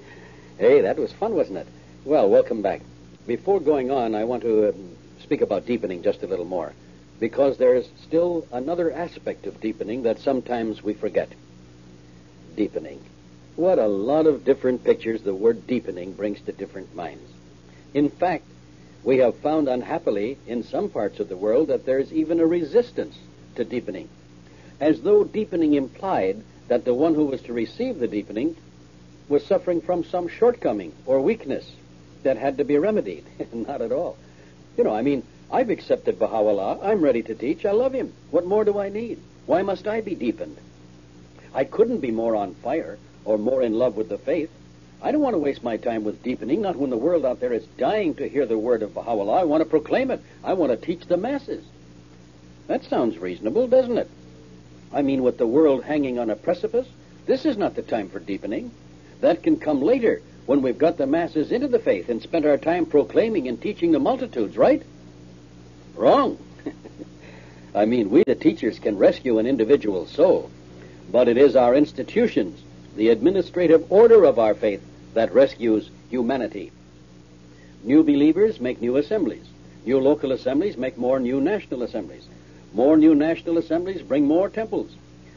that was fun, wasn't it? Well, welcome back. Before going on, I want to speak about deepening just a little more, because there is still another aspect of deepening that sometimes we forget. Deepening. What a lot of different pictures the word deepening brings to different minds. In fact, We have found, unhappily, in some parts of the world that there is even a resistance to deepening, as though deepening implied that the one who was to receive the deepening was suffering from some shortcoming or weakness that had to be remedied. Not at all. I've accepted Baha'u'llah. I'm ready to teach. I love him. What more do I need? Why must I be deepened? I couldn't be more on fire or more in love with the faith. I don't want to waste my time with deepening, not when the world out there is dying to hear the word of Baha'u'llah. I want to proclaim it. I want to teach the masses. That sounds reasonable, doesn't it? With the world hanging on a precipice, this is not the time for deepening. That can come later, when we've got the masses into the faith and spent our time proclaiming and teaching the multitudes, right? Wrong. We, the teachers, can rescue an individual soul, but it is our institutions, the administrative order of our faith, that rescues humanity. New believers make new assemblies. New local assemblies make more new national assemblies. More new national assemblies bring more temples,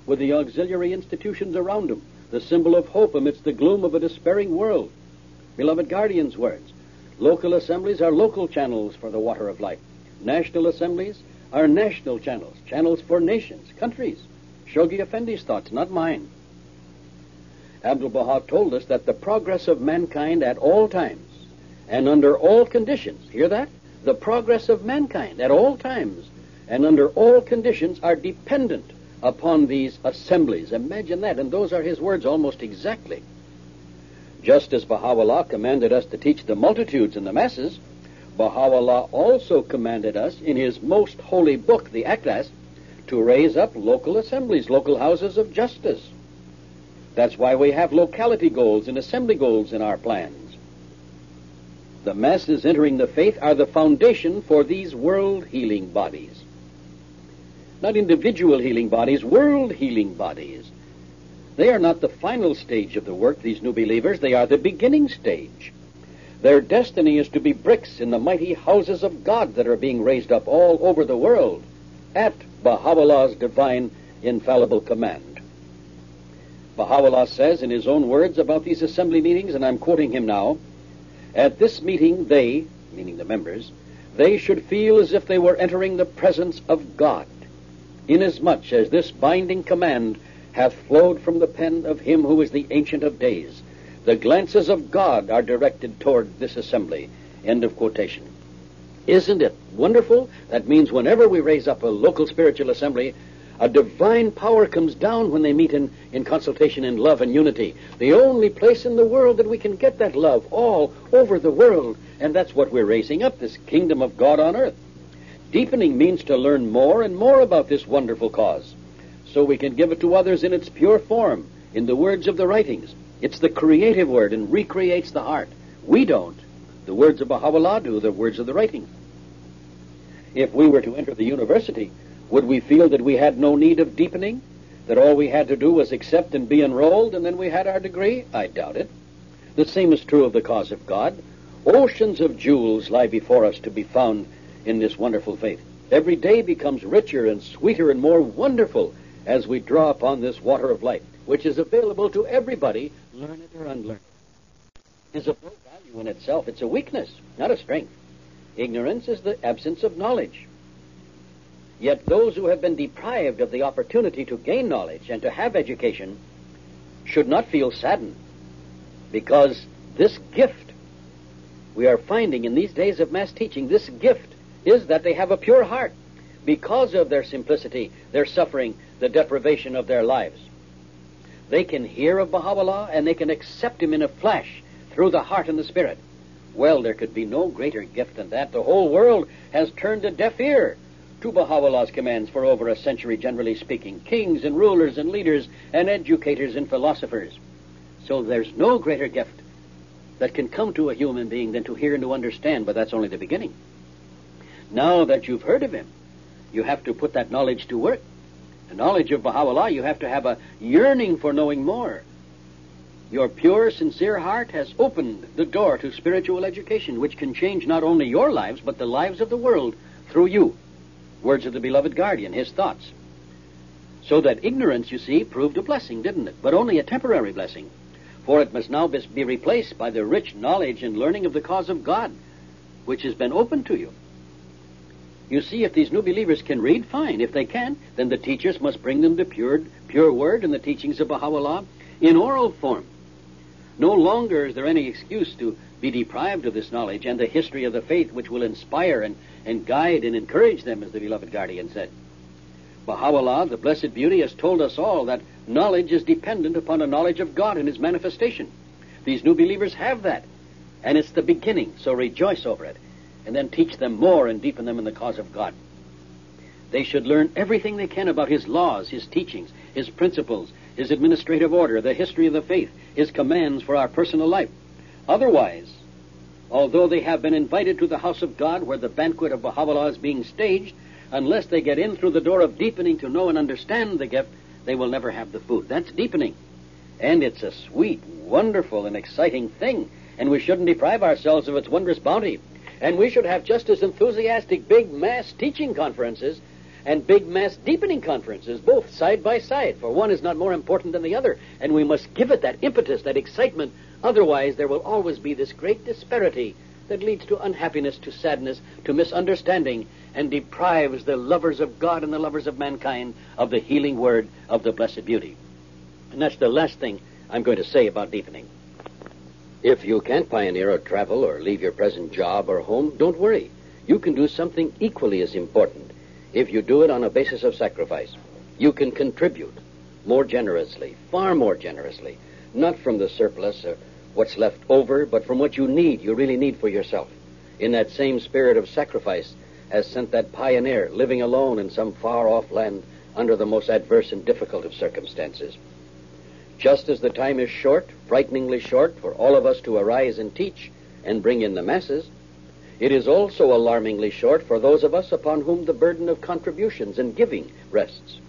with the auxiliary institutions around them, the symbol of hope amidst the gloom of a despairing world. Beloved guardians' words. Local assemblies are local channels for the water of life. National assemblies are national channels, channels for nations, countries. Shoghi Effendi's thoughts, not mine. Abdul-Baha told us that the progress of mankind at all times and under all conditions, hear that? The progress of mankind at all times and under all conditions are dependent upon these assemblies. Imagine that, and those are his words almost exactly. Just as Baha'u'llah commanded us to teach the multitudes and the masses, Baha'u'llah also commanded us in his most holy book, the Atlas, to raise up local assemblies, local houses of justice. That's why we have locality goals and assembly goals in our plans. The masses entering the faith are the foundation for these world healing bodies. Not individual healing bodies, world healing bodies. They are not the final stage of the work, these new believers. They are the beginning stage. Their destiny is to be bricks in the mighty houses of God that are being raised up all over the world at Baha'u'llah's divine infallible command. Baha'u'llah says in his own words about these assembly meetings, and I'm quoting him now, at this meeting they, meaning the members, they should feel as if they were entering the presence of God, inasmuch as this binding command hath flowed from the pen of him who is the Ancient of Days. The glances of God are directed toward this assembly. End of quotation. Isn't it wonderful? That means whenever we raise up a local spiritual assembly, a divine power comes down when they meet in consultation in love and unity. The only place in the world that we can get that love all over the world. And that's what we're raising up, this kingdom of God on earth. Deepening means to learn more and more about this wonderful cause, so we can give it to others in its pure form, in the words of the writings. It's the creative word and recreates the heart. We don't. The words of Baha'u'llah do, the words of the writings. If we were to enter the university, would we feel that we had no need of deepening? That all we had to do was accept and be enrolled, and then we had our degree? I doubt it. The same is true of the cause of God. Oceans of jewels lie before us to be found in this wonderful faith. Every day becomes richer and sweeter and more wonderful as we draw upon this water of life, which is available to everybody, learn it or unlearn it. It is of no value in itself. It's a weakness, not a strength. Ignorance is the absence of knowledge. Yet those who have been deprived of the opportunity to gain knowledge and to have education should not feel saddened, because this gift we are finding in these days of mass teaching, this gift is that they have a pure heart because of their simplicity, their suffering, the deprivation of their lives. They can hear of Baha'u'llah and they can accept him in a flash through the heart and the spirit. Well, there could be no greater gift than that. The whole world has turned a deaf ear to Baha'u'llah's commands for over a century, generally speaking. Kings and rulers and leaders and educators and philosophers. So there's no greater gift that can come to a human being than to hear and to understand, but that's only the beginning. Now that you've heard of him, you have to put that knowledge to work. The knowledge of Baha'u'llah, you have to have a yearning for knowing more. Your pure, sincere heart has opened the door to spiritual education, which can change not only your lives, but the lives of the world through you. Words of the beloved guardian, his thoughts. So that ignorance, you see, proved a blessing, didn't it? But only a temporary blessing. For it must now be replaced by the rich knowledge and learning of the cause of God. which has been opened to you. You see, if these new believers can read, fine. If they can't, then the teachers must bring them the pure word and the teachings of Baha'u'llah in oral form. No longer is there any excuse to be deprived of this knowledge and the history of the faith which will inspire and guide and encourage them, as the beloved guardian said. Baha'u'llah, the Blessed Beauty, has told us all that knowledge is dependent upon a knowledge of God and His manifestation. These new believers have that, and it's the beginning, so rejoice over it, and then teach them more and deepen them in the cause of God. They should learn everything they can about His laws, His teachings, His principles, His administrative order, the history of the faith, His commands for our personal life. Otherwise, although they have been invited to the house of God where the banquet of Baha'u'llah is being staged, unless they get in through the door of deepening to know and understand the gift, they will never have the food. That's deepening. And it's a sweet, wonderful, and exciting thing, and we shouldn't deprive ourselves of its wondrous bounty. And we should have just as enthusiastic big mass teaching conferences and big mass deepening conferences, both side by side, for one is not more important than the other, and we must give it that impetus, that excitement. Otherwise, there will always be this great disparity that leads to unhappiness, to sadness, to misunderstanding, and deprives the lovers of God and the lovers of mankind of the healing word of the Blessed Beauty. And that's the last thing I'm going to say about deepening. If you can't pioneer or travel or leave your present job or home, don't worry. You can do something equally as important if you do it on a basis of sacrifice. You can contribute more generously, far more generously, not from the surplus or what's left over, but from what you really need for yourself. In that same spirit of sacrifice has sent that pioneer living alone in some far-off land under the most adverse and difficult of circumstances. Just as the time is short, frighteningly short, for all of us to arise and teach and bring in the masses, it is also alarmingly short for those of us upon whom the burden of contributions and giving rests.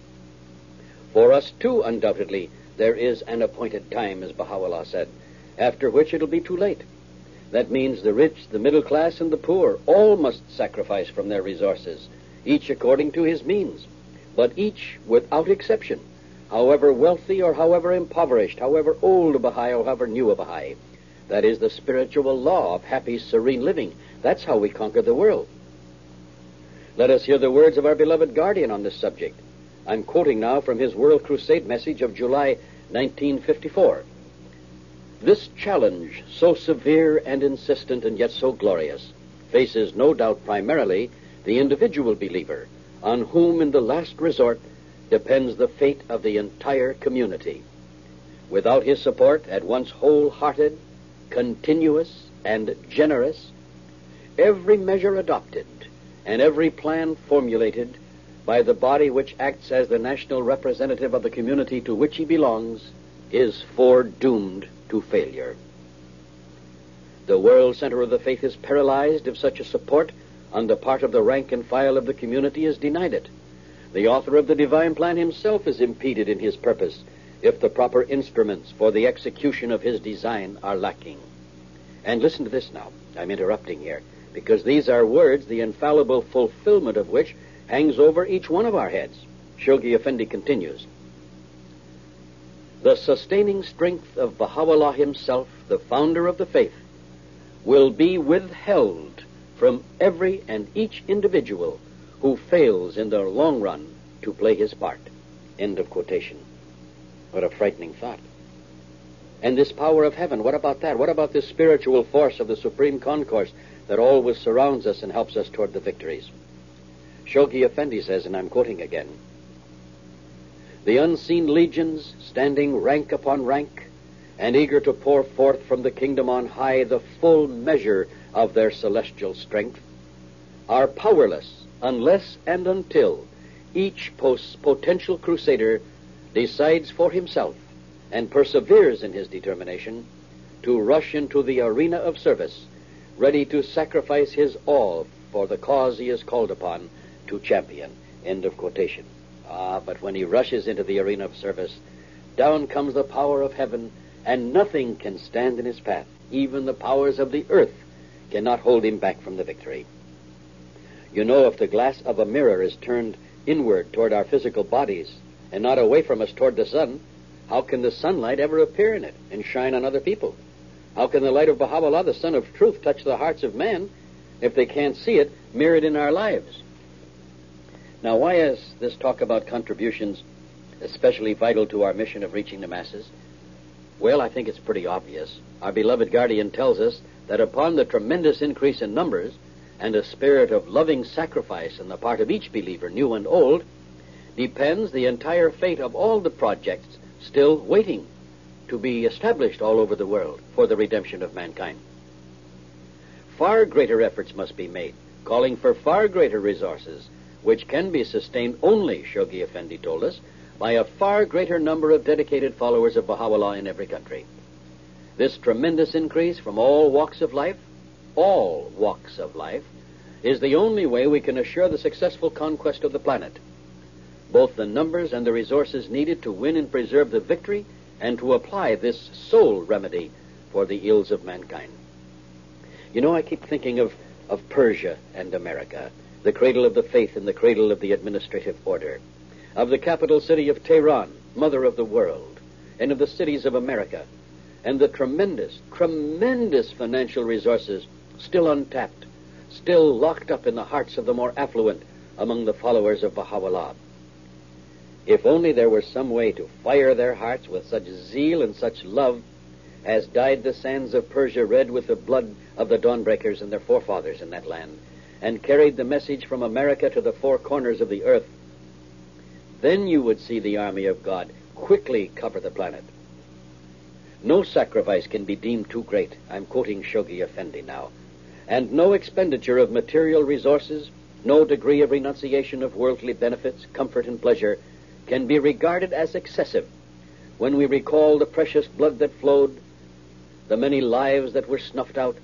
For us, too, undoubtedly, there is an appointed time, as Baha'u'llah said, after which it'll be too late. That means the rich, the middle class, and the poor all must sacrifice from their resources, each according to his means, but each without exception, however wealthy or however impoverished, however old a Baha'i or however new a Baha'i. That is the spiritual law of happy, serene living. That's how we conquer the world. Let us hear the words of our beloved guardian on this subject. I'm quoting now from his World Crusade message of July 1954. This challenge, so severe and insistent and yet so glorious, faces no doubt primarily the individual believer, on whom in the last resort depends the fate of the entire community. Without his support, at once wholehearted, continuous, and generous, every measure adopted and every plan formulated by the body which acts as the national representative of the community to which he belongs is foredoomed to failure. The world center of the faith is paralyzed if such a support on the part of the rank and file of the community is denied it. The author of the divine plan himself is impeded in his purpose if the proper instruments for the execution of his design are lacking. And listen to this now. I'm interrupting here, because these are words, the infallible fulfillment of which hangs over each one of our heads. Shoghi Effendi continues, the sustaining strength of Baha'u'llah himself, the founder of the faith, will be withheld from every and each individual who fails in the long run to play his part. End of quotation. What a frightening thought. And this power of heaven, what about that? What about this spiritual force of the supreme concourse that always surrounds us and helps us toward the victories? Shoghi Effendi says, and I'm quoting again, the unseen legions, standing rank upon rank, and eager to pour forth from the kingdom on high the full measure of their celestial strength, are powerless unless and until each potential crusader decides for himself and perseveres in his determination to rush into the arena of service, ready to sacrifice his all for the cause he is called upon to champion. End of quotation. But when he rushes into the arena of service, down comes the power of heaven, and nothing can stand in his path. Even the powers of the earth cannot hold him back from the victory. You know, if the glass of a mirror is turned inward toward our physical bodies and not away from us toward the sun, how can the sunlight ever appear in it and shine on other people? How can the light of Baha'u'llah, the Sun of Truth, touch the hearts of man if they can't see it mirrored in our lives. Now, why is this talk about contributions especially vital to our mission of reaching the masses? Well, I think it's pretty obvious. Our beloved guardian tells us that upon the tremendous increase in numbers and a spirit of loving sacrifice on the part of each believer, new and old, depends the entire fate of all the projects still waiting to be established all over the world for the redemption of mankind. Far greater efforts must be made, calling for far greater resources, which can be sustained only, Shoghi Effendi told us, by a far greater number of dedicated followers of Baha'u'llah in every country. This tremendous increase from all walks of life, is the only way we can assure the successful conquest of the planet. Both the numbers and the resources needed to win and preserve the victory and to apply this sole remedy for the ills of mankind. You know, I keep thinking of Persia and America, the cradle of the faith and the cradle of the administrative order, of the capital city of Tehran, mother of the world, and of the cities of America, and the tremendous financial resources still untapped, still locked up in the hearts of the more affluent among the followers of Baha'u'llah. If only there were some way to fire their hearts with such zeal and such love as dyed the sands of Persia red with the blood of the dawnbreakers and their forefathers in that land, and carried the message from America to the four corners of the earth, then you would see the army of God quickly cover the planet. No sacrifice can be deemed too great, I'm quoting Shoghi Effendi now, and no expenditure of material resources, no degree of renunciation of worldly benefits, comfort, and pleasure can be regarded as excessive when we recall the precious blood that flowed, the many lives that were snuffed out,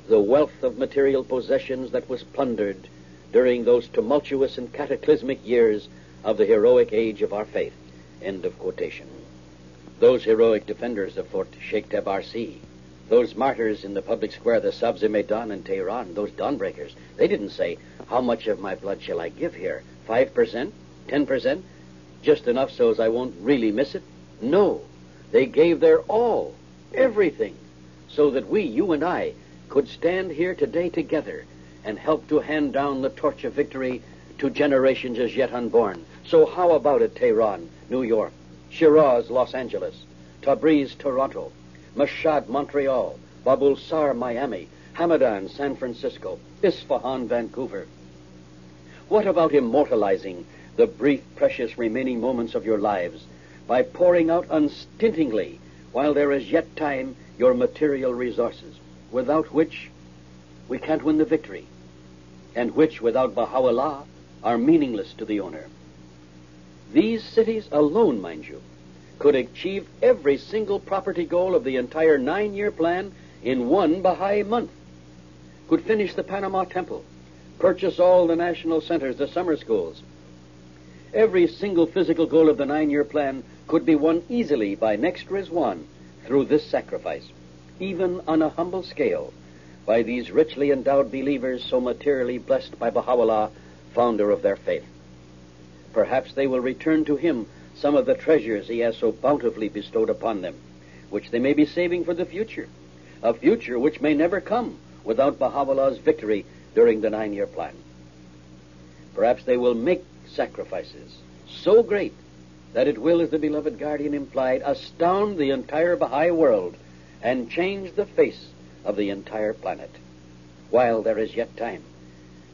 the wealth of material possessions that was plundered during those tumultuous and cataclysmic years of the heroic age of our faith. End of quotation. Those heroic defenders of Fort Sheikh Tabarsi, those martyrs in the public square, the Sabzi-Maidan in Tehran, those dawnbreakers, they didn't say, how much of my blood shall I give here? 5%? 10%? Just enough so as I won't really miss it? No. They gave their all, everything, so that we, you and I, could stand here today together and help to hand down the torch of victory to generations as yet unborn. So how about it, Tehran, New York, Shiraz, Los Angeles, Tabriz, Toronto, Mashhad, Montreal, Babul Sar, Miami, Hamadan, San Francisco, Isfahan, Vancouver? What about immortalizing the brief, precious remaining moments of your lives by pouring out unstintingly, while there is yet time, your material resources, without which we can't win the victory, and which, without Baha'u'llah, are meaningless to the owner? These cities alone, mind you, could achieve every single property goal of the entire 9-year plan in one Baha'i month, could finish the Panama Temple, purchase all the national centers, the summer schools. Every single physical goal of the 9-year plan could be won easily by next Rizwan through this sacrifice, even on a humble scale, by these richly endowed believers so materially blessed by Baha'u'llah, founder of their faith. Perhaps they will return to him some of the treasures he has so bountifully bestowed upon them, which they may be saving for the future, a future which may never come without Baha'u'llah's victory during the 9-year plan. Perhaps they will make sacrifices so great that it will, as the beloved guardian implied, astound the entire Baha'i world and change the face of the entire planet, while there is yet time,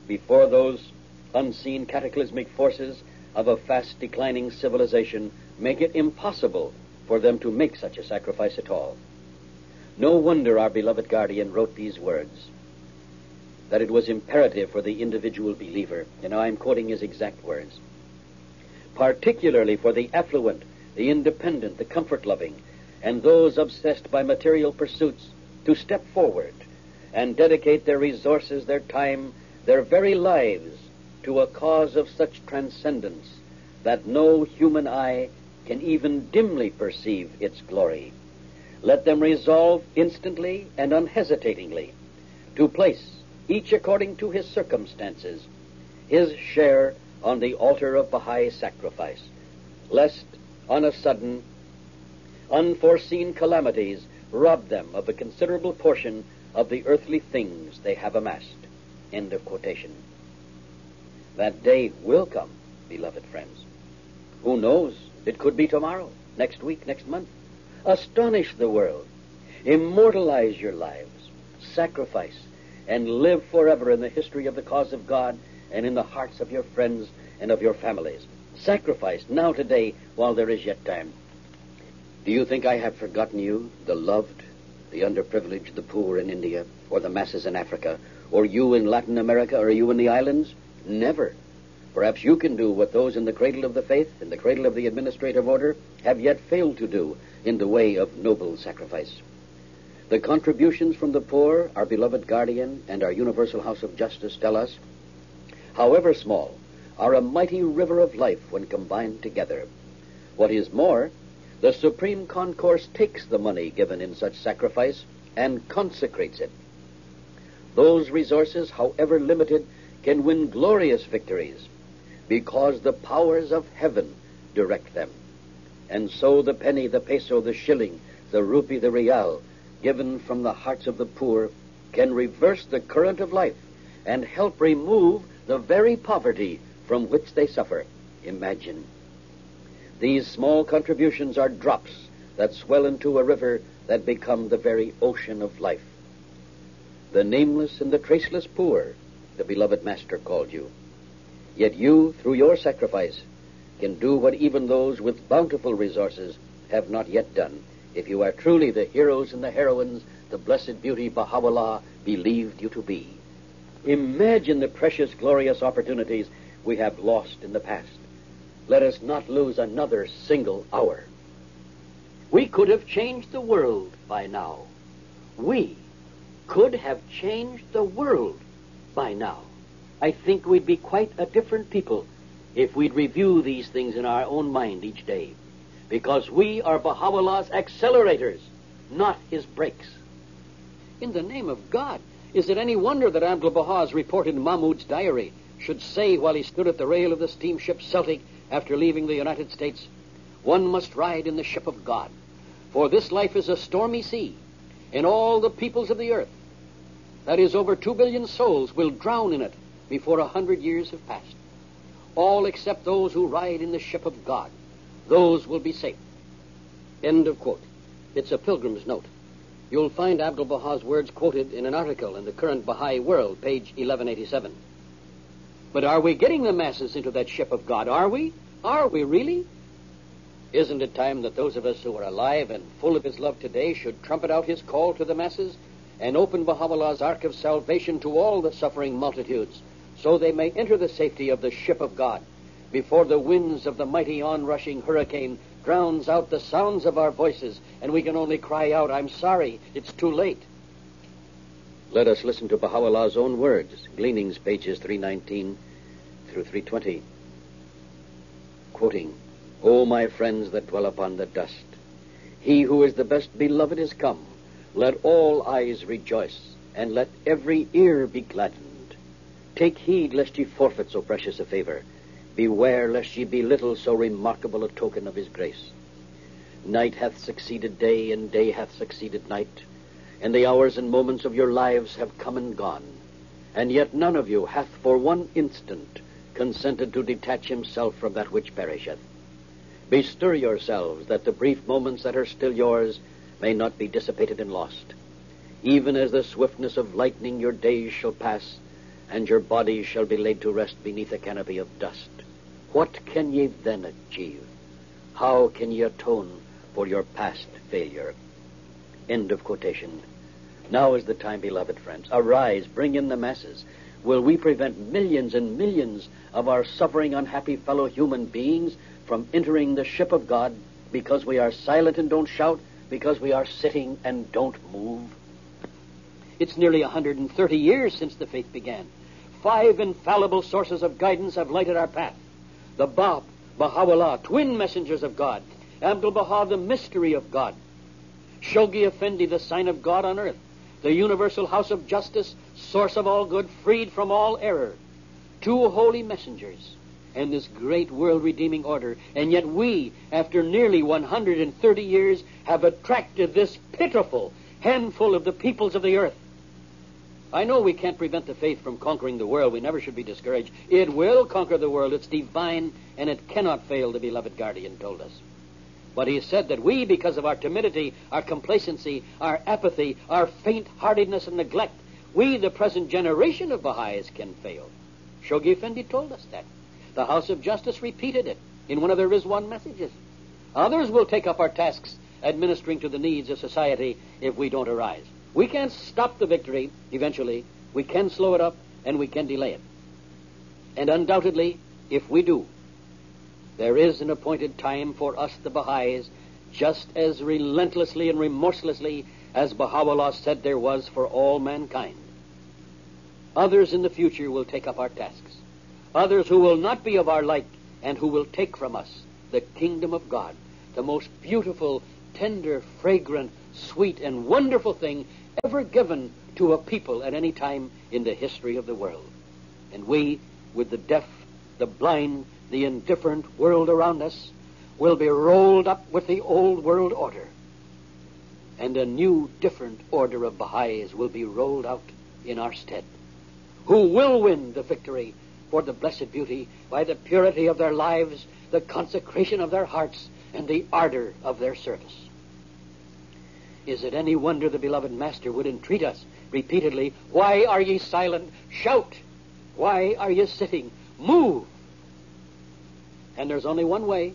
before those unseen cataclysmic forces of a fast declining civilization make it impossible for them to make such a sacrifice at all. No wonder our beloved guardian wrote these words, that it was imperative for the individual believer, and I'm quoting his exact words, particularly for the affluent, the independent, the comfort-loving, and those obsessed by material pursuits, to step forward and dedicate their resources, their time, their very lives to a cause of such transcendence that no human eye can even dimly perceive its glory. Let them resolve instantly and unhesitatingly to place, each according to his circumstances, his share on the altar of Baha'i sacrifice, lest on a sudden, unforeseen calamities rob them of a considerable portion of the earthly things they have amassed. End of quotation. That day will come, beloved friends. Who knows? It could be tomorrow, next week, next month. Astonish the world. Immortalize your lives. Sacrifice and live forever in the history of the cause of God and in the hearts of your friends and of your families. Sacrifice now today while there is yet time. Do you think I have forgotten you, the loved, the underprivileged, the poor in India, or the masses in Africa, or you in Latin America, or you in the islands? Never. Perhaps you can do what those in the cradle of the faith, in the cradle of the administrative order, have yet failed to do in the way of noble sacrifice. The contributions from the poor, our beloved guardian, and our universal house of justice tell us, however small, are a mighty river of life when combined together. What is more, the Supreme Concourse takes the money given in such sacrifice and consecrates it. Those resources, however limited, can win glorious victories because the powers of heaven direct them. And so the penny, the peso, the shilling, the rupee, the real, given from the hearts of the poor, can reverse the current of life and help remove the very poverty from which they suffer. Imagine. These small contributions are drops that swell into a river that become the very ocean of life. The nameless and the traceless poor, the beloved Master called you. Yet you, through your sacrifice, can do what even those with bountiful resources have not yet done, if you are truly the heroes and the heroines the blessed beauty Baha'u'llah believed you to be. Imagine the precious, glorious opportunities we have lost in the past. Let us not lose another single hour. We could have changed the world by now. We could have changed the world by now. I think we'd be quite a different people if we'd review these things in our own mind each day, because we are Baha'u'llah's accelerators, not his brakes. In the name of God, is it any wonder that Abdul-Baha's report in Mahmud's diary should say while he stood at the rail of the steamship Celtic after leaving the United States, "One must ride in the ship of God, for this life is a stormy sea, and all the peoples of the earth, that is over 2 billion souls, will drown in it before 100 years have passed. All except those who ride in the ship of God. Those will be safe." End of quote. It's a pilgrim's note. You'll find Abdul-Baha's words quoted in an article in the Current Baha'i World, page 1187. But are we getting the masses into that ship of God? Are we? Are we really? Isn't it time that those of us who are alive and full of his love today should trumpet out his call to the masses and open Baha'u'llah's ark of salvation to all the suffering multitudes, so they may enter the safety of the ship of God before the winds of the mighty onrushing hurricane drowns out the sounds of our voices and we can only cry out, "I'm sorry, it's too late." Let us listen to Baha'u'llah's own words, Gleanings, pages 319 through 320. Quoting, "O my friends that dwell upon the dust, he who is the best beloved is come. Let all eyes rejoice, and let every ear be gladdened. Take heed lest ye forfeit so precious a favor. Beware lest ye belittle so remarkable a token of his grace. Night hath succeeded day, and day hath succeeded night, and the hours and moments of your lives have come and gone, and yet none of you hath for one instant consented to detach himself from that which perisheth. Bestir yourselves that the brief moments that are still yours may not be dissipated and lost. Even as the swiftness of lightning your days shall pass, and your bodies shall be laid to rest beneath a canopy of dust. What can ye then achieve? How can ye atone for your past failure?" End of quotation. Now is the time, beloved friends. Arise, bring in the masses. Will we prevent millions and millions of our suffering, unhappy fellow human beings from entering the ship of God because we are silent and don't shout, because we are sitting and don't move? It's nearly 130 years since the faith began. 5 infallible sources of guidance have lighted our path. The Bab, Baha'u'llah, twin messengers of God. Abdul-Baha, the mystery of God. Shoghi Effendi, the sign of God on earth. The universal house of justice, source of all good, freed from all error. 2 holy messengers, and this great world-redeeming order. And yet we, after nearly 130 years, have attracted this pitiful handful of the peoples of the earth. I know we can't prevent the faith from conquering the world. We never should be discouraged. It will conquer the world. It's divine, and it cannot fail, the beloved guardian told us. But he said that we, because of our timidity, our complacency, our apathy, our faint-heartedness and neglect, we, the present generation of Baha'is, can fail. Shoghi Effendi told us that. The House of Justice repeated it in one of their Rizwan messages. Others will take up our tasks administering to the needs of society if we don't arise. We can't stop the victory eventually. We can slow it up, and we can delay it. And undoubtedly, if we do, there is an appointed time for us, the Baha'is, just as relentlessly and remorselessly as Baha'u'llah said there was for all mankind. Others in the future will take up our tasks. Others who will not be of our like and who will take from us the kingdom of God, the most beautiful, tender, fragrant, sweet, and wonderful thing ever given to a people at any time in the history of the world. And we, with the deaf, the blind, the indifferent world around us, will be rolled up with the old world order. And a new, different order of Baha'is will be rolled out in our stead, who will win the victory for the blessed beauty by the purity of their lives, the consecration of their hearts, and the ardor of their service. Is it any wonder the beloved Master would entreat us repeatedly, "Why are ye silent? Shout! Why are ye sitting? Move!" And there's only one way.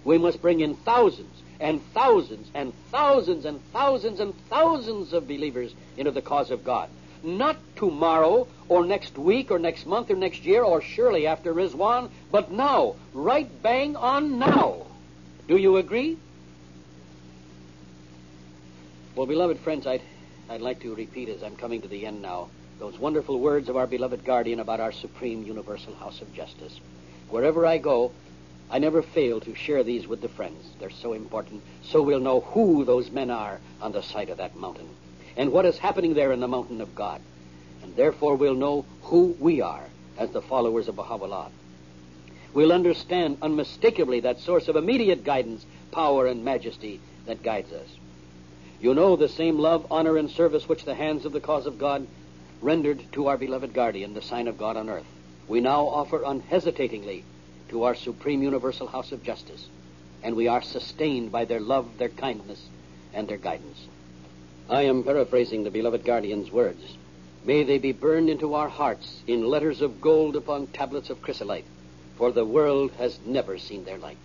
We must bring in thousands and thousands and thousands and thousands and thousands of believers into the cause of God. Not tomorrow or next week or next month or next year or surely after Rizwan, but now, right bang on now. Do you agree? Well, beloved friends, I'd like to repeat as I'm coming to the end now those wonderful words of our beloved guardian about our supreme universal house of justice. Wherever I go, I never fail to share these with the friends. They're so important, so we'll know who those men are on the side of that mountain and what is happening there in the mountain of God. And therefore we'll know who we are as the followers of Baha'u'llah. We'll understand unmistakably that source of immediate guidance, power, and majesty that guides us. You know the same love, honor, and service which the hands of the cause of God rendered to our beloved guardian, the sign of God on earth, we now offer unhesitatingly to our supreme universal house of justice, and we are sustained by their love, their kindness, and their guidance. I am paraphrasing the beloved guardian's words. May they be burned into our hearts in letters of gold upon tablets of chrysolite, for the world has never seen their like.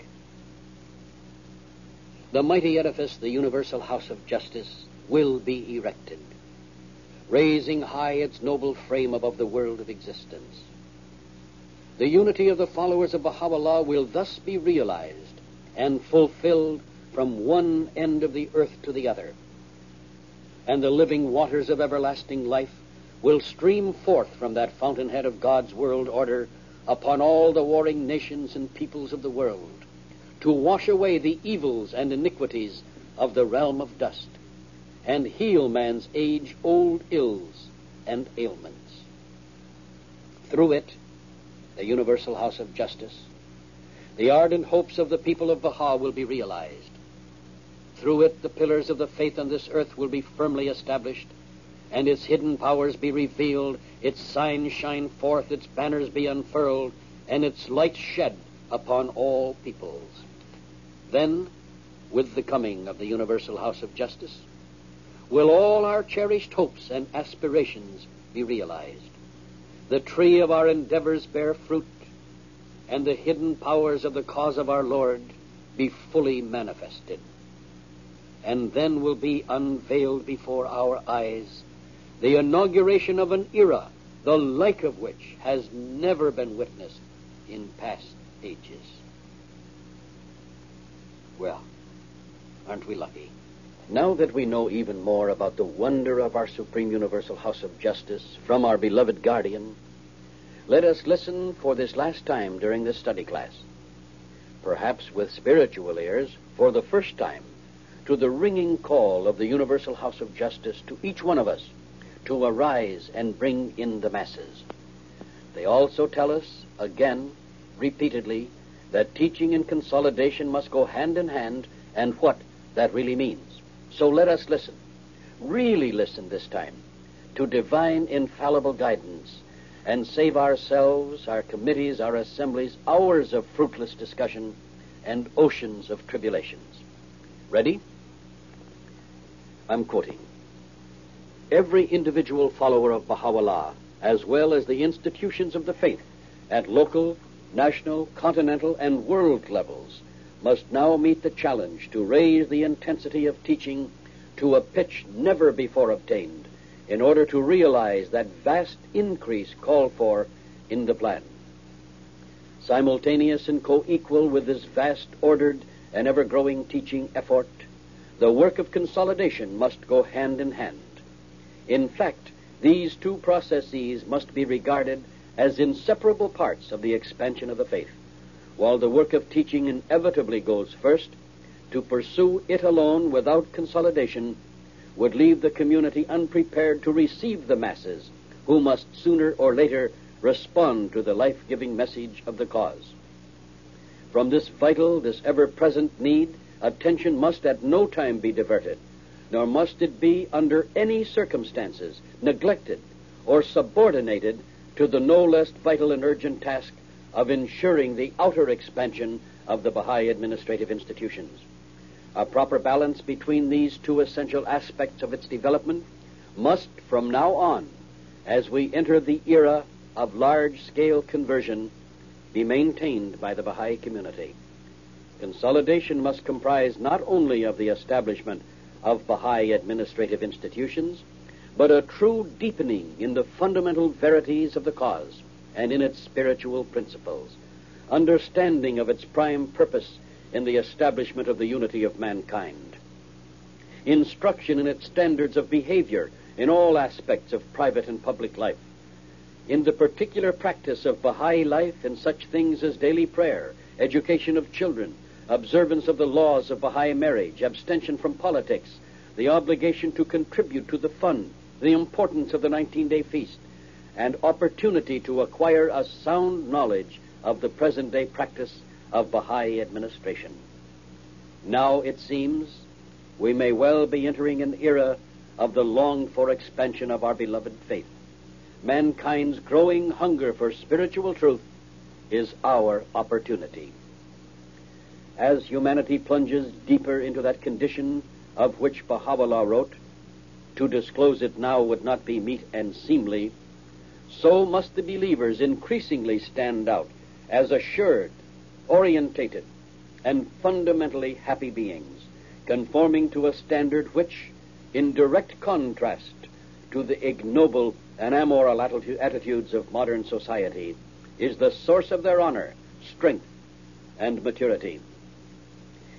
The mighty edifice, the universal house of justice, will be erected, raising high its noble frame above the world of existence. The unity of the followers of Baha'u'llah will thus be realized and fulfilled from one end of the earth to the other, and the living waters of everlasting life will stream forth from that fountainhead of God's world order upon all the warring nations and peoples of the world, to wash away the evils and iniquities of the realm of dust, and heal man's age-old ills and ailments. Through it, the universal house of justice, the ardent hopes of the people of Baha will be realized. Through it, the pillars of the faith on this earth will be firmly established, and its hidden powers be revealed, its signs shine forth, its banners be unfurled, and its light shed upon all peoples. Then, with the coming of the universal house of justice, will all our cherished hopes and aspirations be realized. The tree of our endeavors bear fruit, and the hidden powers of the cause of our Lord be fully manifested. And then will be unveiled before our eyes the inauguration of an era, the like of which has never been witnessed in past ages. Well, aren't we lucky? Now that we know even more about the wonder of our supreme universal house of justice from our beloved guardian, let us listen for this last time during this study class, perhaps with spiritual ears for the first time, to the ringing call of the universal house of justice to each one of us to arise and bring in the masses. They also tell us, again, repeatedly, that teaching and consolidation must go hand in hand, and what that really means. So let us listen, really listen this time, to divine infallible guidance and save ourselves, our committees, our assemblies, hours of fruitless discussion and oceans of tribulations. Ready? I'm quoting. Every individual follower of Baha'u'llah, as well as the institutions of the faith at local, national, continental, and world levels, must now meet the challenge to raise the intensity of teaching to a pitch never before obtained in order to realize that vast increase called for in the plan. Simultaneous and co-equal with this vast, ordered, and ever-growing teaching effort, the work of consolidation must go hand in hand. In fact, these two processes must be regarded as inseparable parts of the expansion of the faith. While the work of teaching inevitably goes first, to pursue it alone without consolidation would leave the community unprepared to receive the masses, who must sooner or later respond to the life-giving message of the cause. From this vital, this ever-present need, attention must at no time be diverted, nor must it be under any circumstances neglected or subordinated to the no less vital and urgent task of ensuring the outer expansion of the Baha'i administrative institutions. A proper balance between these two essential aspects of its development must, from now on, as we enter the era of large-scale conversion, be maintained by the Baha'i community. Consolidation must comprise not only of the establishment of Baha'i administrative institutions, but a true deepening in the fundamental verities of the cause and in its spiritual principles, understanding of its prime purpose in the establishment of the unity of mankind, instruction in its standards of behavior in all aspects of private and public life, in the particular practice of Baha'i life in such things as daily prayer, education of children, observance of the laws of Baha'i marriage, abstention from politics, the obligation to contribute to the fund, the importance of the 19-day feast, and opportunity to acquire a sound knowledge of the present-day practice of Baha'i administration. Now, it seems, we may well be entering an era of the longed-for expansion of our beloved faith. Mankind's growing hunger for spiritual truth is our opportunity. As humanity plunges deeper into that condition of which Baha'u'llah wrote, to disclose it now would not be meet and seemly, so must the believers increasingly stand out as assured, orientated, and fundamentally happy beings, conforming to a standard which, in direct contrast to the ignoble and amoral attitudes of modern society, is the source of their honor, strength, and maturity.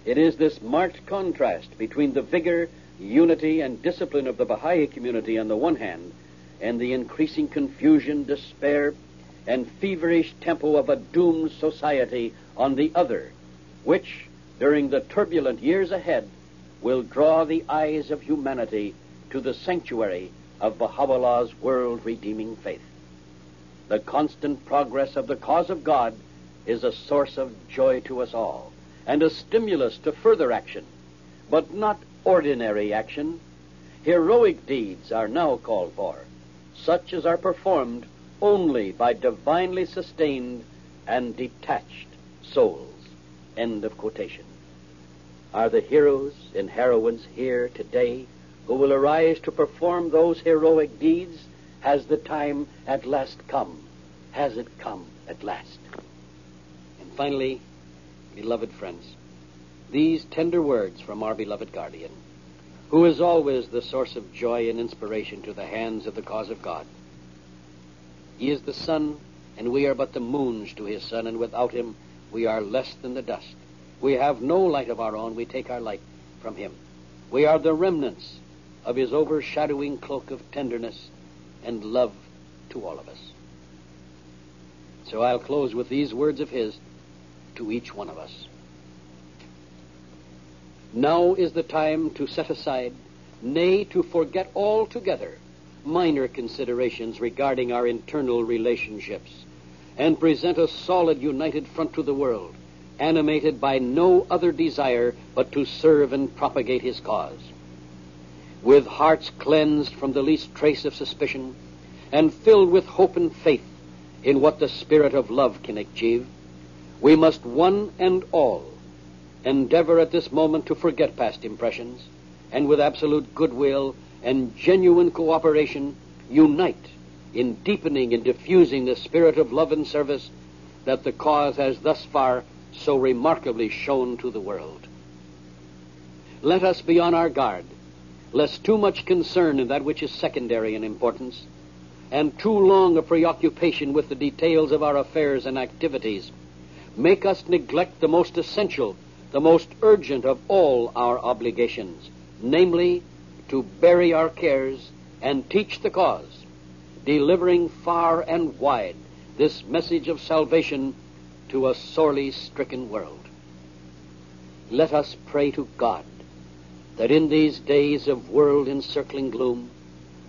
It is this marked contrast between the vigor, unity, and discipline of the Baha'i community on the one hand, and the increasing confusion, despair, and feverish tempo of a doomed society on the other, which, during the turbulent years ahead, will draw the eyes of humanity to the sanctuary of Baha'u'llah's world-redeeming faith. The constant progress of the cause of God is a source of joy to us all, and a stimulus to further action, but not ordinary action. Heroic deeds are now called for, such as are performed only by divinely sustained and detached souls. End of quotation. Are the heroes and heroines here today who will arise to perform those heroic deeds? Has the time at last come? Has it come at last? And finally, beloved friends, these tender words from our beloved guardian, who is always the source of joy and inspiration to the hands of the cause of God. He is the sun, and we are but the moons to his sun, and without him we are less than the dust. We have no light of our own. We take our light from him. We are the remnants of his overshadowing cloak of tenderness and love to all of us. So I'll close with these words of his to each one of us. Now is the time to set aside, nay, to forget altogether, minor considerations regarding our internal relationships, and present a solid, united front to the world, animated by no other desire but to serve and propagate his cause. with hearts cleansed from the least trace of suspicion, and filled with hope and faith in what the spirit of love can achieve, we must one and all endeavor at this moment to forget past impressions, and with absolute goodwill and genuine cooperation unite in deepening and diffusing the spirit of love and service that the cause has thus far so remarkably shown to the world. Let us be on our guard, lest too much concern in that which is secondary in importance, and too long a preoccupation with the details of our affairs and activities, make us neglect the most essential, the most urgent of all our obligations, namely, to bury our cares and teach the cause, delivering far and wide this message of salvation to a sorely stricken world. Let us pray to God that in these days of world-encircling gloom,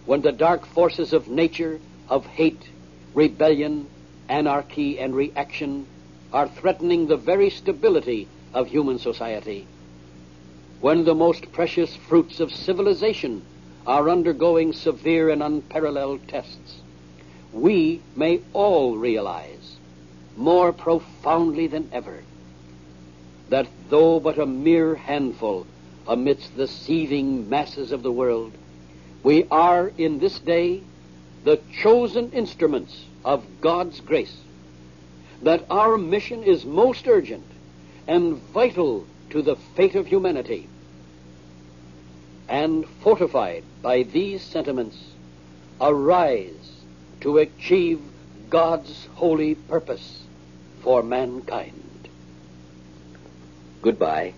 when the dark forces of nature, of hate, rebellion, anarchy, and reaction are threatening the very stability of human society, when the most precious fruits of civilization are undergoing severe and unparalleled tests, we may all realize more profoundly than ever that though but a mere handful amidst the seething masses of the world, we are in this day the chosen instruments of God's grace, that our mission is most urgent and vital to the fate of humanity. And fortified by these sentiments, arise to achieve God's holy purpose for mankind. Goodbye,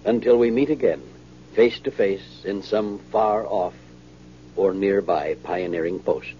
until we meet again, face to face in some far off or nearby pioneering post.